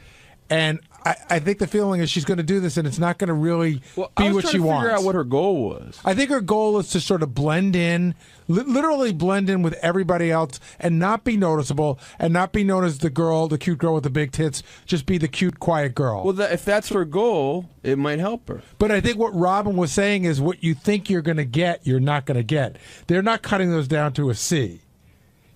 and I think the feeling is she's going to do this and it's not going to really be what she wants. Figure out what her goal was. I think her goal is to sort of blend in, literally blend in with everybody else and not be noticeable and not be known as the cute girl with the big tits, just be the cute, quiet girl. Well, if that's her goal, it might help her. But I think what Robin was saying is what you think you're going to get, you're not going to get. They're not cutting those down to a C.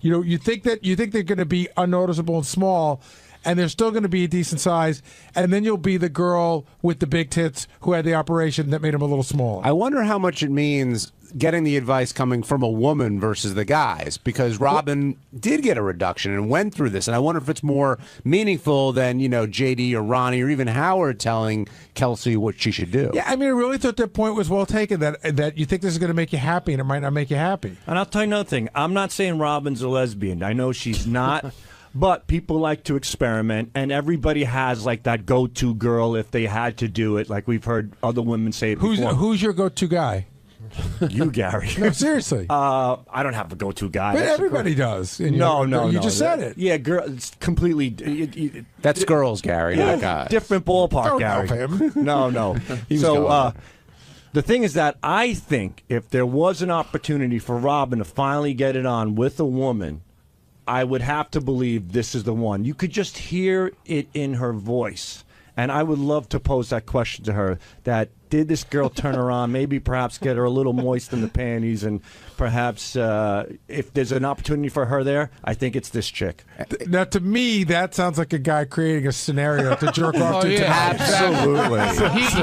You think they're going to be unnoticeable and small, and they're still going to be a decent size, and then you'll be the girl with the big tits who had the operation that made them a little small. I wonder how much it means getting the advice coming from a woman versus the guys, because Robin did get a reduction and went through this, and I wonder if it's more meaningful than JD or Ronnie or even Howard telling Kelsey what she should do. Yeah, I really thought that point was well taken, that you think this is going to make you happy, and it might not make you happy. And I'll tell you another thing. I'm not saying Robin's a lesbian. I know she's not. But people like to experiment, and everybody has that go-to girl if they had to do it. Like we've heard other women say it before. Who's your go-to guy? You, Gary. No, seriously. I don't have a go-to guy. But everybody does. No. You just said it. Yeah, girl. It's completely. That's girls, Gary, not guys. Different ballpark, Don't Gary. help him. No. The thing is that I think if there was an opportunity for Robin to finally get it on with a woman, I would have to believe this is the one. You could just hear it in her voice. And I would love to pose that question to her, that did this girl turn her on? Maybe perhaps get her a little moist in the panties, and perhaps if there's an opportunity for her there, I think it's this chick. Now, to me, that sounds like a guy creating a scenario to jerk off to. Absolutely.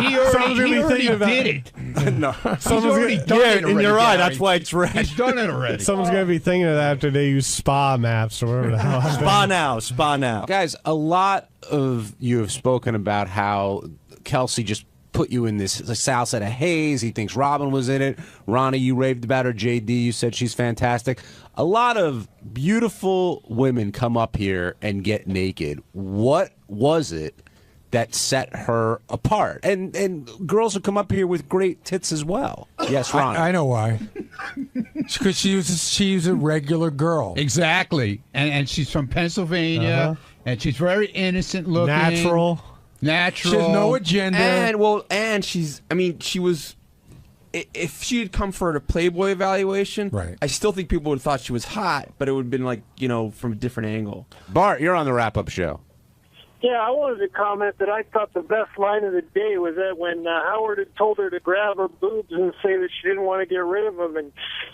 He already did it. No, Someone's already done it and you're right. That's why it's red. He's done it already. Someone's going to be thinking of that after they use spa maps or whatever the hell. Spa now. Guys, a lot of you have spoken about how Kelsey just put you in this. Sal said a haze. He thinks Robin was in it. Ronnie, you raved about her. JD, you said she's fantastic. A lot of beautiful women come up here and get naked. What was it that set her apart? And girls who come up here with great tits as well. Yes, Ronnie. I know why. Because she's a regular girl. Exactly. And she's from Pennsylvania, and she's very innocent looking. Natural. She has no agenda. And she's, I mean, she was, if she had come for a Playboy evaluation, right, I still think people would have thought she was hot, but it would have been like, you know, from a different angle. Bart, you're on the wrap-up show. Yeah, I wanted to comment that I thought the best line of the day was that when Howard had told her to grab her boobs and say that she didn't want to get rid of them, and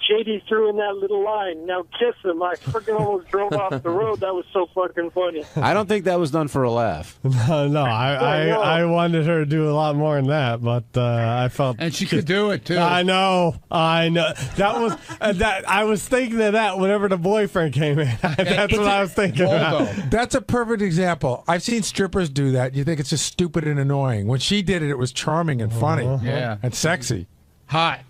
JD threw in that little line, "Now kiss him." I freaking almost drove off the road. That was so fucking funny. I don't think that was done for a laugh. No, I wanted her to do a lot more than that, but I felt... And she could do it, too. I know. That was... I was thinking of that whenever the boyfriend came in. That's what I was thinking about. That's a perfect example. I've seen strippers do that. You think it's just stupid and annoying. When she did it, it was charming and funny. Yeah. And sexy. Hot.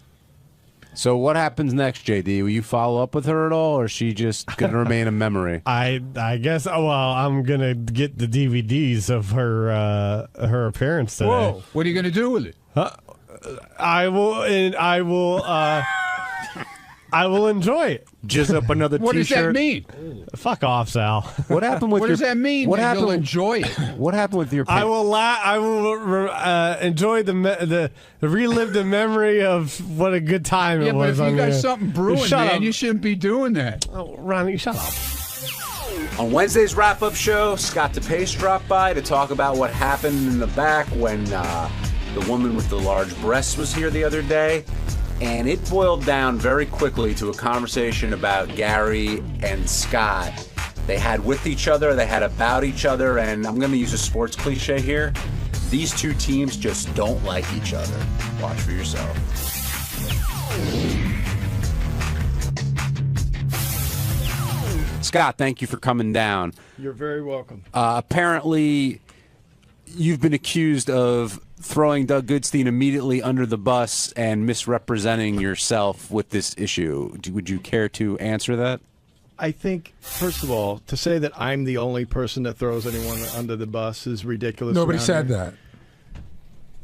So what happens next, JD? Will you follow up with her at all, or is she just going to remain a memory? I guess, well, I'm going to get the DVDs of her appearance today. Whoa. What are you going to do with it? I will enjoy it. Jizz up another What T-shirt. does that mean? Fuck off, Sal. What happened with What does that mean? What that happened? You'll enjoy it. What happened with your? I will enjoy the relive the memory of what a good time it was. But if you on got the, something brewing, shut man, you shouldn't be doing that. Oh, Ronnie, shut up. On Wednesday's wrap-up show, 𝗪_𝗿𝗱 dropped by to talk about what happened in the back when the woman with the large breasts was here the other day. And it boiled down very quickly to a conversation about Gary and Scott. They had with each other, they had about each other, and I'm going to use a sports cliche here. These two teams just don't like each other. Watch for yourself. Scott, thank you for coming down. You're very welcome. Apparently, you've been accused of throwing Doug Goodstein immediately under the bus and misrepresenting yourself with this issue. Would you care to answer that? I think, first of all, to say that I'm the only person that throws anyone under the bus is ridiculous. Nobody said that.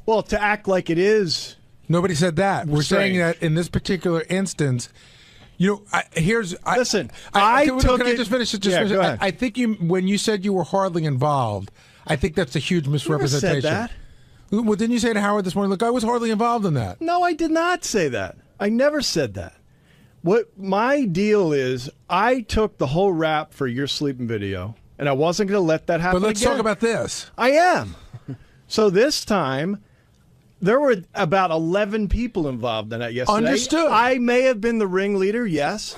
Well, to act like it is. Nobody said that. We're Strange. saying that in this particular instance, you know, listen, can I it- just finish it? Yeah, go ahead. I think when you said you were hardly involved, I think that's a huge misrepresentation. Never said that. Well, didn't you say to Howard this morning, look, I was hardly involved in that? No, I did not say that. I never said that. What my deal is, I took the whole rap for your sleeping video, and I wasn't going to let that happen But let's again. talk about this. I am. So this time, there were about 11 people involved in that yesterday. Understood. I may have been the ringleader, yes,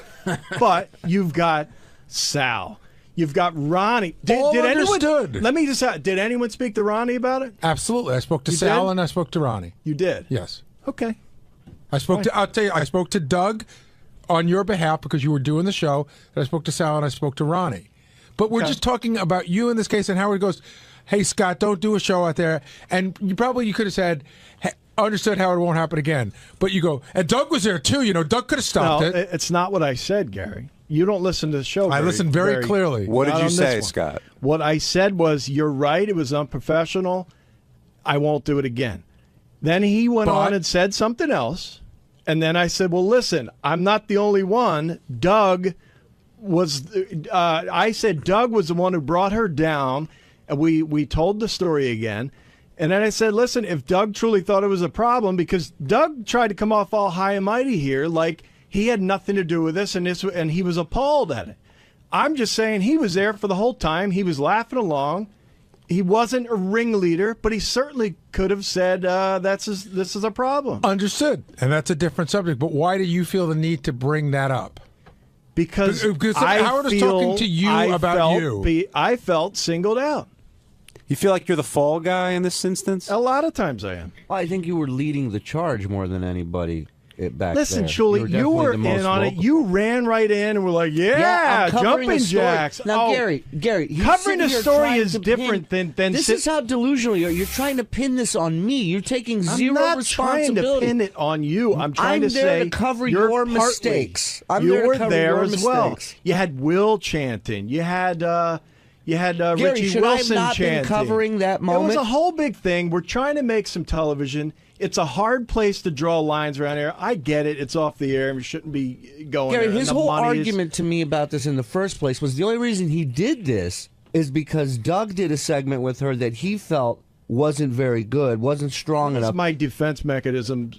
but you've got Sal. You've got Ronnie. All understood. Anyone, let me just did anyone speak to Ronnie about it? Absolutely. I spoke to You Sal did? and I spoke to Ronnie. You did? Yes. Okay. I'll tell you, I spoke to Doug on your behalf because you were doing the show. And I spoke to Sal and I spoke to Ronnie. But we're just talking about you in this case, and Howard goes, hey, Scott, don't do a show out there. And you could have said, hey, understood, Howard, it won't happen again. But you go, and Doug was there too. You know, Doug could have stopped it. It's not what I said, Gary. You don't listen to the show. I listened very clearly. What did Not you on say, this one. Scott? What I said was, you're right, it was unprofessional. I won't do it again. Then he went on and said something else. And then I said, well, listen, I'm not the only one. Doug was, I said Doug was the one who brought her down. And we told the story again. And then I said, listen, if Doug truly thought it was a problem, because Doug tried to come off all high and mighty here, like he had nothing to do with this, and he was appalled at it. I'm just saying he was there for the whole time. He was laughing along. He wasn't a ringleader, but he certainly could have said, this is a problem. Understood. And that's a different subject. But why do you feel the need to bring that up? Because Howard is talking to you about you. I felt singled out. You feel like you're the fall guy in this instance? A lot of times I am. Well, I think you were leading the charge more than anybody back Listen, there. Shuli, you were in on it. You ran right in and were like, yeah jumping jacks. Now, Gary, covering a story is different than this is how delusional you are. You're trying to pin this on me. You're taking zero responsibility. I'm not trying to pin it on you. I'm trying to say there to cover your mistakes. You were there as well. You had Will chanting. You had Gary, Richie Wilson I have not chanting. Been covering that moment? It was a whole big thing. We're trying to make some television. It's a hard place to draw lines around here. I get it. It's off the air. We shouldn't be going Gary, there. his whole argument to me about this in the first place was the only reason he did this is because Doug did a segment with her that he felt wasn't very good, wasn't strong enough. That's my defense mechanism.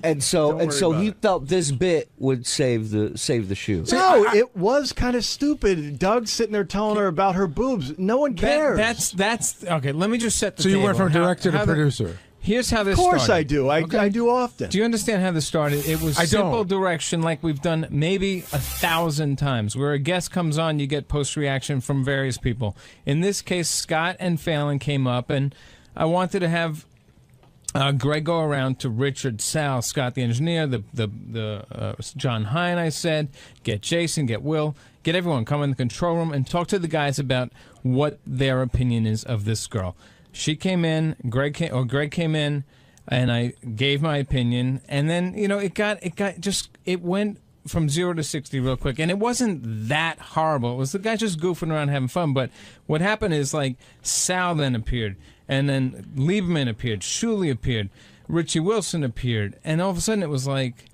And so he felt this bit would save the shoe. No, it was kind of stupid. Doug sitting there telling her about her boobs. No one cares. That's okay. Let me just set the So table. You went from director to producer. Here's how this started. Of course I do. I do often. Do you understand how this started? It was simple direction like we've done maybe 1,000 times. Where a guest comes on, you get post-reaction from various people. In this case, Scott and Phelan came up, and I wanted to have Greg go around to Richard, Sal, Scott the engineer, the John Hein, I said, get Jason, get Will, get everyone, come in the control room and talk to the guys about what their opinion is of this girl. She came in, Greg came in, and I gave my opinion, and then it went from 0 to 60 real quick, and it wasn't that horrible. It was the guy just goofing around having fun. But what happened is Sal then appeared, and then Lieberman appeared, Shuli appeared, Richie Wilson appeared, and all of a sudden it was like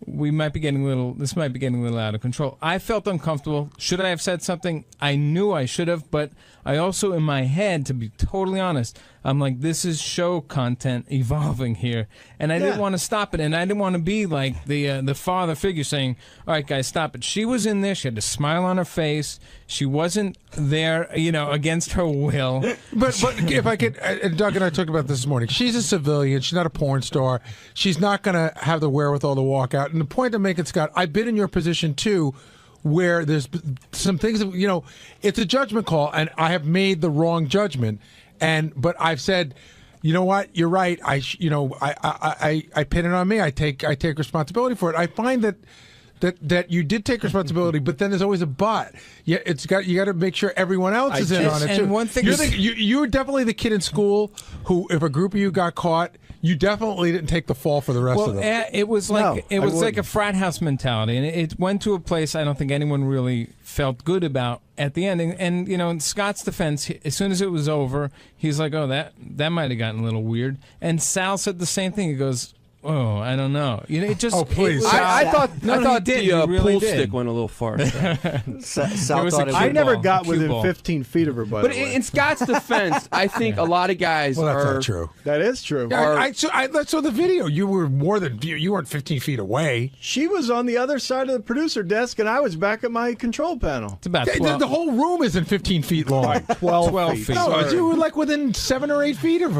this might be getting a little out of control. I felt uncomfortable. Should I have said something? I knew I should have, but I also, in my head, to be totally honest, I'm like, this is show content evolving here, and I didn't want to stop it, and I didn't want to be like the father figure saying, all right, guys, stop it. She was in there. She had a smile on her face. She wasn't there, against her will. But if I could, Doug and I talked about this morning. She's a civilian. She's not a porn star. She's not going to have the wherewithal to walk out. And the point I'm making, Scott, I've been in your position too, where there's some things that, it's a judgment call, and I have made the wrong judgment. But I've said, you know what, you're right. I pin it on me. I take responsibility for it. I find that you did take responsibility, but then there's always a but. Yeah, you got to make sure everyone else is in on it too. And one thing you're definitely the kid in school who, if a group of you got caught, you definitely didn't take the fall for the rest of them. It was like a frat house mentality, and it went to a place I don't think anyone really felt good about at the end. And in Scott's defense, as soon as it was over, he's like, "Oh, that might have gotten a little weird." And Sal said the same thing. He goes, "Oh, I don't know." It just. Oh, please! I thought the really pool did. stick went a little far. I never got within 15 feet of her. By But the way, in Scott's defense, I think a lot of guys well, that's are. not true. That is true. Yeah, I saw the video. You were you weren't 15 feet away. She was on the other side of the producer desk, and I was back at my control panel. It's about 12. The whole room isn't 15 feet long. 12 feet. No, you were like within 7 or 8 feet of her.